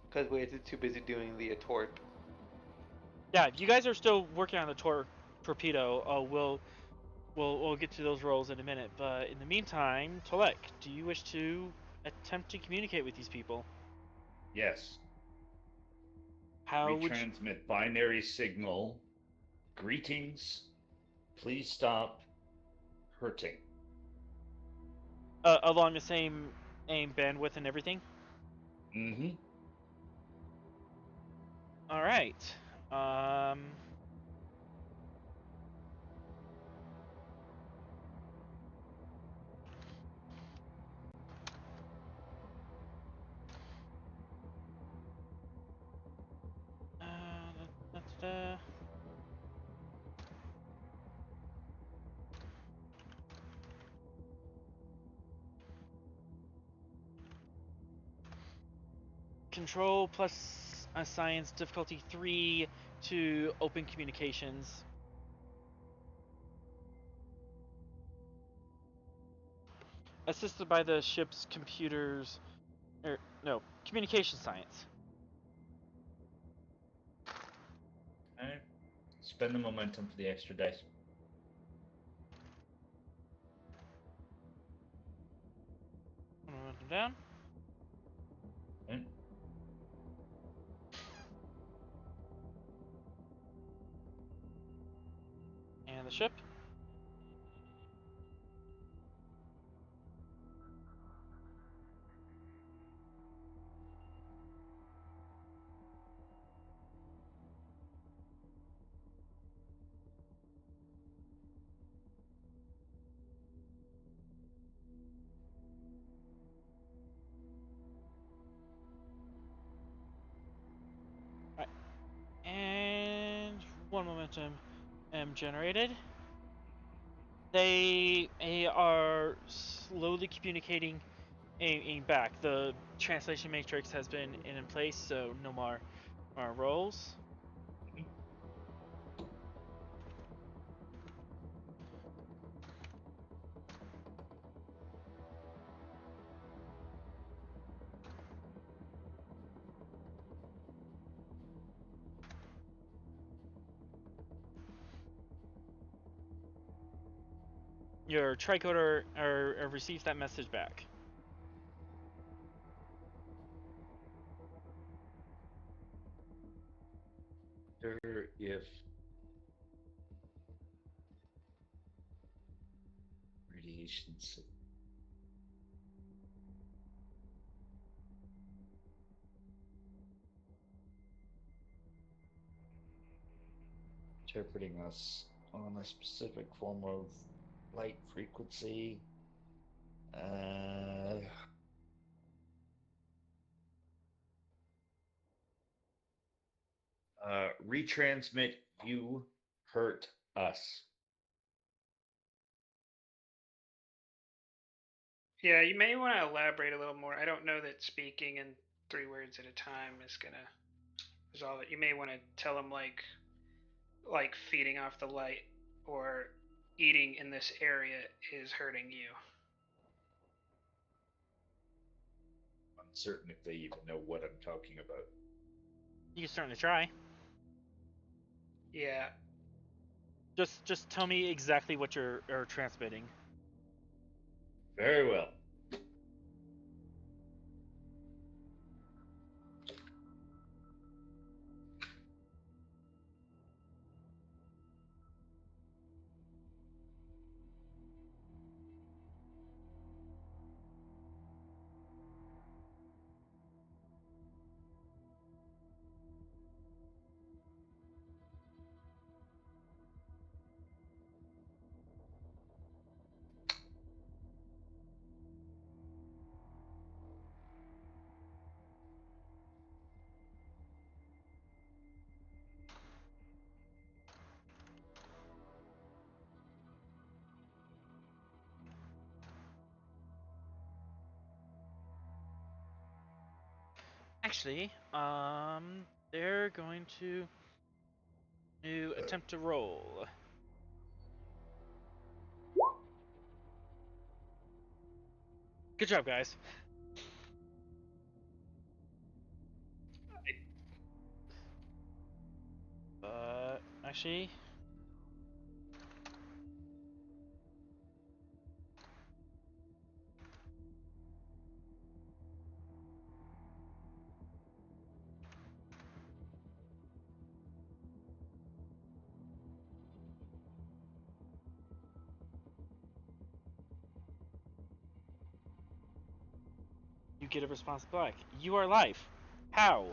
Because we're too busy doing the tort. Yeah, you guys are still working on the torpedo. We'll get to those rolls in a minute. But in the meantime, Tolek, do you wish to attempt to communicate with these people? Yes. How would you? Retransmit binary signal. Greetings. Please stop hurting. Along the same aim bandwidth and everything? Mm-hmm. All right. Da, da, da. Control plus science difficulty 3 to open communications. Assisted by the ship's computers, no, communication science. Alright. Spend the momentum for the extra dice. Momentum down. Okay. And the ship. Right. And one momentum generated. They are slowly communicating back. The translation matrix has been in place, so no more rolls. Your tricorder receives that message back. If radiation interpreting us on a specific form of light frequency. Retransmit you hurt us. Yeah, you may want to elaborate a little more. I don't know that speaking in 3 words at a time is gonna resolve it. You may want to tell them like feeding off the light or eating in this area is hurting you. Uncertain if they even know what I'm talking about. You can certainly try. Yeah. Just tell me exactly what you're transmitting. Very well. Actually, they're going to attempt to roll. Good job, guys. Actually, get a response back. You are live. How?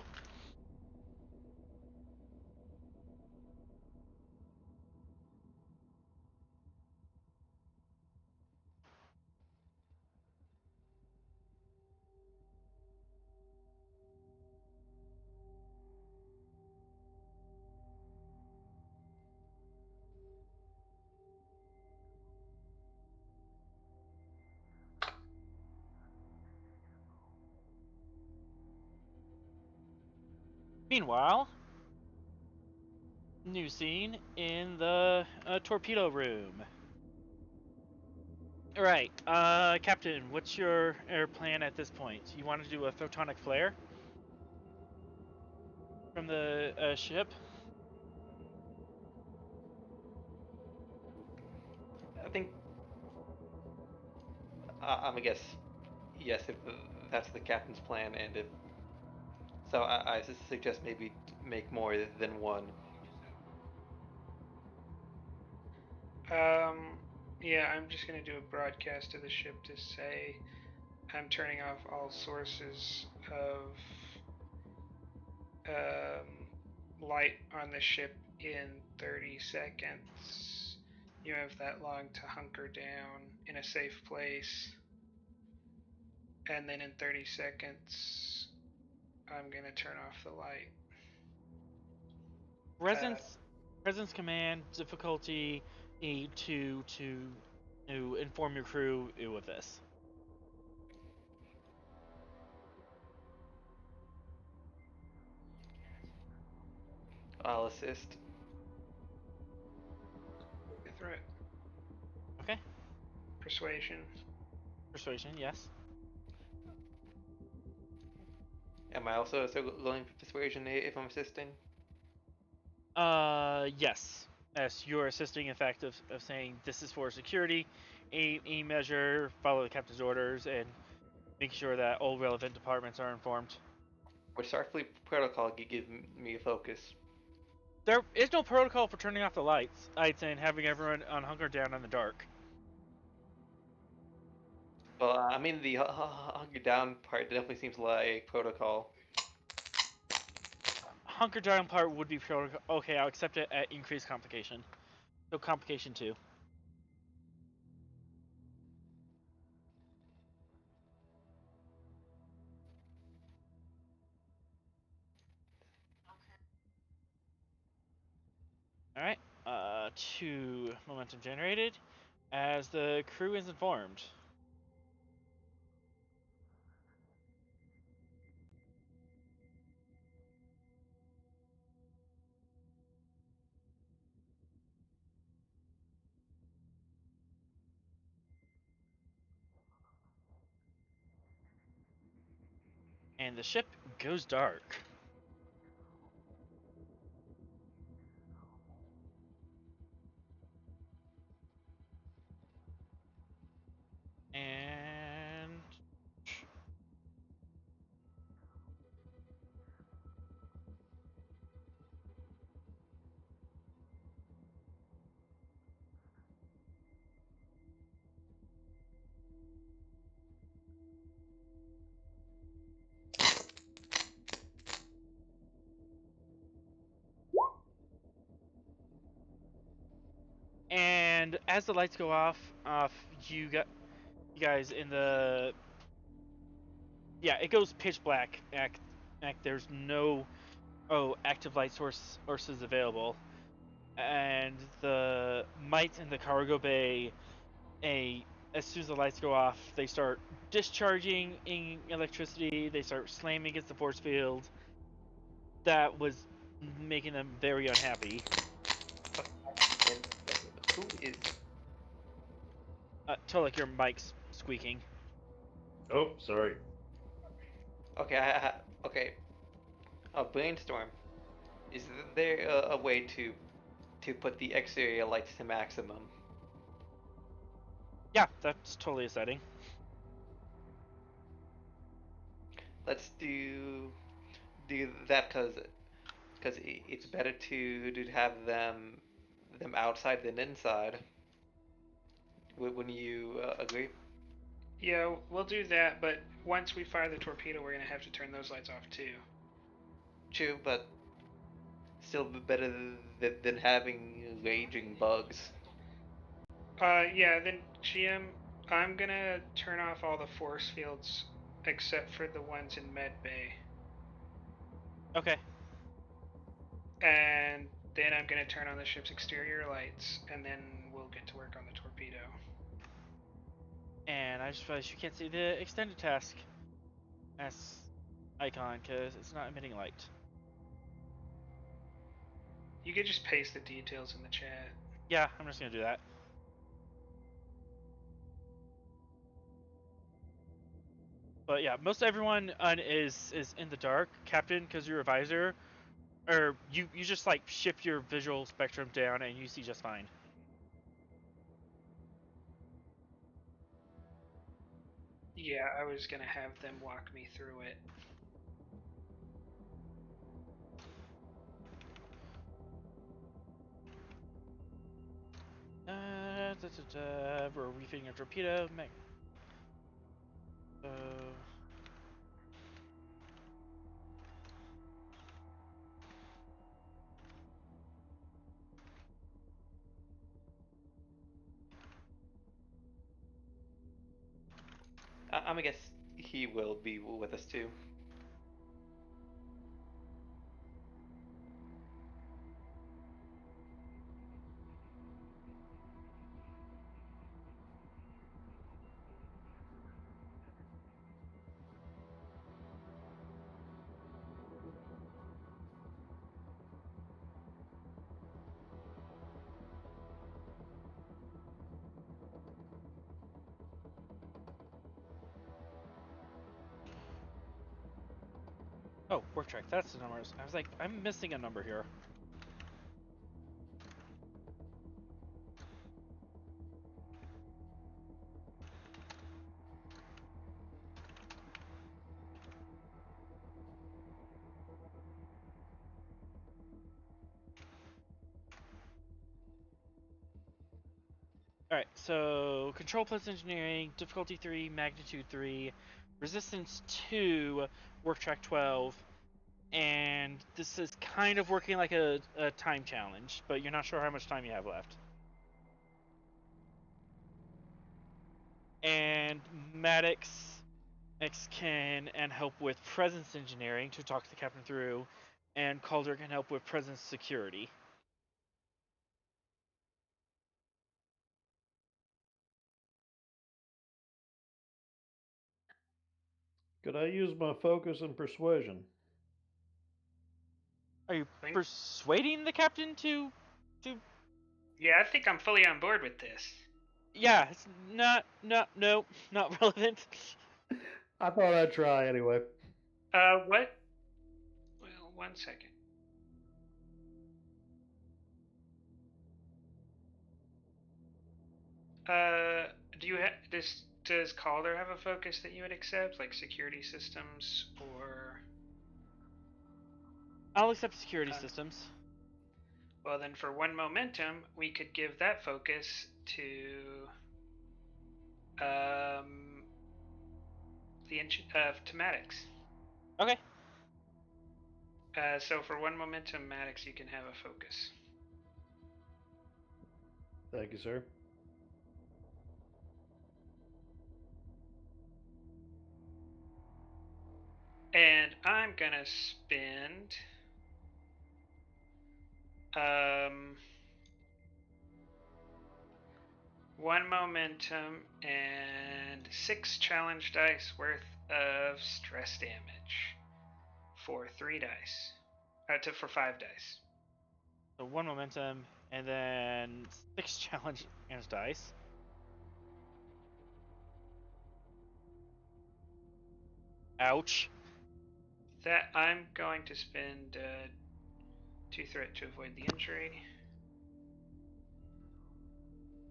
Meanwhile, new scene in the torpedo room. Alright, Captain, what's your plan at this point? You want to do a photonic flare from the ship? I think I'm gonna guess yes if that's the captain's plan, and if so, I suggest maybe make more than one. Yeah, I'm just gonna do a broadcast to the ship to say I'm turning off all sources of light on the ship in 30 seconds. You have that long to hunker down in a safe place. And then in 30 seconds, I'm gonna turn off the light. Presence command difficulty to inform your crew of this. I'll assist. Go through it. Okay. Persuasion. Persuasion, yes. Am I also going for persuasion if I'm assisting? Yes. Yes, you're assisting in fact of saying this is for security, a measure, follow the captain's orders, and make sure that all relevant departments are informed. Or Starfleet protocol give me a focus. There is no protocol for turning off the lights. I'd say having everyone hunker down in the dark. Well, I mean the hunker down part definitely seems like protocol. Hunker down part would be protocol. Okay, I'll accept it at increased complication. So complication 2. Alright, 2 momentum generated as the crew is informed. And the ship goes dark. And and as the lights go off, you guys in the it goes pitch black. There's no active light sources available, and the mites in the cargo bay, as soon as the lights go off, they start discharging electricity. They start slamming against the force field. That was making them very unhappy. And who is? Like your mic's squeaking. Oh, sorry. Okay, okay. A brainstorm. Is there a way to put the exterior lights to maximum? Yeah, that's totally a setting. Let's do that because it's better to have them outside than inside. Wouldn't you agree? Yeah, we'll do that, but once we fire the torpedo, we're gonna have to turn those lights off too. True, but still better than having raging bugs. Yeah, then GM, I'm gonna turn off all the force fields except for the ones in Med Bay. Okay. And then I'm gonna turn on the ship's exterior lights, and then we'll get to work on the torpedo. And I just realized you can't see the extended task as icon because it's not emitting light. You could just paste the details in the chat. Yeah, I'm just gonna do that. But yeah, most everyone is in the dark, Captain, because you're a visor, or you just like shift your visual spectrum down and you see just fine. Yeah, I was gonna have them walk me through it. We're refitting a torpedo. I'm gonna guess he will be with us too. Oh, work track. That's the numbers. I was like, I'm missing a number here. Alright, so control plus engineering, difficulty 3, magnitude 3, resistance 2, work track 12, and this is kind of working like a time challenge, but you're not sure how much time you have left. And Maddox can help with presence engineering to talk the captain through, and Calder can help with presence security. Could I use my focus and persuasion? Are you persuading the captain to? Yeah, I think I'm fully on board with this. Yeah, it's not relevant. I thought I'd try anyway. What? Well, 1 second. Do you does Calder have a focus that you would accept, like security systems or? I'll accept security systems. Well, then for 1 momentum, we could give that focus to to Maddox. Okay. So for 1 momentum, Maddox, you can have a focus. Thank you, sir. And I'm gonna spend 1 momentum and 6 challenge dice worth of stress damage for 3 dice. For 5 dice. So 1 momentum and then 6 challenge and dice. Ouch. That I'm going to spend 2 threat to avoid the injury.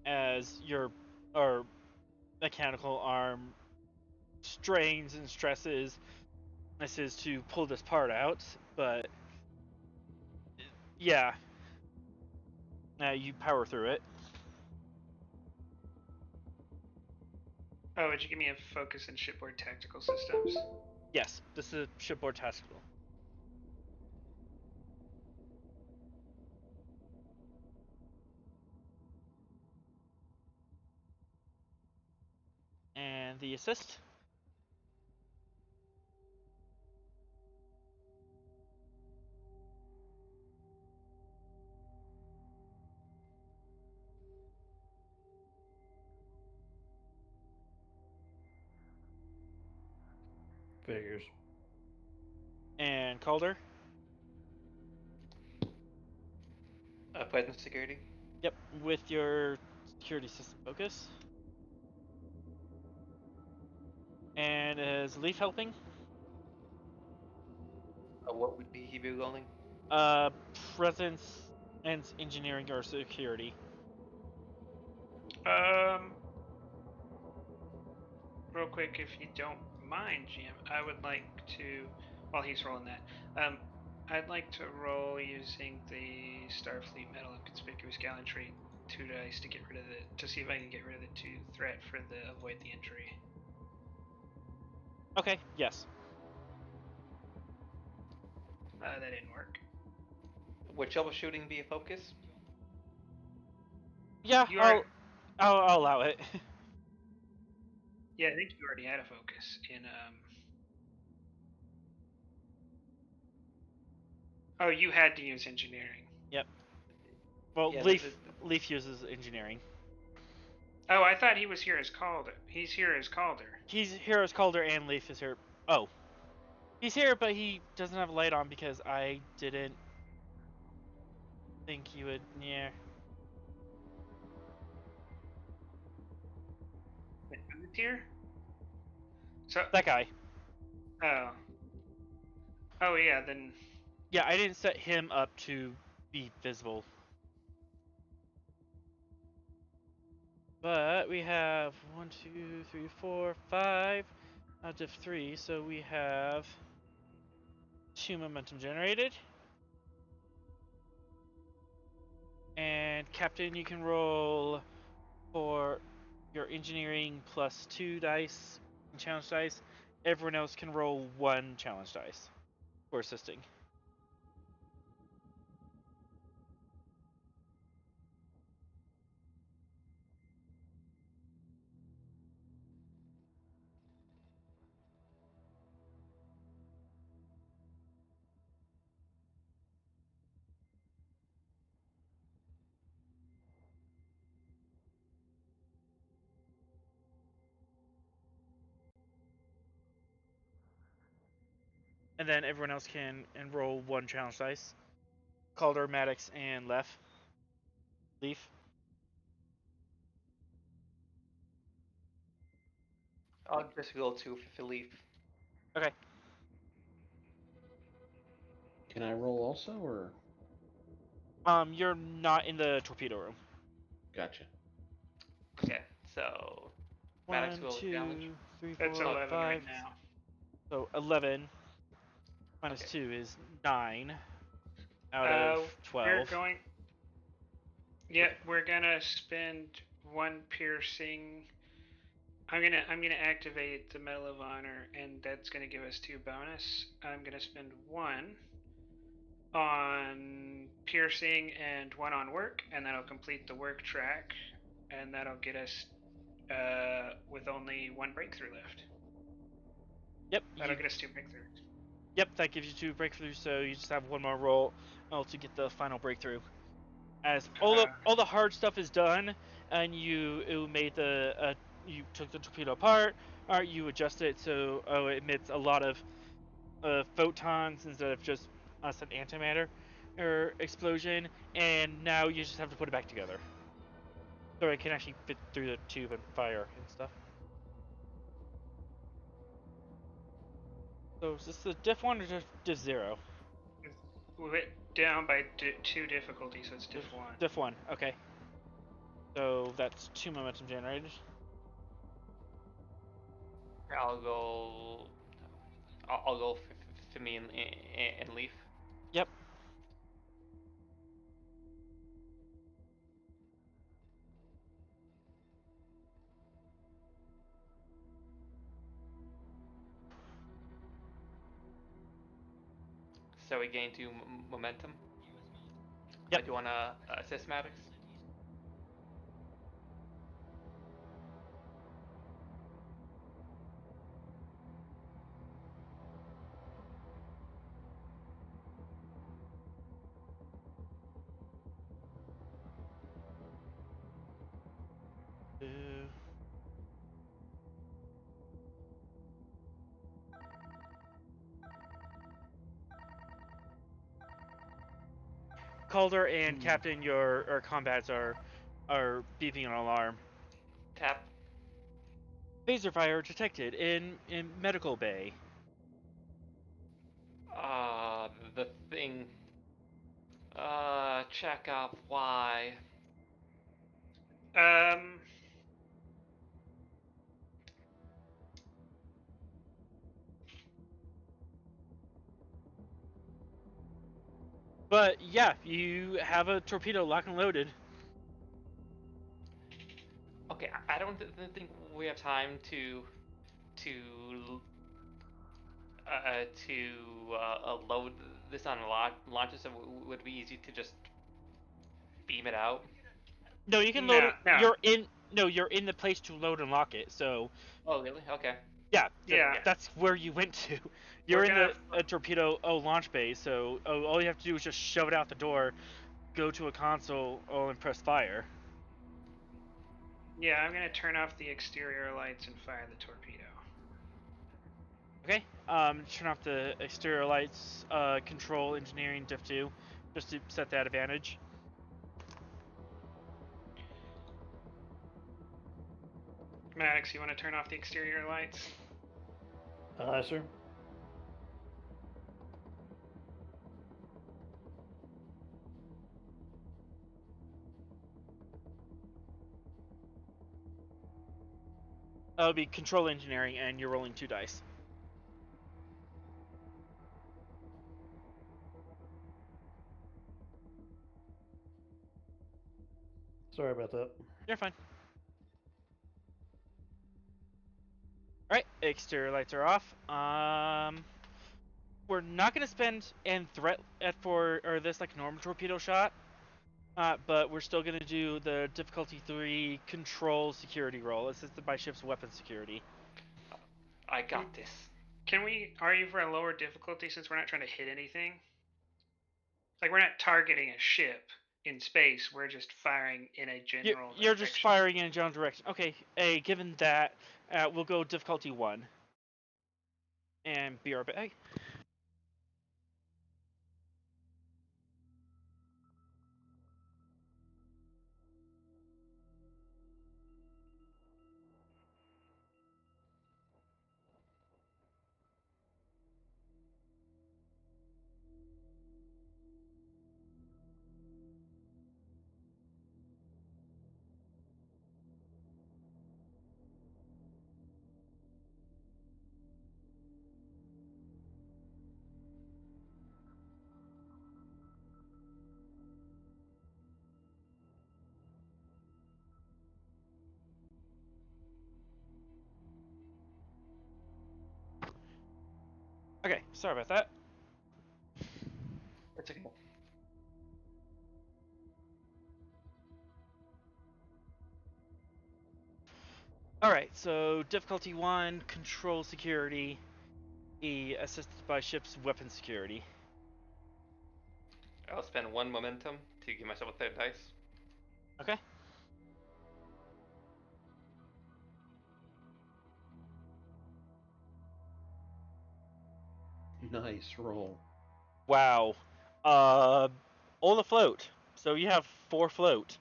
As your mechanical arm strains and stresses. This is to pull this part out, but yeah. You power through it. Oh, would you give me a focus in shipboard tactical systems? Yes, this is shipboard tactical. And the assist. Figures. And Calder. Present security. Yep, with your security system focus. And is Leaf helping? What would he be rolling? Presence and engineering or security. Real quick, if you don't mind, GM, I would like to, while he's rolling that, I'd like to roll using the Starfleet Medal of Conspicuous Gallantry 2 dice to get rid of to see if I can get rid of the 2 threat for the avoid the injury. Okay, yes. That didn't work. Would troubleshooting be a focus? Yeah, You are, I'll allow it. yeah, I think you already had a focus in Oh, you had to use engineering. Yep. Well, Yeah, Leaf uses engineering. Oh, I thought he was here as Calder. He's here as Calder. He's here as Calder and Leaf is here. Oh. He's here, but he doesn't have a light on because I didn't think he would. Yeah. Wait, who's here? So That guy. Oh. Oh yeah, then. Yeah, I didn't set him up to be visible. But we have 1, 2, 3, 4, 5 out of 3, so we have 2 momentum generated. And Captain, you can roll for your engineering plus 2 dice, challenge dice. Everyone else can roll 1 challenge dice for assisting. And then everyone else can enroll 1 challenge dice. Calder, Maddox, and Leaf. I'll just roll 2 for Leaf. Okay. Can I roll also, or? You're not in the torpedo room. Gotcha. Okay, so 1, Maddox will 2, challenge. 3, 4, That's 11 5. right now. So 11 minus Okay. 2 is 9 out of 12. We're going. Yeah, we're gonna spend 1 piercing. I'm gonna activate the Medal of Honor, and that's gonna give us 2 bonus. I'm gonna spend 1 on piercing and 1 on work, and that'll complete the work track, and that'll get us with only 1 breakthrough left. Yep. That'll get us 2 breakthroughs. Yep, that gives you 2 breakthroughs, so you just have 1 more roll to get the final breakthrough. As all the hard stuff is done, and you made you took the torpedo apart, or you adjust it so it emits a lot of photons instead of just an antimatter or explosion, and now you just have to put it back together, so it can actually fit through the tube and fire and stuff. So is this the diff 1 or diff 0? We went down by 2 difficulty, so it's diff 1. Diff 1, okay. So that's 2 momentum generated. I'll go for me and Leaf. Yep. So we gain 2 momentum. Yep. Do you want to assist Maddox? Calder and Captain, your combats are beeping an alarm. Tap. Phaser fire detected in medical bay. The thing. Check up why. But yeah, you have a torpedo lock and loaded. Okay, I don't think we have time to load this on launches, so it would be easy to just beam it out. No, you can load it. No. You're in the place to load and lock it. So Oh, really? Okay. yeah, Yeah. that's where you went to. You're in the torpedo launch bay. So all you have to do is just shove it out the door, go to a console, and press fire. Yeah, I'm gonna turn off the exterior lights and fire the torpedo. Okay. Turn off the exterior lights. Control engineering diff 2, just to set that advantage. Maddox, you want to turn off the exterior lights? Aye, sir. It'll be control engineering, and you're rolling 2 dice. Sorry about that. You're fine. Alright, exterior lights are off. We're not going to spend and threat for this like normal torpedo shot, but we're still going to do the difficulty 3 control security roll, assisted by ship's weapon security. I got this. Can we argue for a lower difficulty since we're not trying to hit anything? Like, we're not targeting a ship in space, we're just firing in a general You're just firing in a general direction. Okay, given that, we'll go difficulty 1. And be our bag. Okay, sorry about that. That's okay. Alright, so difficulty 1, control security, assisted by ship's weapon security. I'll spend 1 momentum to give myself a 3rd dice. Okay. Nice roll. Wow. All afloat. So you have 4 float.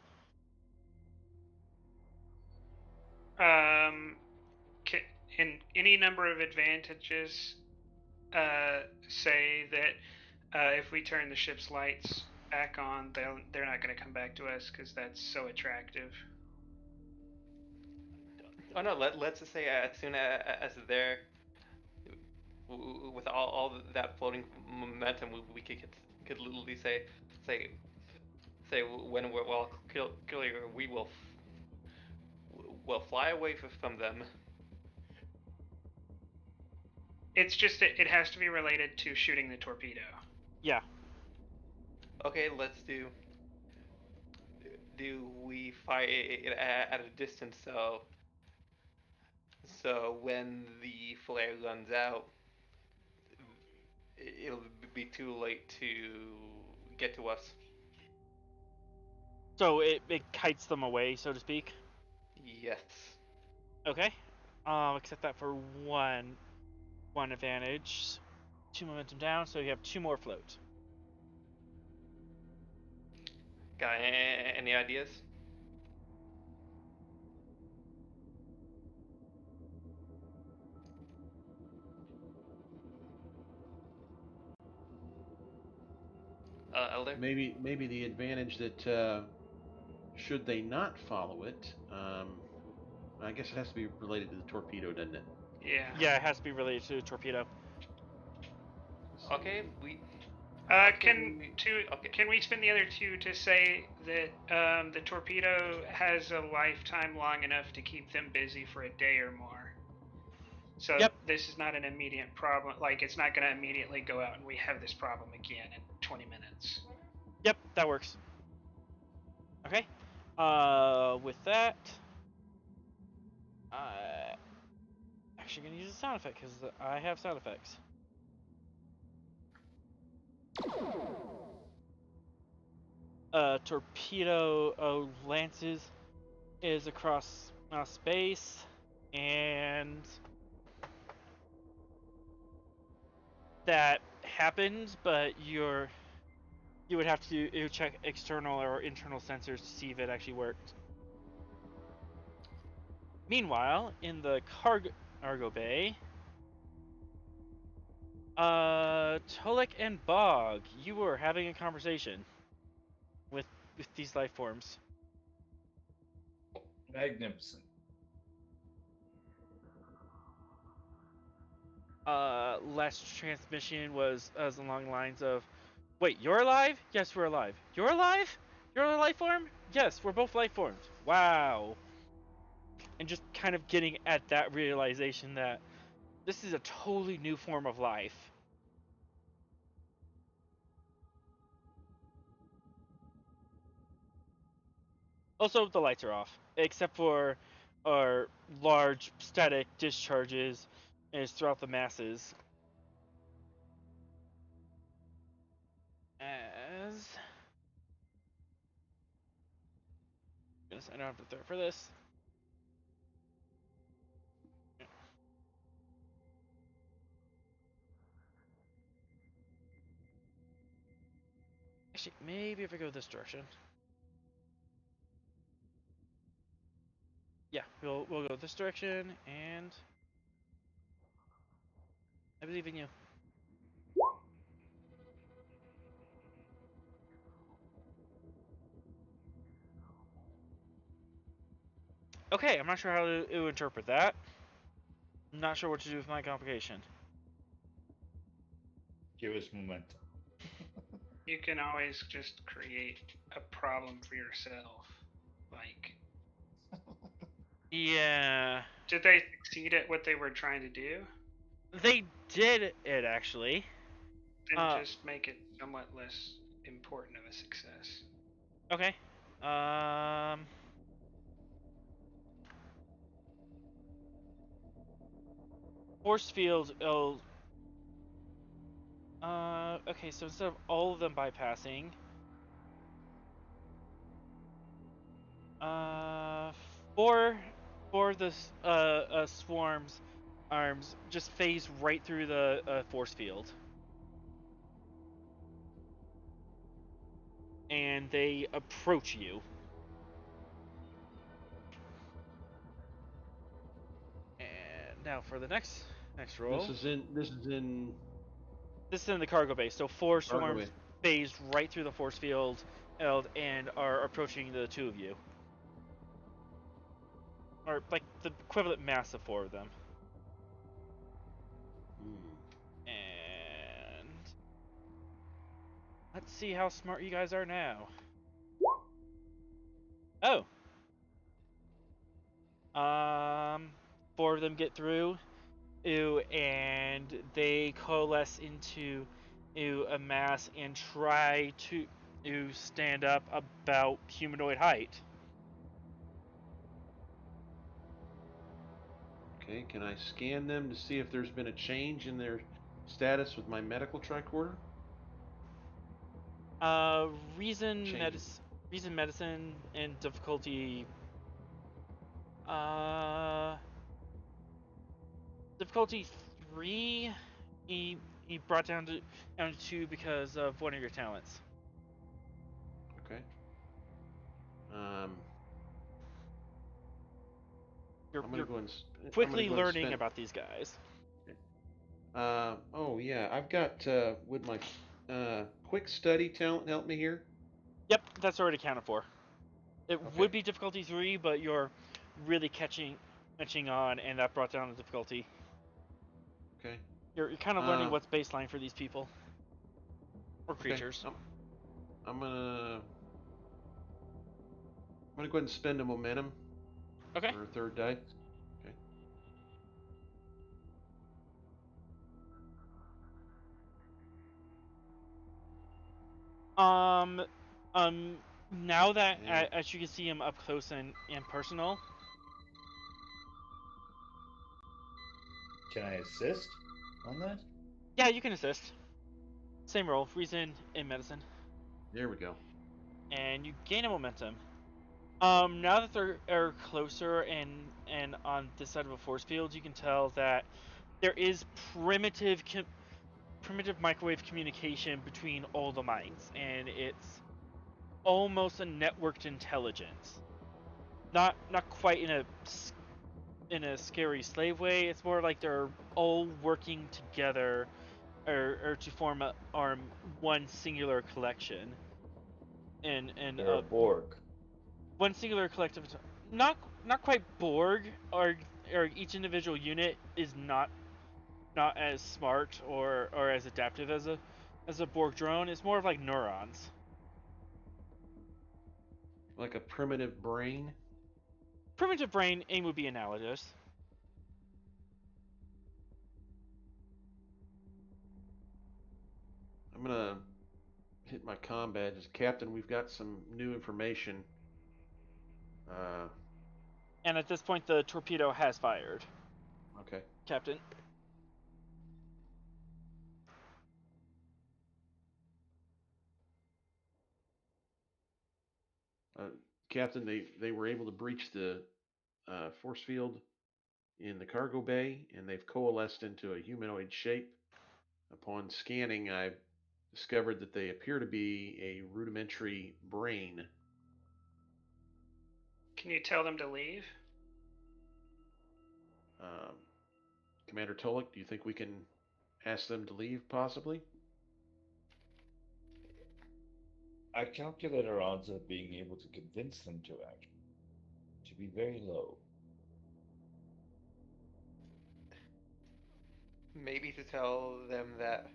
In any number of advantages, say that if we turn the ship's lights back on, they're not going to come back to us because that's so attractive. Oh no, let's just say as soon as they're with all that floating momentum, we could literally say when we're all clear, we will fly away from them. It's just that it has to be related to shooting the torpedo. Yeah. Okay, let's do. Do we fire it at a distance so when the flare runs out, it'll be too late to get to us? So it kites them away, so to speak. Yes. Okay. Accept that for one advantage. 2 momentum down, so you have 2 more float. Got any ideas? Elder? Maybe the advantage that should they not follow it, I guess it has to be related to the torpedo, doesn't it? Yeah. Yeah, it has to be related to the torpedo. Okay, we. Can we spend the other 2 to say that the torpedo has a lifetime long enough to keep them busy for a day or more? So Yep. this is not an immediate problem. Like, it's not going to immediately go out and we have this problem again in 20 minutes. Yep, that works. Okay. With that, actually gonna use a sound effect because I have sound effects. Torpedo lances is across space, and that happened, but you would have to check external or internal sensors to see if it actually worked. Meanwhile, in the cargo bay, Tolek and Bog, you were having a conversation with these life forms. Magnificent. Last transmission was along the lines of, wait, you're alive? Yes, we're alive. You're alive? You're a life form? Yes, we're both life forms. Wow. And just kind of getting at that realization that this is a totally new form of life. Also, the lights are off, except for our large static discharges is throughout the masses. As goodness, I don't have to throw for this. Actually, maybe if I go this direction. Yeah, we'll go this direction, and I believe in you. Okay, I'm not sure how to interpret that. I'm not sure what to do with my complication. Give us momentum. You can always just create a problem for yourself. Like, Yeah, did they succeed at what they were trying to do? they did it actually. Then just make it somewhat less important of a success. Okay. Force field. Oh. Okay, so instead of all of them bypassing, four of the swarms arms just phase right through the force field, and they approach you. And now for the next roll. This is in This is in the cargo bay. So 4 Cargo swarms bay. phase right through the force field and are approaching the 2 of you. Or like the equivalent mass of 4 of them. And let's see how smart you guys are now. Oh. 4 of them get through, and they coalesce into amass and try to stand up about humanoid height. Okay, can I scan them to see if there's been a change in their status with my medical tricorder? Reason Changes. medicine and difficulty. Difficulty 3. He brought down to 2 because of one of your talents. Okay. You're I'm gonna go and quickly learning about these guys. Oh yeah, I've got would my quick study talent help me here? Yep, that's already accounted for. It Okay. would be difficulty 3, but you're really catching on, and that brought down the difficulty. Okay. You're kind of learning what's baseline for these people or creatures. Okay. I'm gonna go ahead and spend a momentum Okay. for a third die. Okay. Now that Yeah. as you can see him up close and personal. Can I assist on that? Yeah, you can assist. Same roll, reason and medicine. There we go. And you gain a momentum. Now that they're closer and on this side of a force field, you can tell that there is primitive microwave communication between all the minds, and it's almost a networked intelligence. Not quite in a scary slave way. It's more like they're all working together, or to form one singular collection. And They're a Borg. one singular collective. Not quite Borg, or each individual unit is not as smart or as adaptive as a Borg drone. It's more of like neurons. Like a primitive brain. Primitive brain aim would be analogous. I'm gonna hit my comm badge. Captain, we've got some new information. And at this point, the torpedo has fired. Okay. Captain. Captain, they were able to breach the force field in the cargo bay, and they've coalesced into a humanoid shape. Upon scanning, I discovered that they appear to be a rudimentary brain. Can you tell them to leave? Commander Tolik, do you think we can ask them to leave, possibly? I calculate our odds of being able to convince them to act to be very low. Maybe to tell them that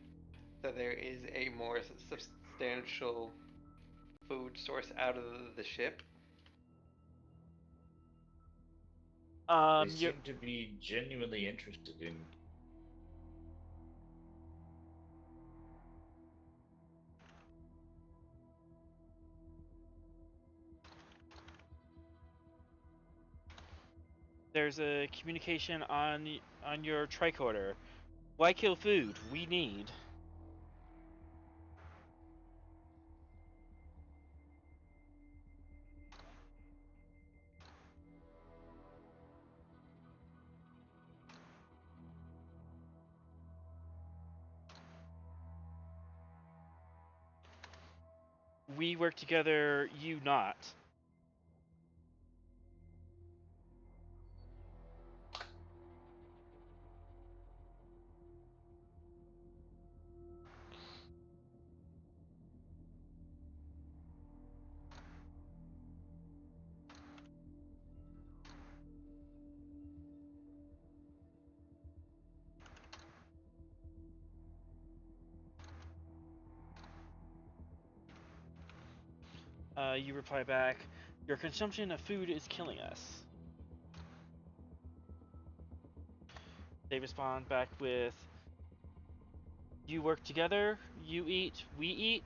there is a more substantial food source out of the ship. They seem to be genuinely interested in. There's a communication on your tricorder. Why kill food? We need. We work together, you not. You reply back, your consumption of food is killing us. They respond back with, You work together, you eat, we eat.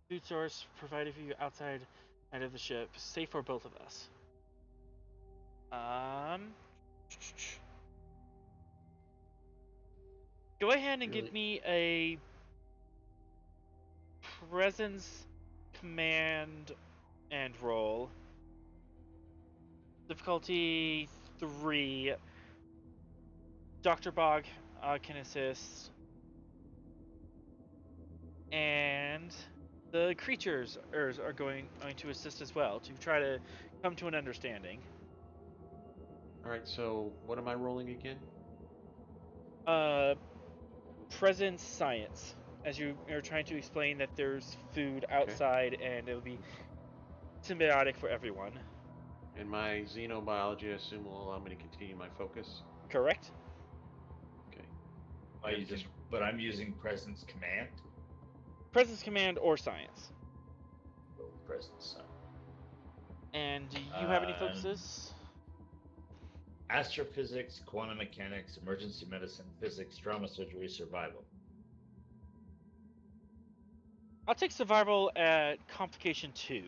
Food source provided for you outside end of the ship, safe for both of us. Go ahead and give me a presence command and roll. Difficulty 3. Dr. Bog can assist. And the creatures are going to assist as well to try to come to an understanding. Alright, so what am I rolling again? Presence science. As you are trying to explain that there's food outside and it'll be symbiotic for everyone. And my xenobiology, I assume, will allow me to continue my focus. Correct. Okay. But I'm using presence command. Presence command or science. Oh, presence science. And do you have any focuses? Astrophysics, quantum mechanics, emergency medicine, physics, trauma surgery, survival. I'll take survival at complication 2.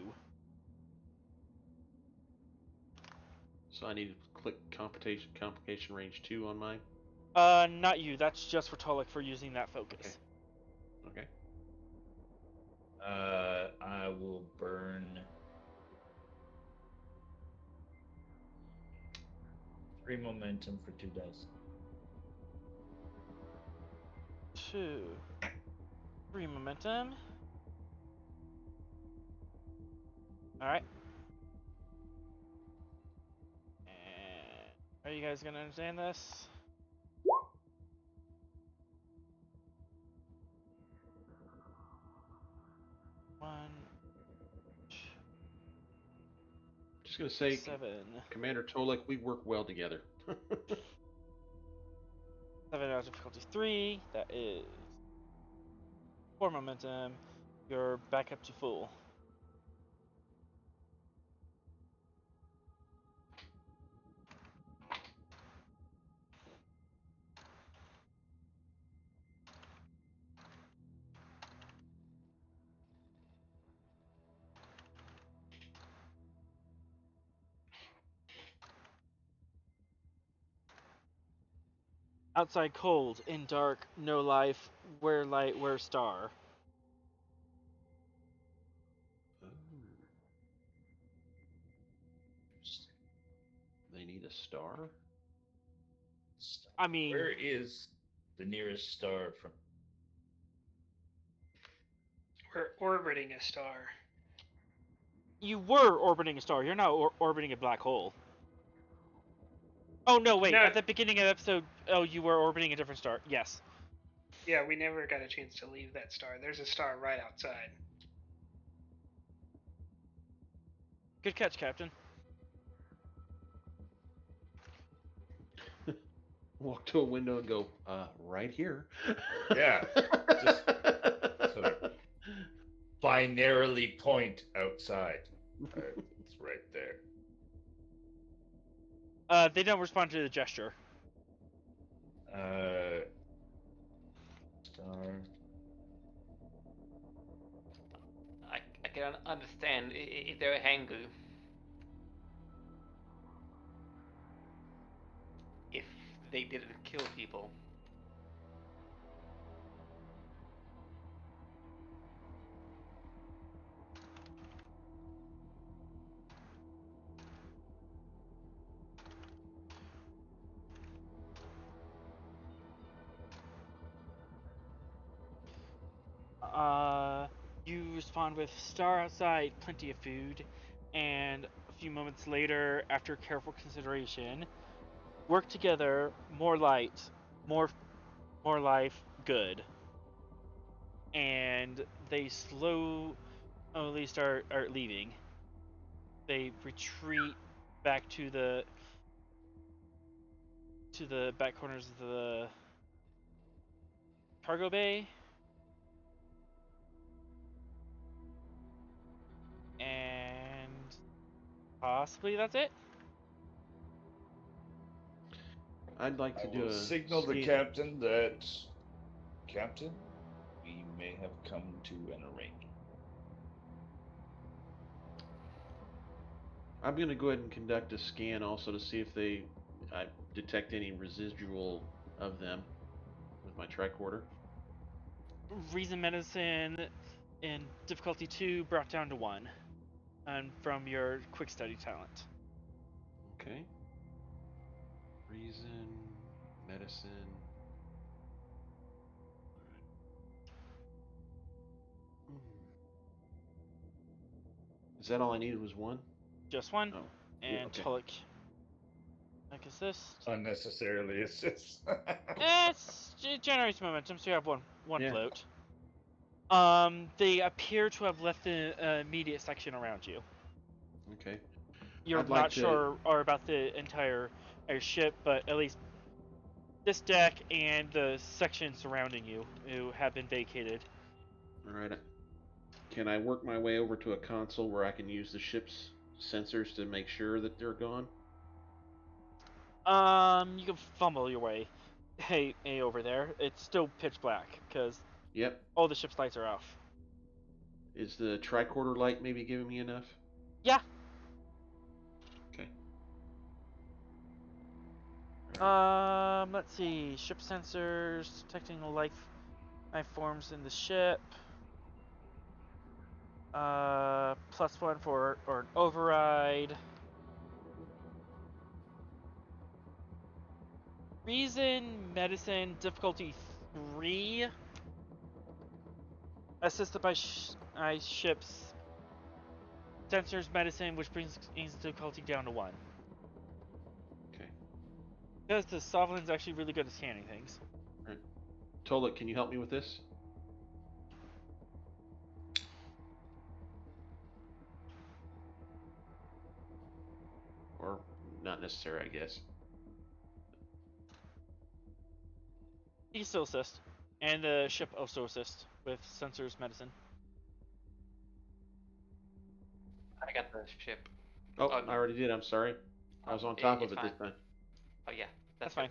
So I need to click complication range 2 on mine? Not you. That's just for Tolik for using that focus. Okay. I will burn 3 momentum for 2 dice. 2. 3 momentum. Alright. And are you guys gonna understand this? Just gonna say, 7. Commander Tolek, we work well together. 7 out of difficulty 3. That is 4 momentum. You're back up to full. Outside cold, in dark, no life, where light, where star. They need a star? I mean, where is the nearest star from? We're orbiting a star. you were orbiting a star. You're not orbiting a black hole. Oh, no, wait. No. At the beginning of the episode, you were orbiting a different star. Yes. Yeah, we never got a chance to leave that star. There's a star right outside. Good catch, Captain. Walk to a window and go, right here. Yeah. Just sort of binarily point outside. It's right there. They don't respond to the gesture. Star. I can understand if they're hangry. If they didn't kill people. You respond with star outside, plenty of food, and a few moments later, after careful consideration, work together, more light, more life, good. And they slowly start leaving. They retreat back to the back corners of the cargo bay. Possibly that's it. I'd like to I do will a signal the scan- captain that, Captain, we may have come to an arrangement. I'm going to go ahead and conduct a scan also to see if I detect any residual of them with my tricorder. Reason medicine in difficulty 2 brought down to 1, and from your quick study talent. Okay. Reason, medicine. Is that all I needed was 1? Just 1, Oh, and okay. Tolic. Like assist. Unnecessarily assist. It generates momentum, so you have one Yeah. float. They appear to have left the immediate section around you. Okay. You're I'd not like to- sure or about the entire ship, but at least this deck and the section surrounding you have been vacated. All right. Can I work my way over to a console where I can use the ship's sensors to make sure that they're gone? You can fumble your way over there. It's still pitch black because Yep. all the ship's lights are off. Is the tricorder light maybe giving me enough? Yeah. Okay. Let's see. Ship sensors detecting life forms in the ship. +1 for an override. Reason medicine difficulty 3. Assisted by ships. Sensors medicine, which brings difficulty down to 1. Okay. Because the Svalind's actually really good at scanning things. All right. Tolik, can you help me with this? Or not necessary, I guess. He can still assist. And the ship also assists with sensors medicine. I got the ship. Oh, Oh, I already did. I'm sorry. I was on It- top of it's it this fine. time. Oh yeah, That's fine.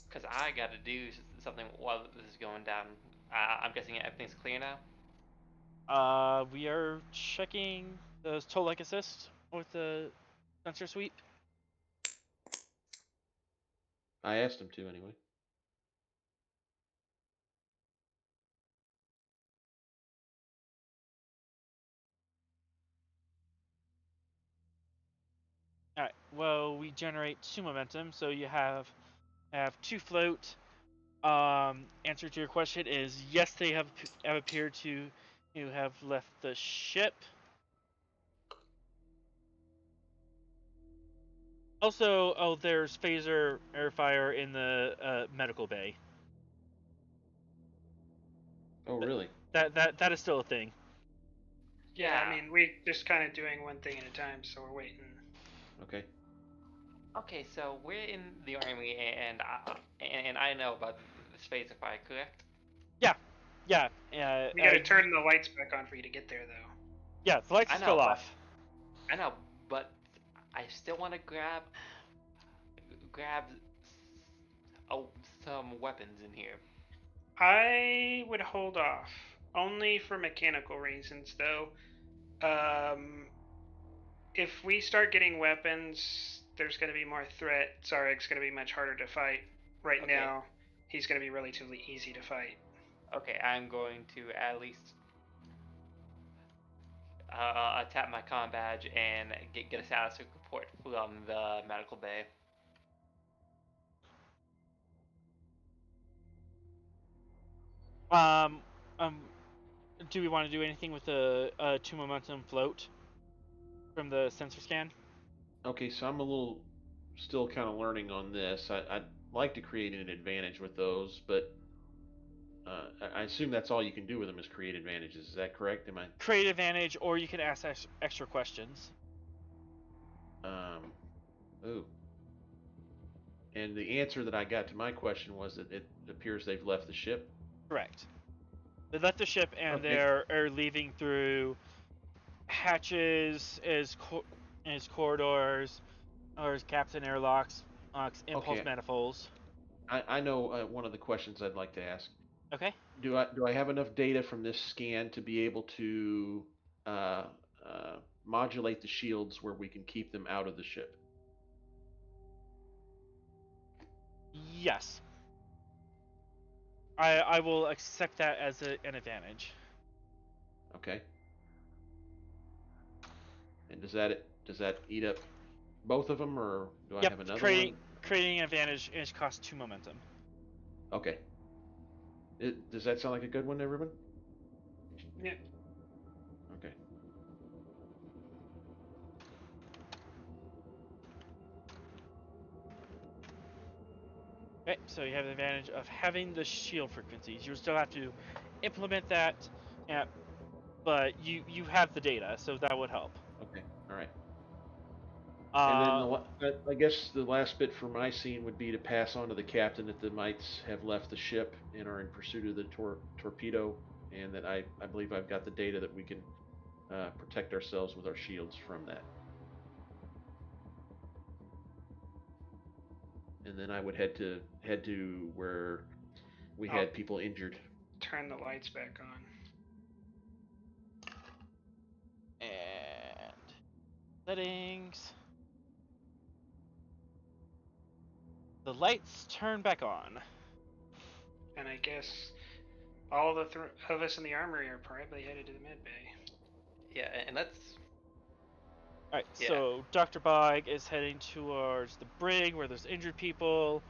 Because I got to do something while this is going down. I'm guessing everything's clear now. We are checking the toll-like assist with the sensor sweep. I asked him to anyway. Alright, well, we generate 2 momentum, so you have 2 float. Answer to your question is yes, they have appeared to have left the ship. Also, there's phaser airfire in the medical bay. Oh, really? That is still a thing. Yeah, I mean, we're just kind of doing one thing at a time, so we're waiting. Okay. Okay, so we're in the army, and I know about the space fire, correct? Yeah. We gotta turn the lights back on for you to get there, though. Yeah, the lights I are know, still but- off. I know, but I still want to grab some weapons in here. I would hold off, only for mechanical reasons, though. If we start getting weapons, there's going to be more threat. Xareg's going to be much harder to fight. Right Okay. now, he's going to be relatively easy to fight. Okay, I'm going to at least tap my comm badge and get a status report from the medical bay. Do we want to do anything with the 2 momentum float from the sensor scan? Okay, so I'm a little still kind of learning on this. I'd like to create an advantage with those, but I assume that's all you can do with them is create advantages. Is that correct? Am I? Create advantage, or you can ask extra questions. Ooh. And the answer that I got to my question was that it appears they've left the ship. Correct. They left the ship and Okay. they're leaving through hatches and his corridors, or his captain airlocks, impulse Okay. manifolds. I know one of the questions I'd like to ask. Okay. Do I have enough data from this scan to be able to uh, modulate the shields where we can keep them out of the ship? Yes. I will accept that as an advantage. Okay. And does that eat up both of them, or do I Yep. have another Creating an advantage costs 2 momentum. one? Okay. Does that sound like a good one, everyone? Yeah. Okay. Okay, so you have the advantage of having the shield frequencies. You still have to implement that, yeah, but you have the data, so that would help. Okay. All right. And then Uh, I guess the last bit for my scene would be to pass on to the captain that the mites have left the ship and are in pursuit of the torpedo, and that I believe I've got the data that we can protect ourselves with our shields from that. And then I would head to where we had people injured. Turn the lights back on. and settings. The lights turn back on. And I guess all the of us in the armory are probably headed to the med bay. Yeah, and let's. Alright, Yeah. so Dr. Bog is heading towards the brig where there's injured people.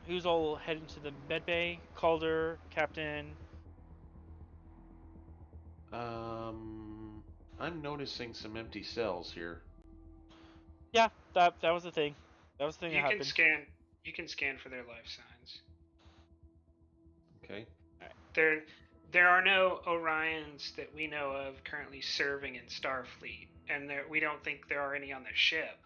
Who's all heading to the med bay? Calder, Captain. I'm noticing some empty cells here. Yeah, that was the thing. That was the thing You that can happened. You can scan for their life signs. Okay. There are no Orions that we know of currently serving in Starfleet, and we don't think there are any on the ship.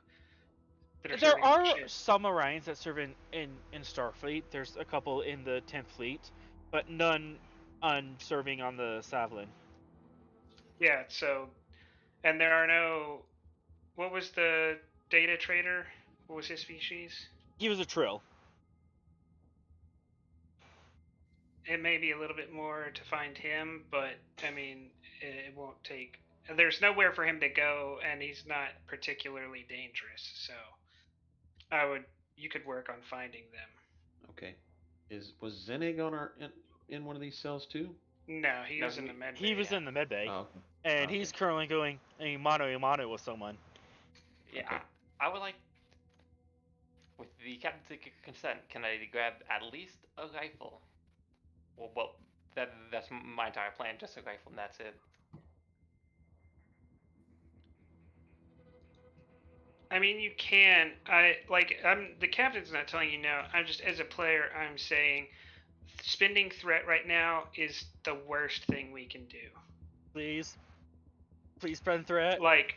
There are some Orions that serve in Starfleet. There's a couple in the 10th Fleet, but none serving on the Svalinn. Yeah, so, and there are no. What was the data trader? What was his species? He was a Trill. It may be a little bit more to find him, but I mean, it won't take. There's nowhere for him to go, and he's not particularly dangerous. So, you could work on finding them. Okay. Was Xareg on in one of these cells too? No, he was in the med bay. He was in the med bay, Oh, okay. and he's currently going a mano with someone. Yeah, Okay. I would like, with the captain's consent, can I grab at least a rifle? Well, that's my entire plan, just a rifle, and that's it. I mean, you can. The captain's not telling you no. I'm just, as a player, I'm saying spending threat right now is the worst thing we can do. Please spend threat. Like,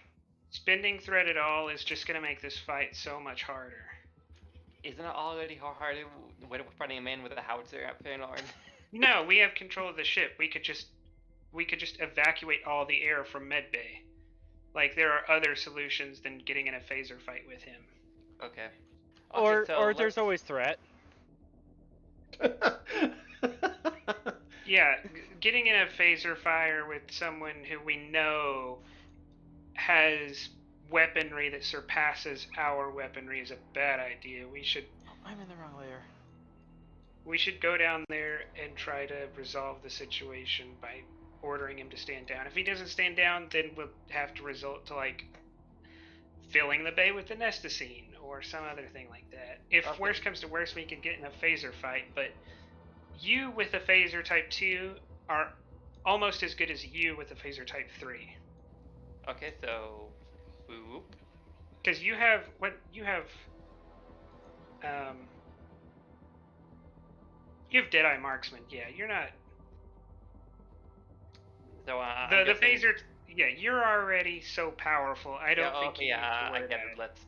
spending threat at all is just going to make this fight so much harder. Isn't it already hard when we're fighting a man with a howitzer at Fairnord? No, we have control of the ship. We could just evacuate all the air from medbay. Like, there are other solutions than getting in a phaser fight with him. Okay. Or there's always threat. Yeah, getting in a phaser fire with someone who we know has weaponry that surpasses our weaponry is a bad idea. I'm in the wrong layer. We should go down there and try to resolve the situation by ordering him to stand down. If he doesn't stand down, then we'll have to resort to, like, filling the bay with the Nesticine or some other thing like that. If worse comes to worse, we can get in a phaser fight, but you with a phaser type 2 are almost as good as you with a phaser type 3. Okay, so whoop. Because you have Deadeye Marksman. Yeah, you're not. So the phaser. Yeah, you're already so powerful. I don't think you need to worry I get about it. Let's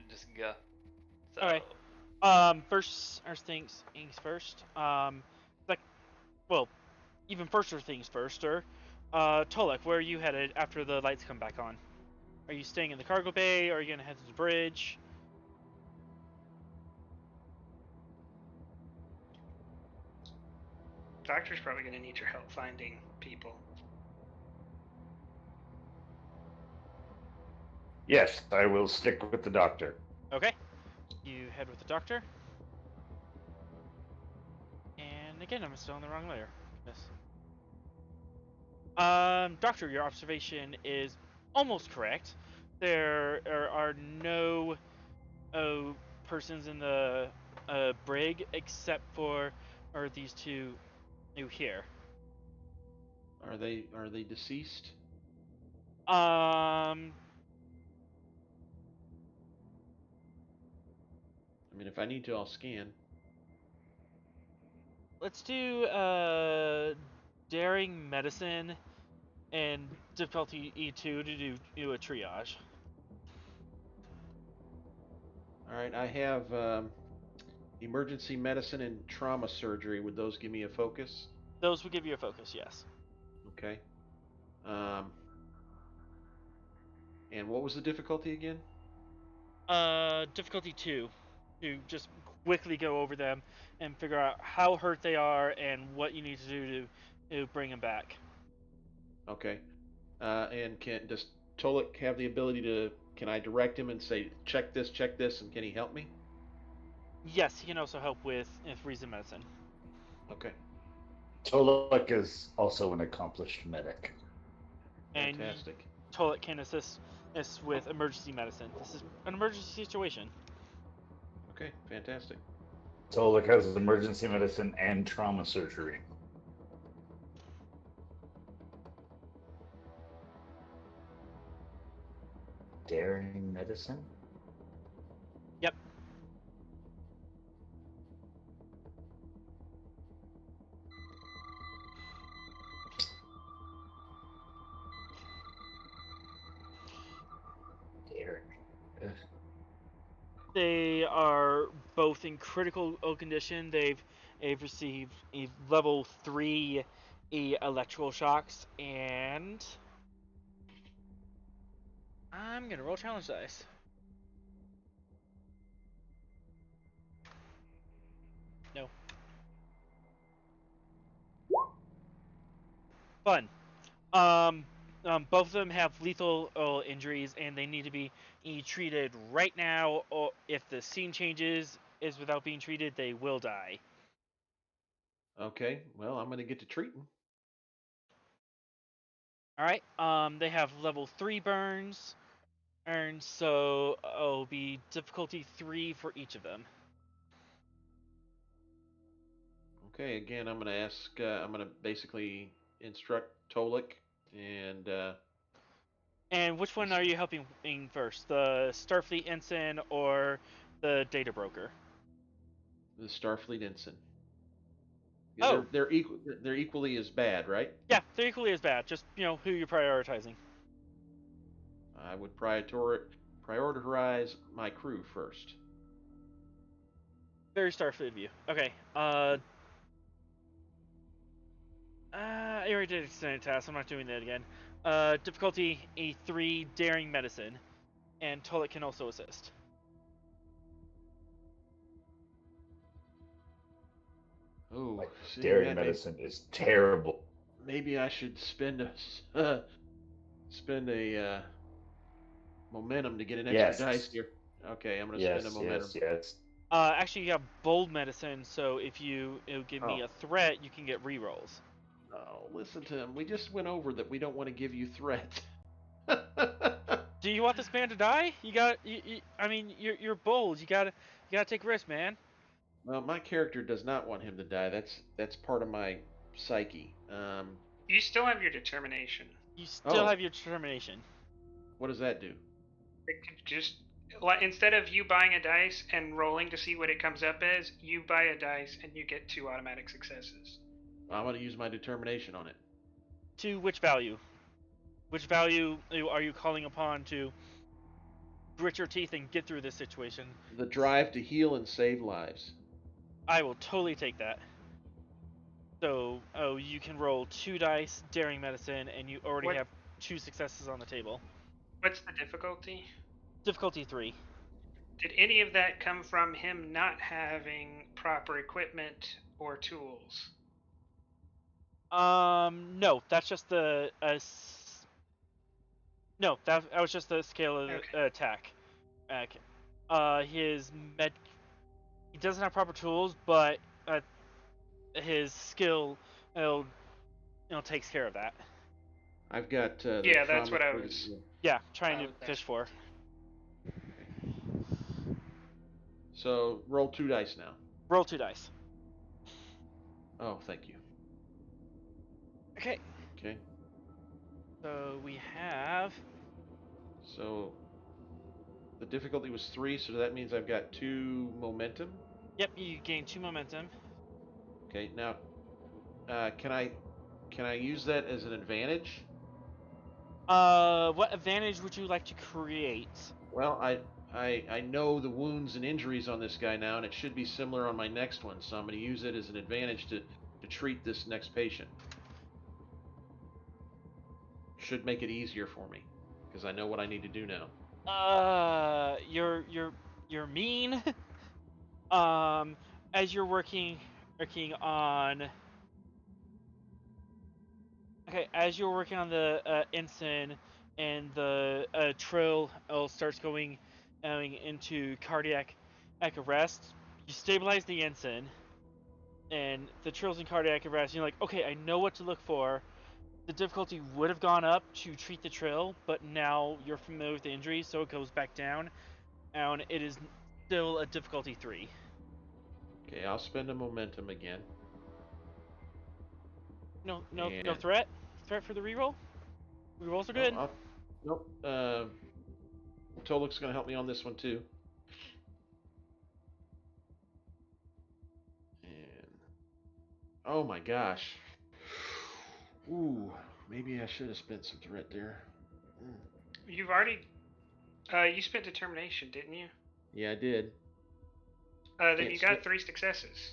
just go. So, Alright. First things first. Even first things first, Tolek, where are you headed after the lights come back on? Are you staying in the cargo bay, or are you gonna head to the bridge? Doctor's probably going to need your help finding people. Yes, I will stick with the doctor. Okay. You head with the doctor. And again, I'm still on the wrong layer. Yes. Doctor, your observation is almost correct. There are no persons in the brig except for these two new here. Are they deceased? Um, I mean, if I need to, I'll scan. let's do daring medicine and difficulty E2 to do a triage. All right, I have emergency medicine and trauma surgery. Would those give me a focus? Those would give you a focus, yes. Okay. And what was the difficulty again? Difficulty 2, to just quickly go over them and figure out how hurt they are and what you need to do to bring them back. Okay. And does Tolik have the ability to? Can I direct him and say, check this, and can he help me? Yes, he can also help with reason medicine. Okay. Tolek is also an accomplished medic. And Fantastic. Tolik can assist with emergency medicine. This is an emergency situation. Okay, fantastic. Tolek has emergency medicine and trauma surgery. Daring medicine? Yep. Daring. Ugh. They are both in critical condition. They've received a level 3 electrical shocks, and I'm gonna roll challenge dice. No. Fun. Both of them have lethal injuries, and they need to be treated right now. Or if the scene changes is without being treated, they will die. Okay, well, I'm going to get to treating. All right. They have level 3 burns, and so it'll be difficulty 3 for each of them. Okay, again, I'm going to ask. I'm going to basically instruct Tolik and. And which one are you helping first, the Starfleet ensign or the data broker? The Starfleet ensign. Oh. They're equally as bad, right? Yeah, they're equally as bad. Just who you're prioritizing. I would prioritize my crew first. Very Starfleet of you. Okay. I already did extended task. I'm not doing that again. Difficulty A3, daring medicine, and Tolik can also assist. Oh, daring medicine is terrible. Maybe I should spend a momentum to get an extra dice here. Okay, I'm gonna spend a momentum. Yes. Actually, you have bold medicine, so if it'll give me a threat, you can get rerolls. Oh, listen to him. We just went over that we don't want to give you threat. Do you want this man to die? I mean, you're bold. You gotta take risks, man. Well, my character does not want him to die. That's part of my psyche. You still have your determination. You still have your determination. What does that do? It could just instead of you buying a dice and rolling to see what it comes up as, you buy a dice and you get 2 automatic successes. I'm going to use my determination on it. To which value? Which value are you calling upon to grit your teeth and get through this situation? The drive to heal and save lives. I will totally take that. So, you can roll 2 dice, daring medicine, and you already have 2 successes on the table. What's the difficulty? Difficulty 3. Did any of that come from him not having proper equipment or tools? No, that's just the no, that was just the scale of Okay. the attack. Okay. His med, he doesn't have proper tools, but his skill, takes care of that. I've got. The Yeah, that's trauma what I for the- was- Yeah, trying Oh, to that's- fish for. So roll 2 dice now. Roll 2 dice. Oh, thank you. Okay. Okay. So we have. So the difficulty was 3, so that means I've got 2 momentum. Yep, you gain 2 momentum. Okay. Now, can I use that as an advantage? What advantage would you like to create? Well, I know the wounds and injuries on this guy now, and it should be similar on my next one. So I'm going to use it as an advantage to treat this next patient. Should make it easier for me because I know what I need to do now. You're mean. As you're working on. Okay, as you're working on the ensign and the trill starts going into cardiac arrest, you stabilize the ensign, and the trill's in cardiac arrest. You're like, okay, I know what to look for. The difficulty would have gone up to treat the trill, but now you're familiar with the injury, so it goes back down, and it is still a difficulty 3. Okay, I'll spend a momentum again. No And- threat. Threat for the reroll. Rerolls are good. Nope. Tolek's gonna help me on this one too. And oh my gosh. Ooh, maybe I should have spent some threat there. You've already. You spent determination, didn't you? Yeah, I did. Then Can't you got skip. 3 successes.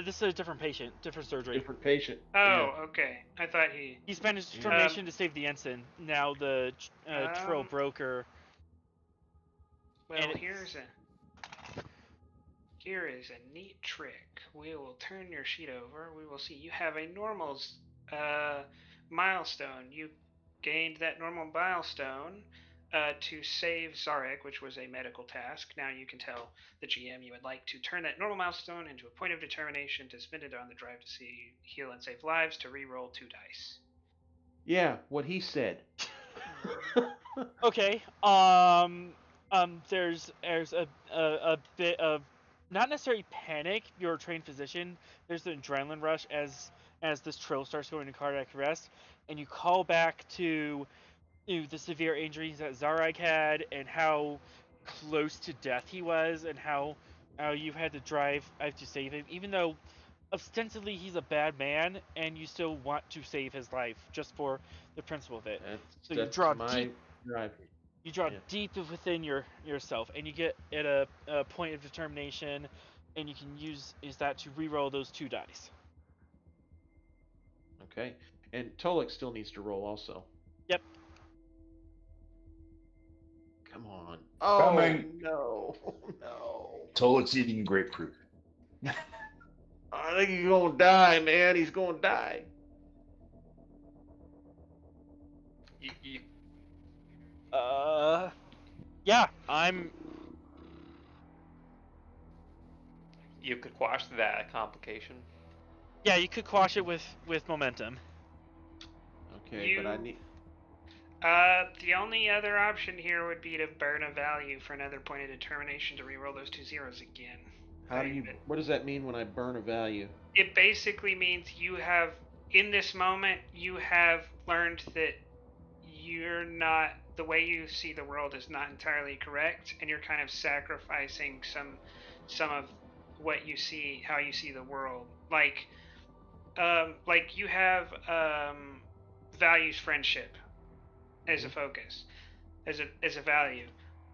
This is a different patient, different surgery. Different patient. Oh, okay. I thought he. He spent his determination to save the ensign. Now the trill broker. Well, and here is a neat trick. We will turn your sheet over. We will see you have a normal milestone. You gained that normal milestone to save Xareg, which was a medical task. Now you can tell the GM you would like to turn that normal milestone into a point of determination to spend it on the drive to see, heal, and save lives to re-roll 2 dice. Yeah, what he said. Okay. There's a bit of not necessarily panic. You're a trained physician. There's an adrenaline rush as this trill starts going into cardiac arrest, and you call back to the severe injuries that Xareg had and how close to death he was, and how you had to drive to save him, even though ostensibly he's a bad man, and you still want to save his life just for the principle of it. So you draw my deep. drive. You draw Yeah. deep within yourself, and you get at a point of determination, and you can use that to re-roll those 2 dice. Okay. And Tolek still needs to roll also. Yep. Come on. Oh Coming. no. No. Tolek's eating grapefruit. I think he's gonna die, man. He's gonna die. Yeah, You could quash that complication. yeah, you could quash it with momentum. Okay, but I need. The only other option here would be to burn a value for another point of determination to re-roll those 2 zeros again. How do you? What does that mean when I burn a value? It basically means you have, in this moment, you have learned that you're not, the way you see the world is not entirely correct, and you're kind of sacrificing some of what you see, how you see the world. Like you have values friendship as a focus, as a value.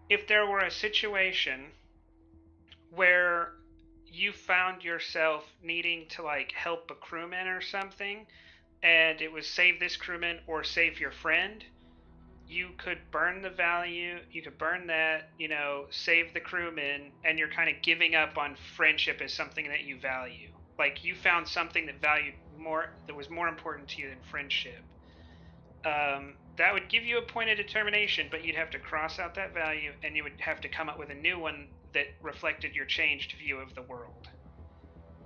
If there were a situation where you found yourself needing to like help a crewman or something, and it was save this crewman or save your friend, you could burn the value, you could burn that, save the crewmen, and you're kind of giving up on friendship as something that you value. Like, you found something that was more important to you than friendship. That would give you a point of determination, but you'd have to cross out that value, and you would have to come up with a new one that reflected your changed view of the world.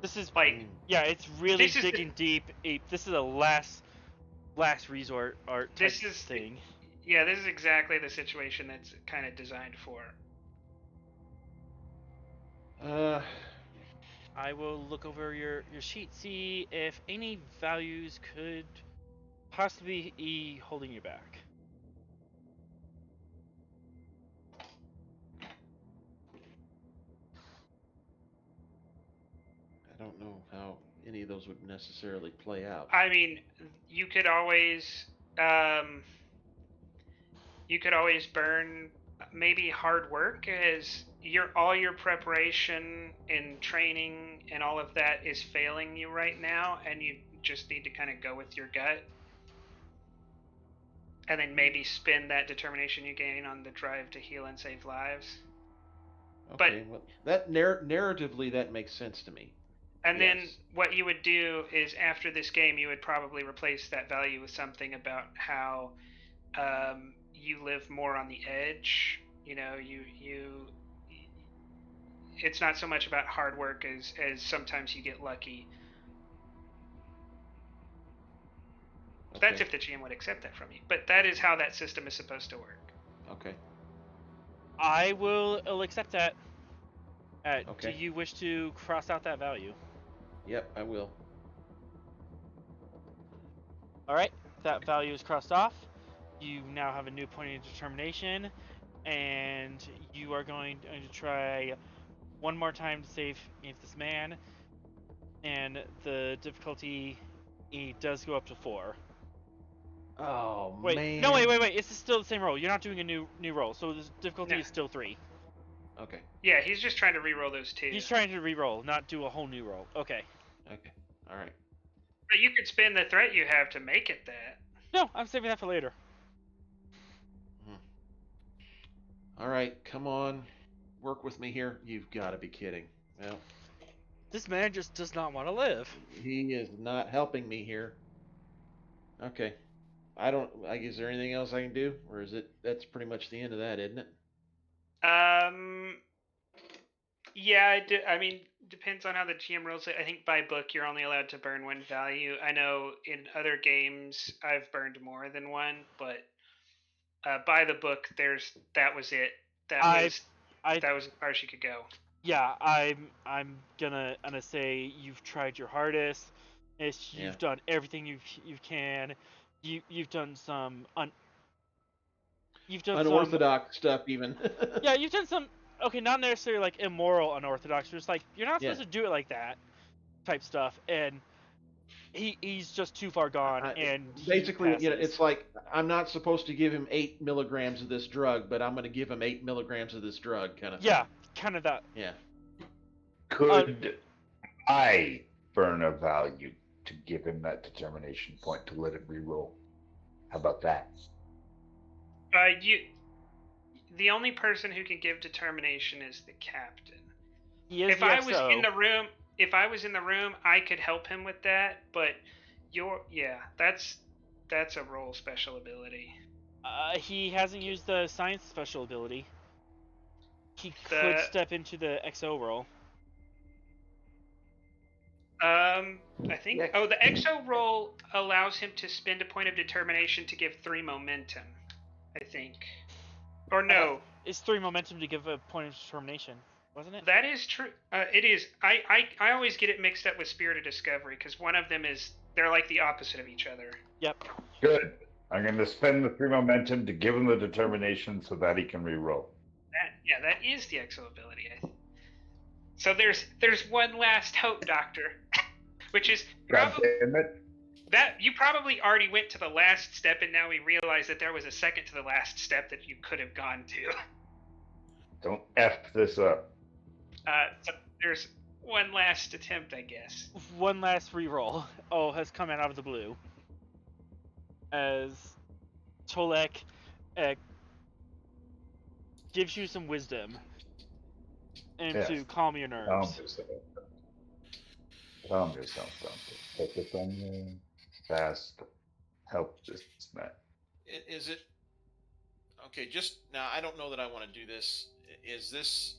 This is Like, yeah, it's really this is digging deep. This is a last resort art type thing. Yeah, this is exactly the situation that's kind of designed for. I will look over your sheet, see if any values could possibly be holding you back. I don't know how any of those would necessarily play out. I mean, you could always burn maybe hard work, as all your preparation and training and all of that is failing you right now, and you just need to kind of go with your gut, and then maybe spend that determination you gain on the drive to heal and save lives. Okay, well, that narratively that makes sense to me. And then what you would do is, after this game, you would probably replace that value with something about how you live more on the edge. It's not so much about hard work as sometimes you get lucky. Okay. That's if the GM would accept that from you. But that is how that system is supposed to work. Okay. I will accept that. Okay. Do you wish to cross out that value? Yep, I will. Alright, that value is crossed off. You now have a new point of determination, and you are going to try one more time to save this man, and the difficulty does go up to 4. Oh, wait, man. No, wait. It's still the same roll. You're not doing a new roll, so the difficulty is still 3. Okay. Yeah, he's just trying to re-roll those 2. He's trying to re-roll, not do a whole new roll. Okay. Okay. All right. But you could spend the threat you have to make it that. No, I'm saving that for later. All right, come on. Work with me here. You've got to be kidding. Well, this man just does not want to live. He is not helping me here. Okay. Is there anything else I can do? Or that's pretty much the end of that, isn't it? Yeah, I mean, depends on how the GM rules it. I think by book you're only allowed to burn 1 value. I know in other games I've burned more than 1, but by the book that was it. That was as far as you could go. Yeah, I'm gonna say you've tried your hardest. You've done everything you can. You've done some unorthodox stuff even. Yeah, you've done some. Okay, not necessarily like immoral unorthodox, just like you're not supposed to do it like that type stuff, and he's just too far gone. And basically, it's like I'm not supposed to give him 8 milligrams of this drug, but I'm going to give him 8 milligrams of this drug, kind of thing. Yeah, kind of that. Yeah. Could I burn a value to give him that determination point to let him reroll? How about that? The only person who can give determination is the captain. If I was in the room, I could help him with that. But that's a roll special ability. He hasn't used the science special ability. He could step into the XO roll. I think. Oh, the XO roll allows him to spend a point of determination to give 3 momentum. I think. Or no. It's 3 momentum to give a point of determination, wasn't it? That is true. It is. I always get it mixed up with Spirit of Discovery, because one of them they're like the opposite of each other. Yep. Good. I'm going to spend the 3 momentum to give him the determination so that he can reroll. That is the XO ability. So there's one last hope, Doctor, which is probably that you probably already went to the last step, and now we realize that there was a second to the last step that you could have gone to. Don't F this up. So there's one last attempt, I guess. One last reroll. Has come out of the blue. As Tolek gives you some wisdom and Yes. to calm your Calm nerves. yourself. Calm yourself down. Focus on your task. Help this man. Is it okay? Just now, I don't know that I want to do this. Is this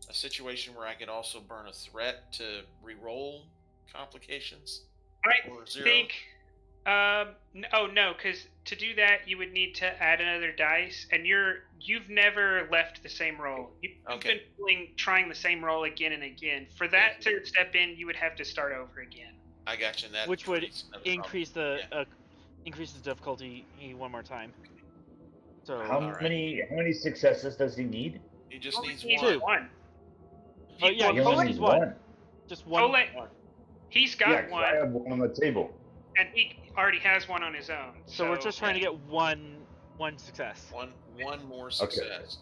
a situation where I could also burn a threat to re-roll complications? I Or zero? think. No, because to do that you would need to add another dice, and you've never left the same roll. You've Okay. been trying the same roll again and again. For that to step in, you would have to start over again. I got you. And that Which would creates another problem. increase the increases the difficulty one more time. So How All right. many successes does he need? He just Only needs needs one. one. Oh, yeah, Well, he He just only needs needs one. Just one. Tole- he's got Yeah, 'cause one, I have one on the table. and he already has one on his own. So we're just trying to yeah. get one success. One more success.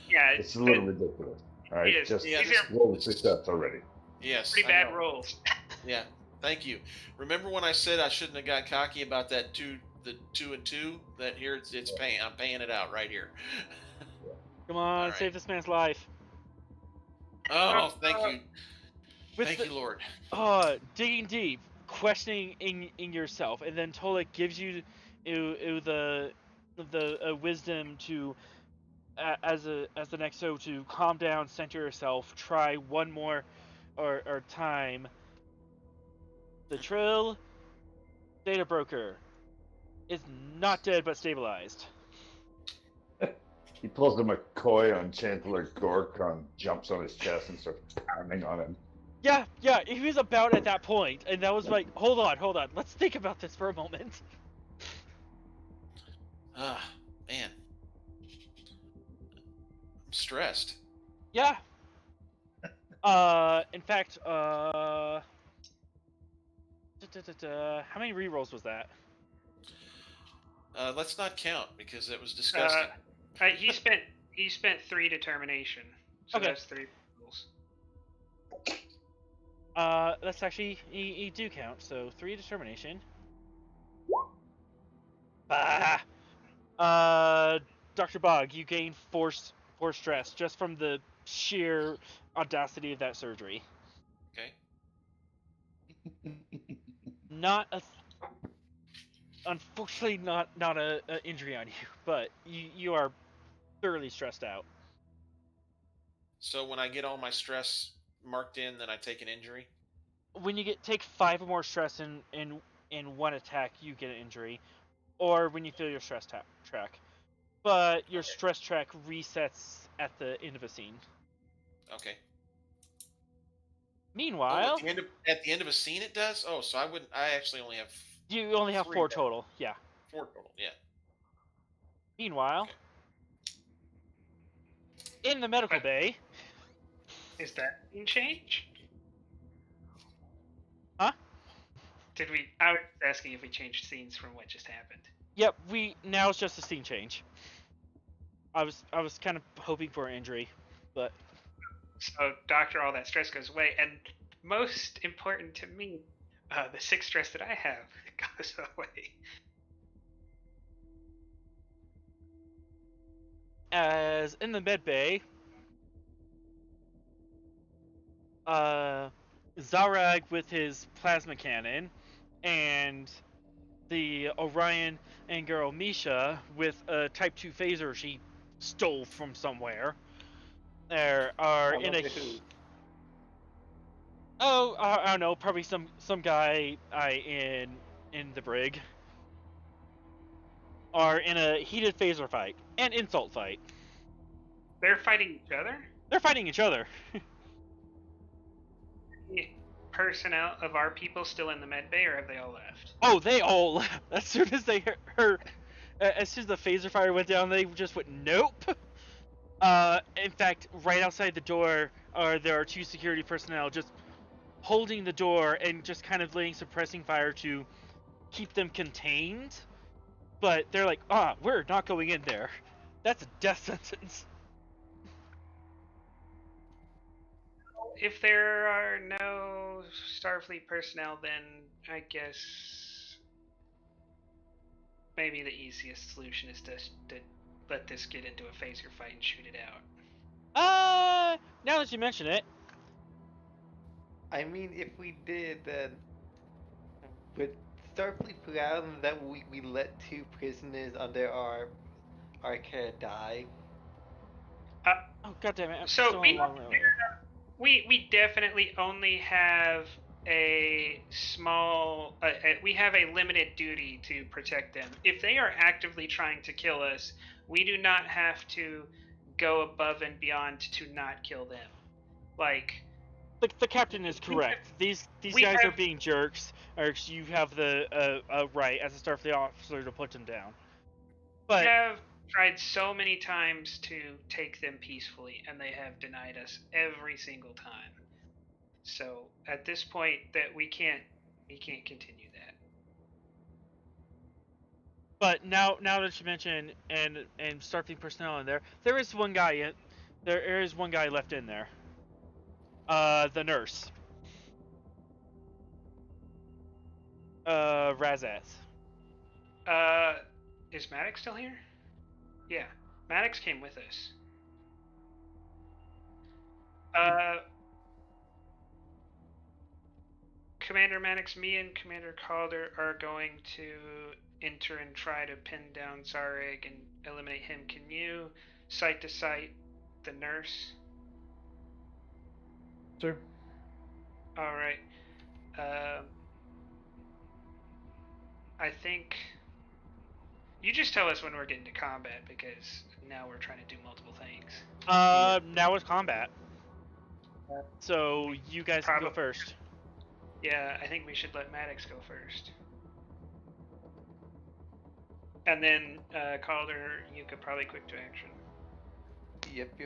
Yeah, It's a little ridiculous. All right, Yes, just yeah, these this- are roll the success already. Yes. pretty I bad know. rolls. Yeah. Thank you. Remember when I said I shouldn't have got cocky about that the 2 and 2? That here it's paying. I'm paying it out right here. Come on, All right. save this man's life. Oh, thank you. With Thank the- you, Lord. Digging deep, questioning in yourself, and then Tolik gives you the wisdom to as the next to calm down, center yourself, try one more or time. The Trill data broker is not dead but stabilized. He pulls a McCoy on Chancellor Gorkon, jumps on his chest, and starts pounding on him. Yeah, he was about at that point, and that was like, hold on, let's think about this for a moment. Ah, man. I'm stressed. Yeah. In fact, how many rerolls was that? Let's not count because it was disgusting. He spent 3 determination, so Okay. that's 3 rolls. Let's actually he do count. So 3 determination. Dr. Bog, you gain 4 stress just from the sheer audacity of that surgery. Okay. Not a, unfortunately, not a injury on you, but you are thoroughly stressed out. So when I get all my stress marked in, then I take an injury. When you take 5 or more stress in one attack, you get an injury, or when you feel your stress track. But your stress track resets at the end of a scene. Okay. Meanwhile, at the end of a scene, it does. Oh, so I actually only have. you only have 3 4 then. total. Yeah. 4 total. Yeah. Meanwhile, in the medical bay. Is that in change? Huh? Did we? I was asking if we changed scenes from what just happened. Yep, now it's just a scene change. I was kind of hoping for an injury, but So, Doctor, all that stress goes away, and most important to me, the 6 stress that I have goes away. as in the med bay, Xareg with his plasma cannon, and the Orion and girl Misha with a Type 2 phaser she stole from somewhere. There are in a. Oh, I don't know, probably some guy in the brig. Are in a heated phaser fight and insult fight. They're fighting each other? They're fighting each other. Personnel of our people still in the med bay, or have they all left? Oh, they all left. As soon as they heard, as soon as the phaser fire went down, they just went nope. In fact, right outside the door, there are 2 security personnel just holding the door and just kind of laying suppressing fire to keep them contained. But they're like, we're not going in there. That's a death sentence. If there are no Starfleet personnel, then I guess maybe the easiest solution is to let this get into a phaser fight and shoot it out. Now that you mention it, I mean, if we did, then would Starfleet plan that we let 2 prisoners under our care die? oh god damn it, I'm So still on a long way. we definitely only have a small. We have a limited duty to protect them. If they are actively trying to kill us, we do not have to go above and beyond to not kill them. Like, The captain is correct. These guys are being jerks, or you have the right as a Starfleet officer to put them down. But we have tried so many times to take them peacefully, and they have denied us every single time. So at this point, that we can't continue that. But now that you mention and Starfleet personnel in there is one guy left in there. The nurse. Razaz. Is Maddox still here? Yeah, Maddox came with us. Commander Maddox, me and Commander Calder are going to enter and try to pin down Xareg and eliminate him. Can you site to site the nurse? Sir? Alright. I think you just tell us when we're getting to combat, because now we're trying to do multiple things. Now it's combat. So you guys can go Probably. first. Yeah, I think we should let Maddox go first. And then, Calder, you could probably quick to action. Yep.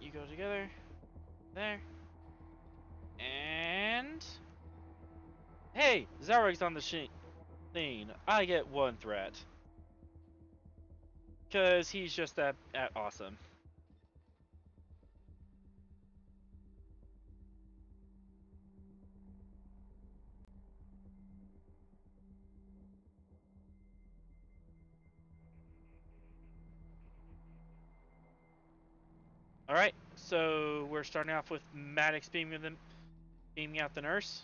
You go together. There. And hey, Xareg's on the scene. I get 1 threat. Cause he's just that awesome. Alright, so we're starting off with Maddox beaming out the nurse.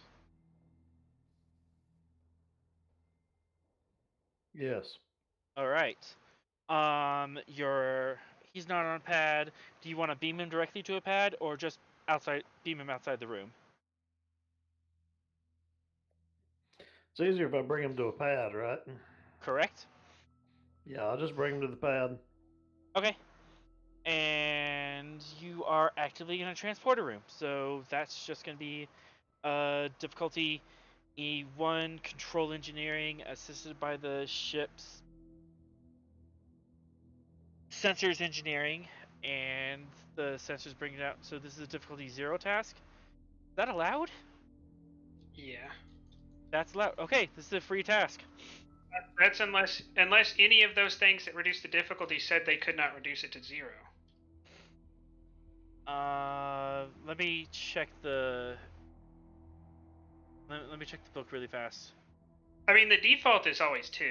Yes. Alright. He's not on a pad. Do you want to beam him directly to a pad or just beam him outside the room? It's easier if I bring him to a pad, right? Correct? Yeah, I'll just bring him to the pad. Okay. And you are actively in a transporter room, so that's just going to be difficulty E1, control engineering, assisted by the ship's sensors engineering, and the sensors bring it out. So this is a difficulty 0 task. Is that allowed? Yeah. That's allowed. Okay, this is a free task. That's unless any of those things that reduce the difficulty said they could not reduce it to 0. Let me check the. Let me check the book really fast. I mean, the default is always 2.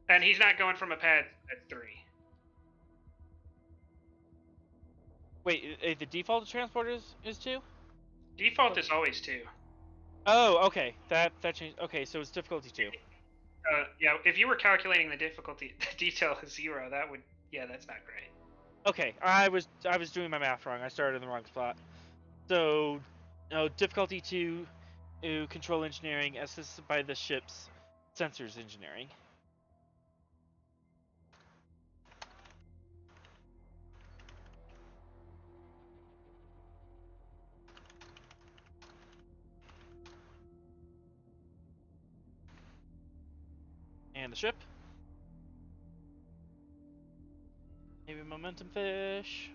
And he's not going from a pad at 3. Wait, the default transporter is 2? Default is always 2. Oh, okay. That changed. Okay, so it's difficulty 2. Yeah, if you were calculating the difficulty, the detail is 0, that would, yeah, that's not great. Okay, I was doing my math wrong. I started in the wrong spot. So, difficulty 2, control engineering, assisted by the ship's sensors engineering. And the ship. Maybe momentum fish.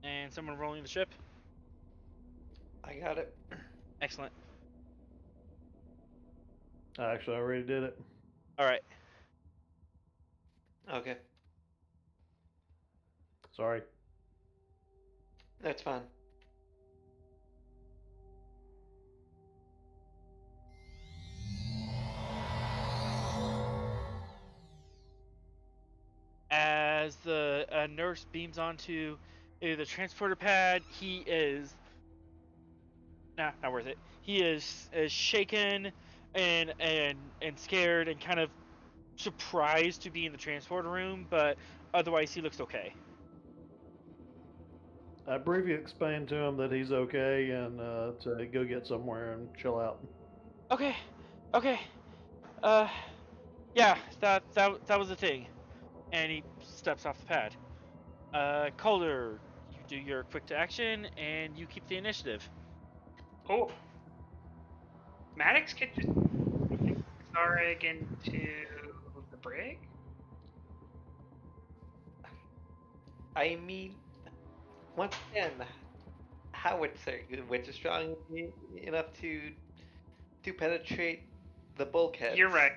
And someone rolling the ship. I got it. Excellent. Actually, I already did it. All right. Okay, Sorry. that's fine. As the nurse beams onto the transporter pad, he is not worth it. He is shaken and scared and kind of surprised to be in the transporter room, but otherwise he looks okay. I briefly explained to him that he's okay and to go get somewhere and chill out. Okay. Yeah, that was the thing. And he steps off the pad. Calder, you do your quick to action and you keep the initiative. Oh. Maddox could just Xareg into the brig? I mean, once again, howitzer, which is strong enough to penetrate the bulkhead. You're right.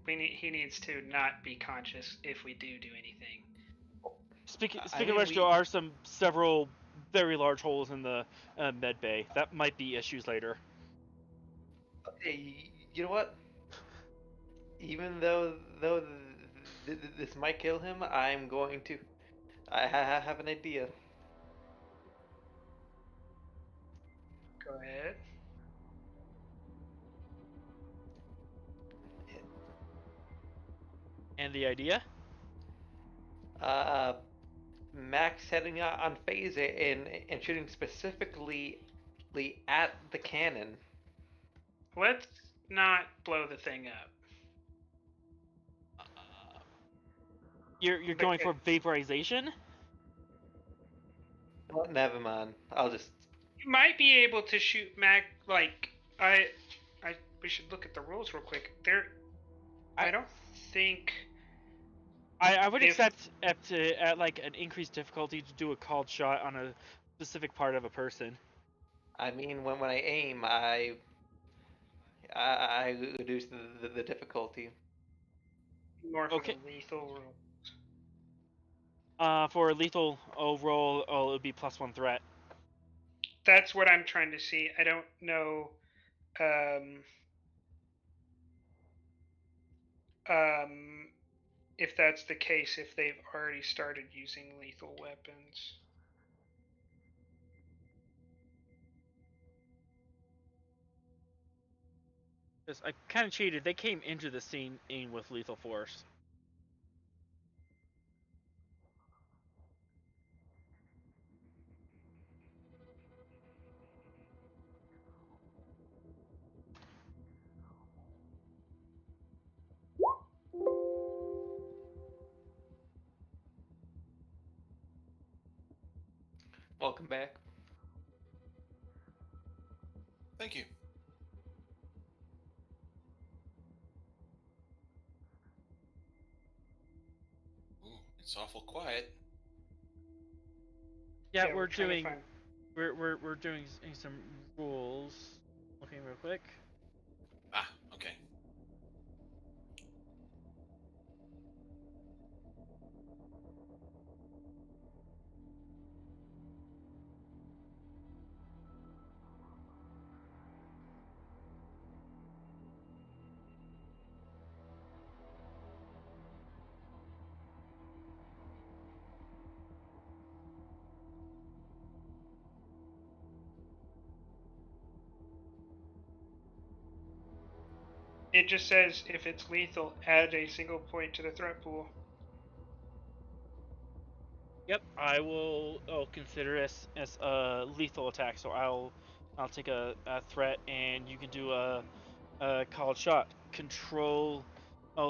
He needs to not be conscious if we do anything. Speaking I of mean, which, there are several very large holes in the med bay. That might be issues later. Okay, you know what? Even though this might kill him, I'm going to. I have an idea. Go ahead. And the idea? Max heading out on phase and shooting specifically at the cannon. Let's not blow the thing up. You're going for vaporization? Well, never mind. I'll just. You might be able to shoot we should look at the rules real quick. I don't think. I would accept at like an increased difficulty to do a called shot on a specific part of a person. I mean, when I aim, I reduce the difficulty. More for Okay. the lethal rule. For a lethal roll, it would be +1 threat. That's what I'm trying to see. I don't know. If that's the case, if they've already started using lethal weapons. I kind of cheated. They came into the scene with lethal force. Welcome back. Thank you. Ooh, it's awful quiet. Yeah, we're trying to doing find- we're doing some rules. Looking real quick. Ah, okay. It just says if it's lethal, add a single point to the threat pool. Yep, I'll consider it as a lethal attack. So I'll take a threat, and you can do a called shot. Control,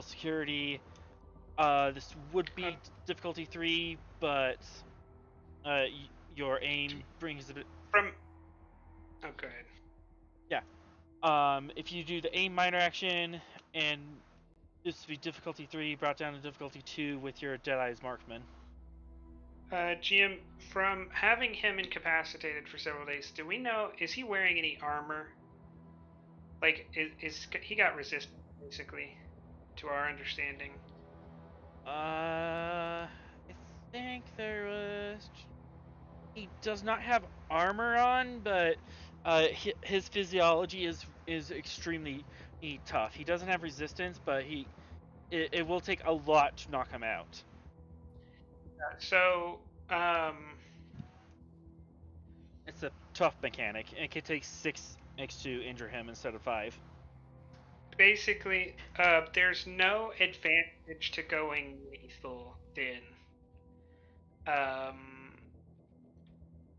security. This would be difficulty 3, but your aim brings a bit. Oh, go ahead. If you do the aim minor action, and this would be difficulty 3 brought down to difficulty 2 with your Deadeye's marksman. GM, from having him incapacitated for several days, do we know, is he wearing any armor? Like, is he got resistance, basically, to our understanding? I think there was. He does not have armor on, but his physiology is extremely tough. He doesn't have resistance, but it will take a lot to knock him out. So, It's a tough mechanic, and it can take 6 to injure him instead of 5. basically, there's no advantage to going lethal then.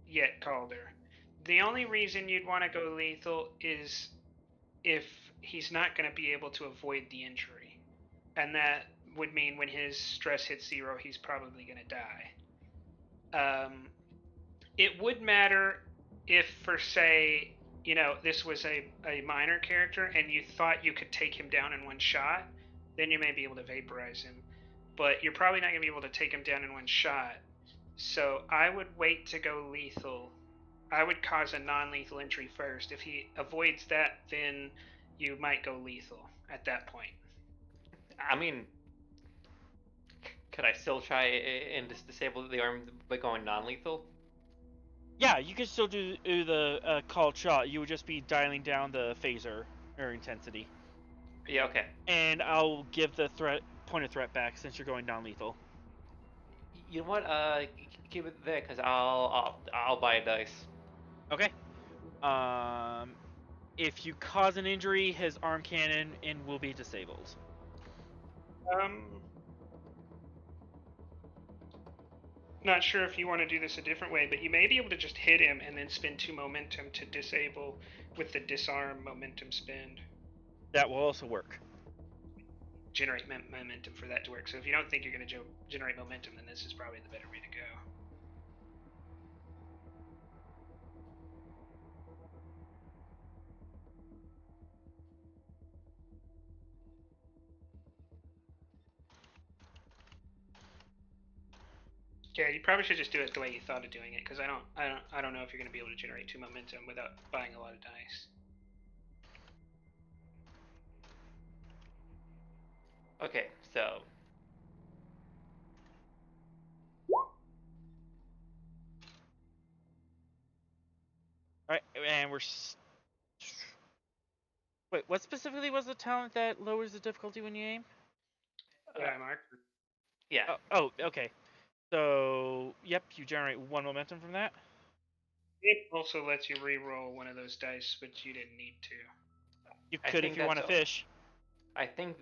Yet, Calder. The only reason you'd want to go lethal is if he's not going to be able to avoid the injury. And that would mean when his stress hits 0, he's probably going to die. It would matter if, for say, this was a minor character and you thought you could take him down in one shot, then you may be able to vaporize him. But you're probably not going to be able to take him down in one shot. So I would wait to go lethal. I would cause a non-lethal injury first. If he avoids that, then you might go lethal at that point. I mean, could I still try and disable the arm by going non-lethal? Yeah, you could still do the called shot. You would just be dialing down the phaser or intensity. Yeah, okay. And I'll give the point of threat back since you're going non-lethal. You know what? Keep it there, cause I'll buy a dice. Okay. If you cause an injury, his arm cannon will be disabled. Not sure if you want to do this a different way, but you may be able to just hit him and then spend 2 momentum to disable with the disarm momentum spend. That will also work. Generate momentum for that to work. So if you don't think you're going to generate momentum, then this is probably the better way to go. Yeah, you probably should just do it the way you thought of doing it, because I don't know if you're going to be able to generate 2 momentum without buying a lot of dice. Okay, so. Alright, and we're. Wait, what specifically was the talent that lowers the difficulty when you aim? Yeah, Mark. Yeah. Oh, okay. So, yep, you generate 1 momentum from that. It also lets you re-roll one of those dice, which you didn't need to. You could if you want to fish. I think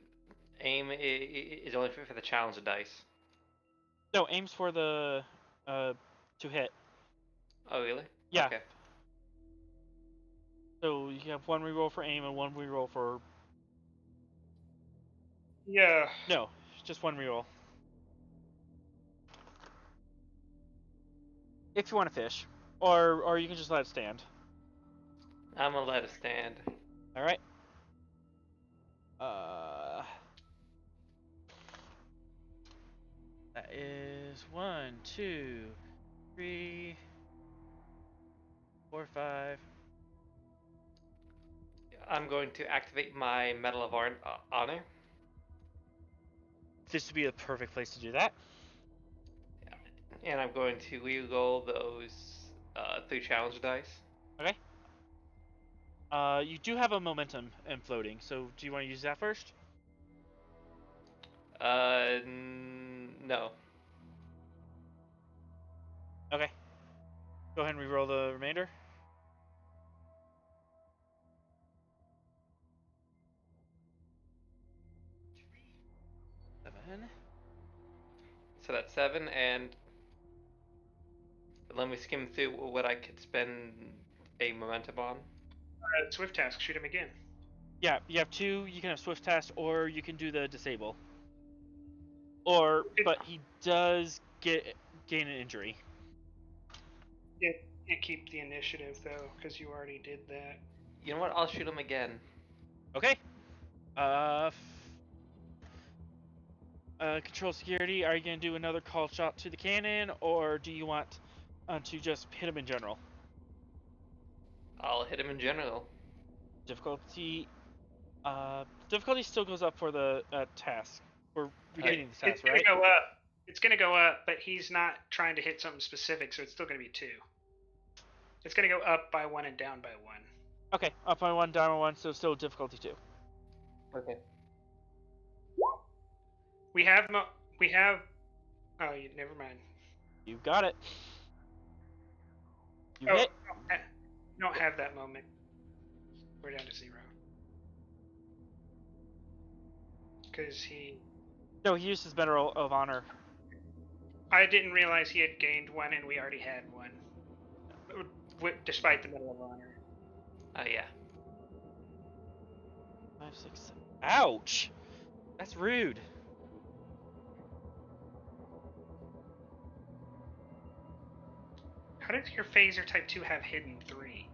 aim is only for the challenge dice. No, aim's for the to hit. Oh, really? Yeah. Okay. So you have 1 reroll for aim and 1 reroll for. Yeah. No, just 1 reroll. If you want to fish, or you can just let it stand. I'm gonna let it stand. All right. That is 1, 2, 3, 4, 5. I'm going to activate my Medal of Honor. This would be a perfect place to do that. And I'm going to re-roll those 3 challenge dice. Okay. You do have a momentum and floating, so do you want to use that first? No. Okay. Go ahead and re-roll the remainder. So that's 7, and let me skim through what I could spend a momentum on. Swift task, shoot him again. Yeah, you have 2. You can have swift test, or you can do the disable. But he does gain an injury. Yeah, can't keep the initiative though, because you already did that. You know what? I'll shoot him again. Okay. Control security, are you going to do another call shot to the cannon, or do you want to just hit him in general? I'll hit him in general. Difficulty still goes up for the task. For repeating the It's task, gonna right? go up. It's gonna go up, but he's not trying to hit something specific, so it's still gonna be 2. It's gonna go up by 1 and down by 1. Okay, up by 1, down by 1, so still difficulty 2. Okay. We have. Oh, never mind. You got it. You Oh, hit. don't have that moment. We're down to 0. Because he. No, he used his Medal of Honor. I didn't realize he had gained 1 and we already had 1. Despite the Medal of Honor. Oh yeah. 5, 6, 7. Ouch! That's rude. How does your phaser type 2 have hidden 3?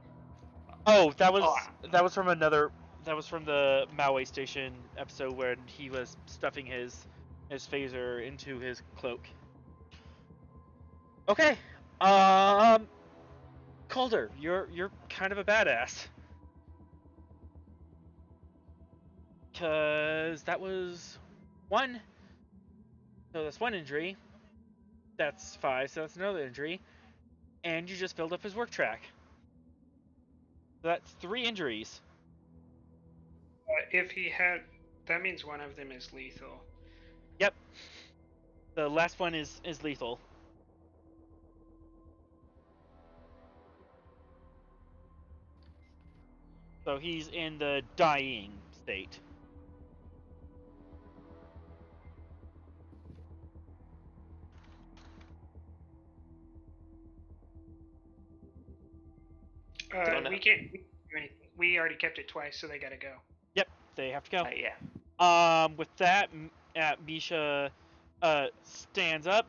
Oh, that was from another. That was from the Maui Station episode when he was stuffing his phaser into his cloak. Okay, Calder, you're kind of a badass. Cause that was 1. So that's 1 injury. That's 5. So that's another injury. And you just filled up his work track. So that's 3 injuries. If he had, that means one of them is lethal. Yep. The last one is lethal. So he's in the dying state. We can't do anything. We already kept it twice, so they gotta go. Yep, they have to go. Yeah. With that, Misha stands up,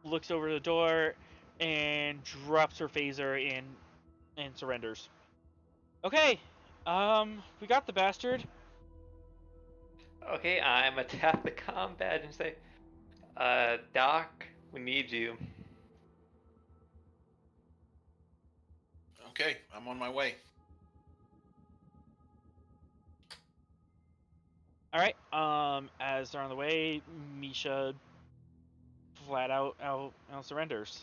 looks over the door, and drops her phaser and surrenders. Okay, we got the bastard. Okay, I'm gonna tap the comm badge and say, Doc, we need you. Okay, I'm on my way. All right. As they're on the way, Misha flat out surrenders.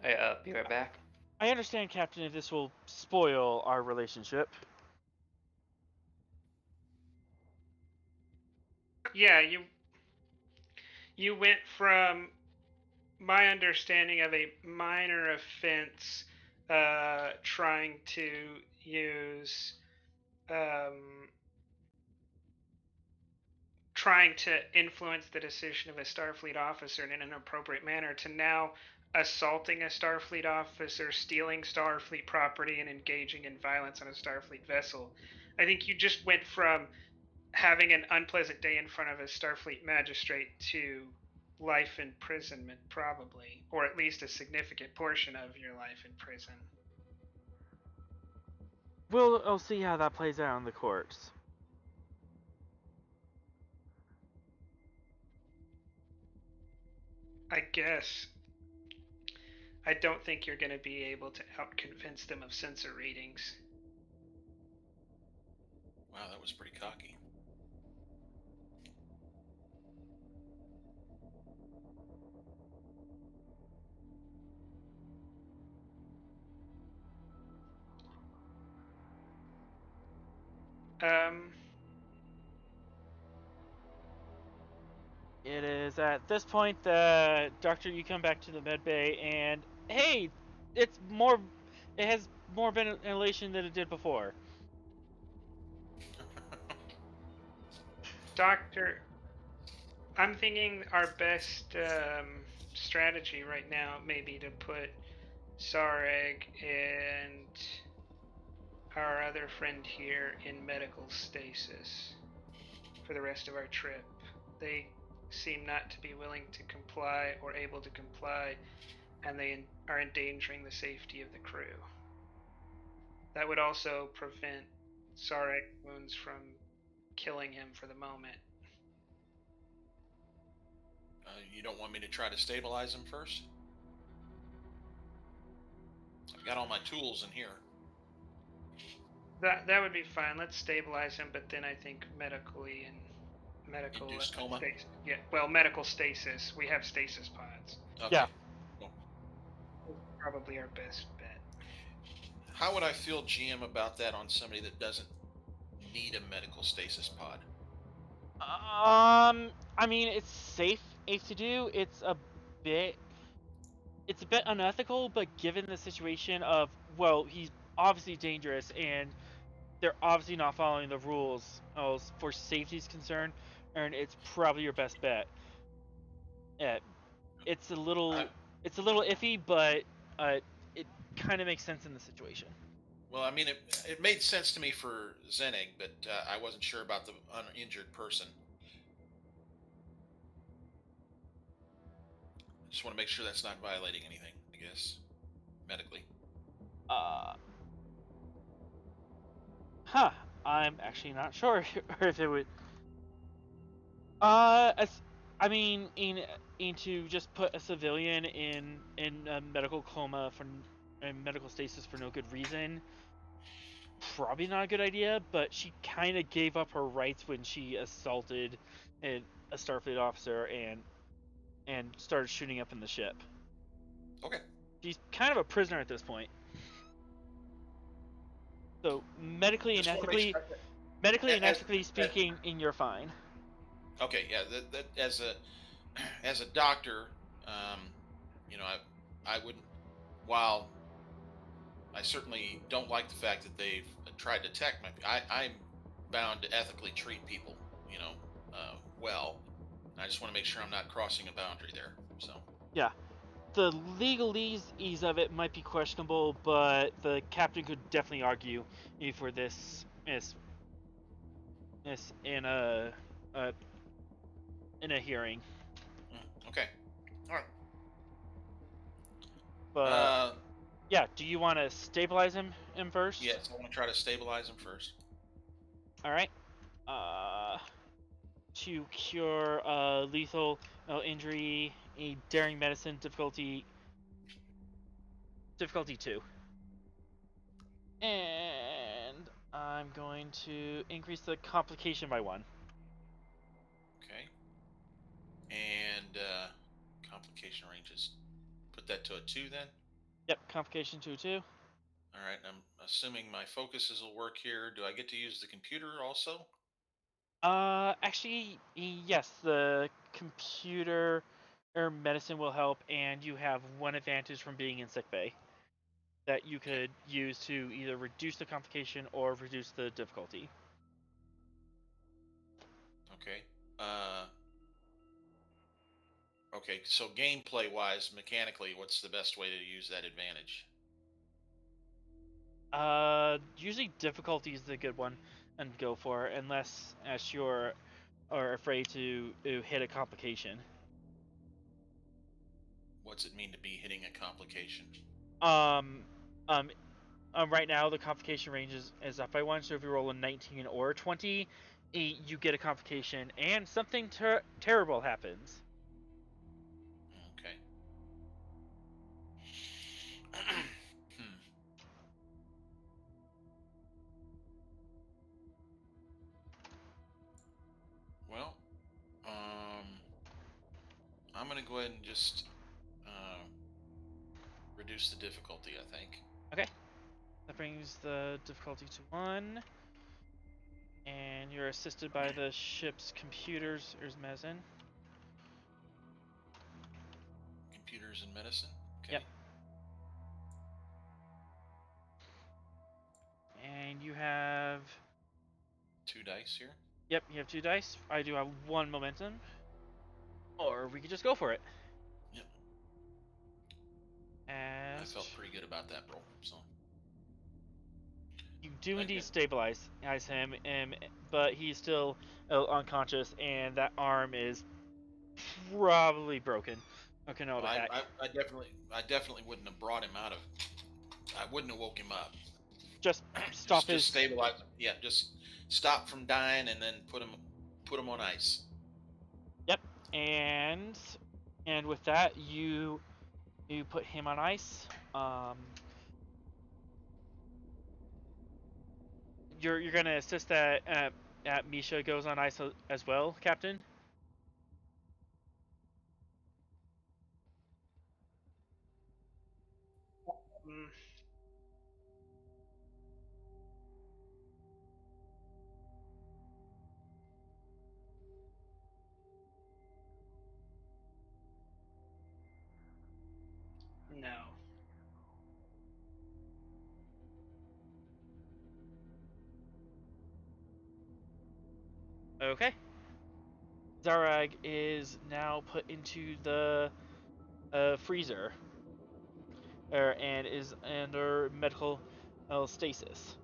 Be right back. I understand, Captain, if this will spoil our relationship. Yeah, you went from my understanding of a minor offense, trying to use, trying to influence the decision of a Starfleet officer in an inappropriate manner, to now assaulting a Starfleet officer, stealing Starfleet property, and engaging in violence on a Starfleet vessel. I think you just went from having an unpleasant day in front of a Starfleet magistrate to life imprisonment, probably, or at least a significant portion of your life in prison. We'll see how that plays out in the courts. I guess. I don't think you're going to be able to out-convince them of sensor readings. Wow, that was pretty cocky. It is at this point that Doctor, you come back to the med bay, and hey, it has more ventilation than it did before. Doctor, I'm thinking our best strategy right now may be to put Xareg and our other friend here in medical stasis for the rest of our trip. They seem not to be willing to comply or able to comply, and they are endangering the safety of the crew. That would also prevent Xareg's wounds from killing him for the moment. You don't want me to try to stabilize him first? I've got all my tools in here. That would be fine. Let's stabilize him, but then I think medically and medical Induced coma? Yeah, well, medical stasis. We have stasis pods. Okay. Yeah. Cool. Probably our best bet. How would I feel, GM, about that on somebody that doesn't need a medical stasis pod? I mean, it's safe to do. It's a bit unethical, but given the situation of, well, he's obviously dangerous and they're obviously not following the rules for safety's concerned, and it's probably your best bet. It's a little iffy, but it kind of makes sense in the situation. Well, I mean, it made sense to me for Xareg, but I wasn't sure about the uninjured person. I just want to make sure that's not violating anything, I guess, medically. I'm actually not sure if it would. To just put a civilian in a medical coma in medical stasis for no good reason, probably not a good idea. But she kind of gave up her rights when she assaulted a Starfleet officer and started shooting up in the ship. Okay. She's kind of a prisoner at this point. So medically and ethically speaking, you're fine. Okay, yeah. That as a doctor, I wouldn't. While I certainly don't like the fact that they've tried to attack I'm bound to ethically treat people, well. I just want to make sure I'm not crossing a boundary there. So. Yeah. The legalese of it might be questionable, but the captain could definitely argue for this in a hearing. Okay. All right. But yeah, do you want to stabilize him first? Yes, I want to try to stabilize him first. All right. To cure lethal injury, a daring medicine difficulty 2. And I'm going to increase the complication by 1. Okay. And complication ranges. Put that to a 2 then? Yep, complication to a 2. Alright, I'm assuming my focuses will work here. Do I get to use the computer also? Actually, yes, the computer or medicine will help, and you have 1 advantage from being in sickbay that you could use to either reduce the complication or reduce the difficulty. Okay. Okay, so gameplay-wise, mechanically, what's the best way to use that advantage? Usually difficulty is the good one and go for, unless you're afraid to hit a complication. What's it mean to be hitting a complication? Right now the complication range is up by 1, so if you roll a 19 or a 20, you get a complication and something terrible happens. Okay. Well, I'm gonna go ahead and just reduce the difficulty, I think. Okay. That brings the difficulty to 1. And you're assisted by the ship's computers. There's medicine. Computers and medicine? Okay. Yep. And you have 2 dice here? Yep, you have 2 dice. I do have 1 momentum. Or we could just go for it. Yep. I felt pretty good about that roll, so. You do indeed stabilize him, but he's still unconscious, and that arm is probably broken. Okay, no, I definitely wouldn't have brought him out of. I wouldn't have woke him up. Just stop just stabilize him. Yeah, just stop from dying, and then put him on ice. Yep, and with that, you put him on ice. You're gonna assist that Misha goes on ice as well, Captain. Mm, no. Okay. Xareg is now put into the freezer, and is under medical stasis.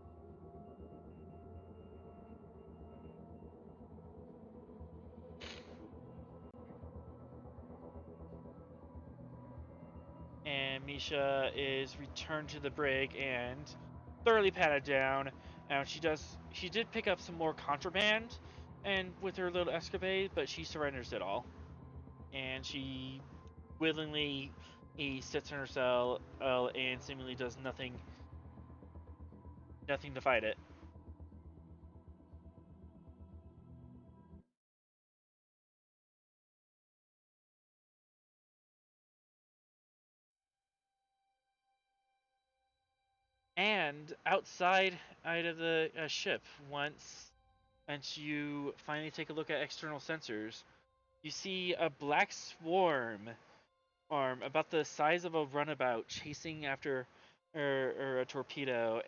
And Misha is returned to the brig and thoroughly patted down. She did pick up some more contraband, and with her little escapade, but she surrenders it all, and she willingly sits in her cell and seemingly does nothing to fight it. And outside of the ship, once you finally take a look at external sensors, you see a black swarm about the size of a runabout chasing after a torpedo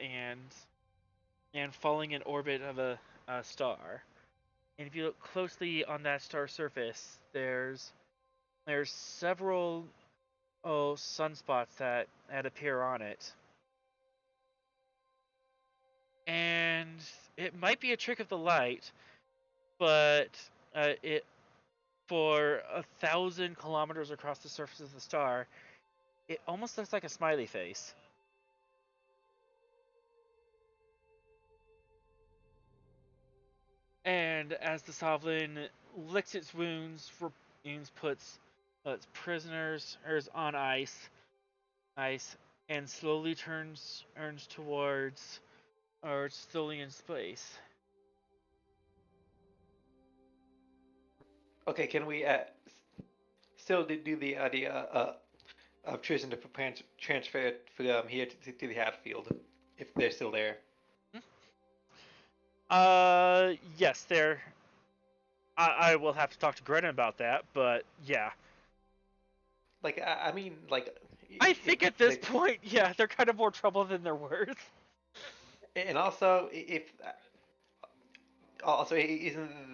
and falling in orbit of a star. And if you look closely on that star surface, there's several sunspots that appear on it. And it might be a trick of the light, but it for 1,000 kilometers across the surface of the star, it almost looks like a smiley face. And as the Svalinn licks its wounds, puts its prisoners on ice, and slowly turns towards Tholian Space. Okay, can we still do the idea of choosing to transfer it from here to the Hadfield if they're still there? Yes, they're. I will have to talk to Grennan about that, but yeah. Like, I mean, like. I think at this point, yeah, they're kind of more trouble than they're worth. And also, isn't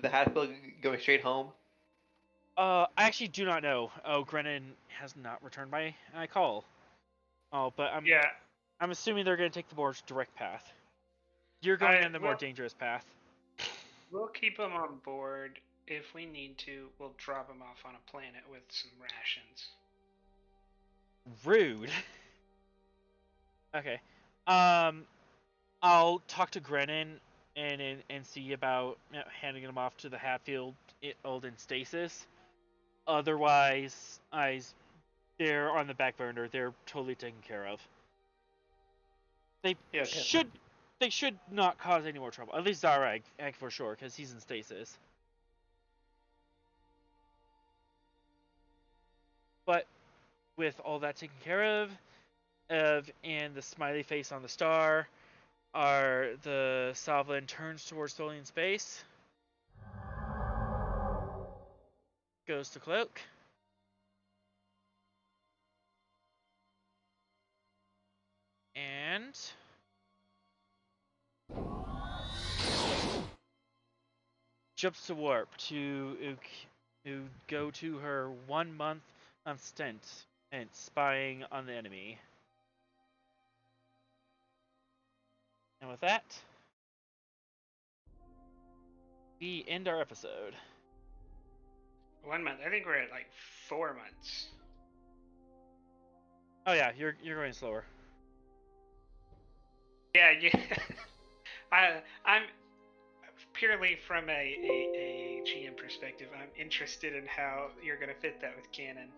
the Hadfield going straight home? I actually do not know. Oh, Grennan has not returned my call. Oh, but I'm assuming they're going to take the more direct path. You're going on the more dangerous path. We'll keep them on board. If we need to, we'll drop them off on a planet with some rations. Rude. Okay. I'll talk to Grennan and see about handing them off to the Hadfield in stasis. Otherwise, they're on the back burner. They're totally taken care of. They should not cause any more trouble. At least Xareg, for sure, because he's in stasis. But with all that taken care of, and the smiley face on the star, the Svalinn turns towards Tholian Space, goes to cloak, and jumps to warp to go to her 1 month stint and spying on the enemy. And with that, we end our episode. 1 month. I think we're at like 4 months. Oh yeah, you're going slower. Yeah. I'm purely from a GM perspective. I'm interested in how you're going to fit that with canon.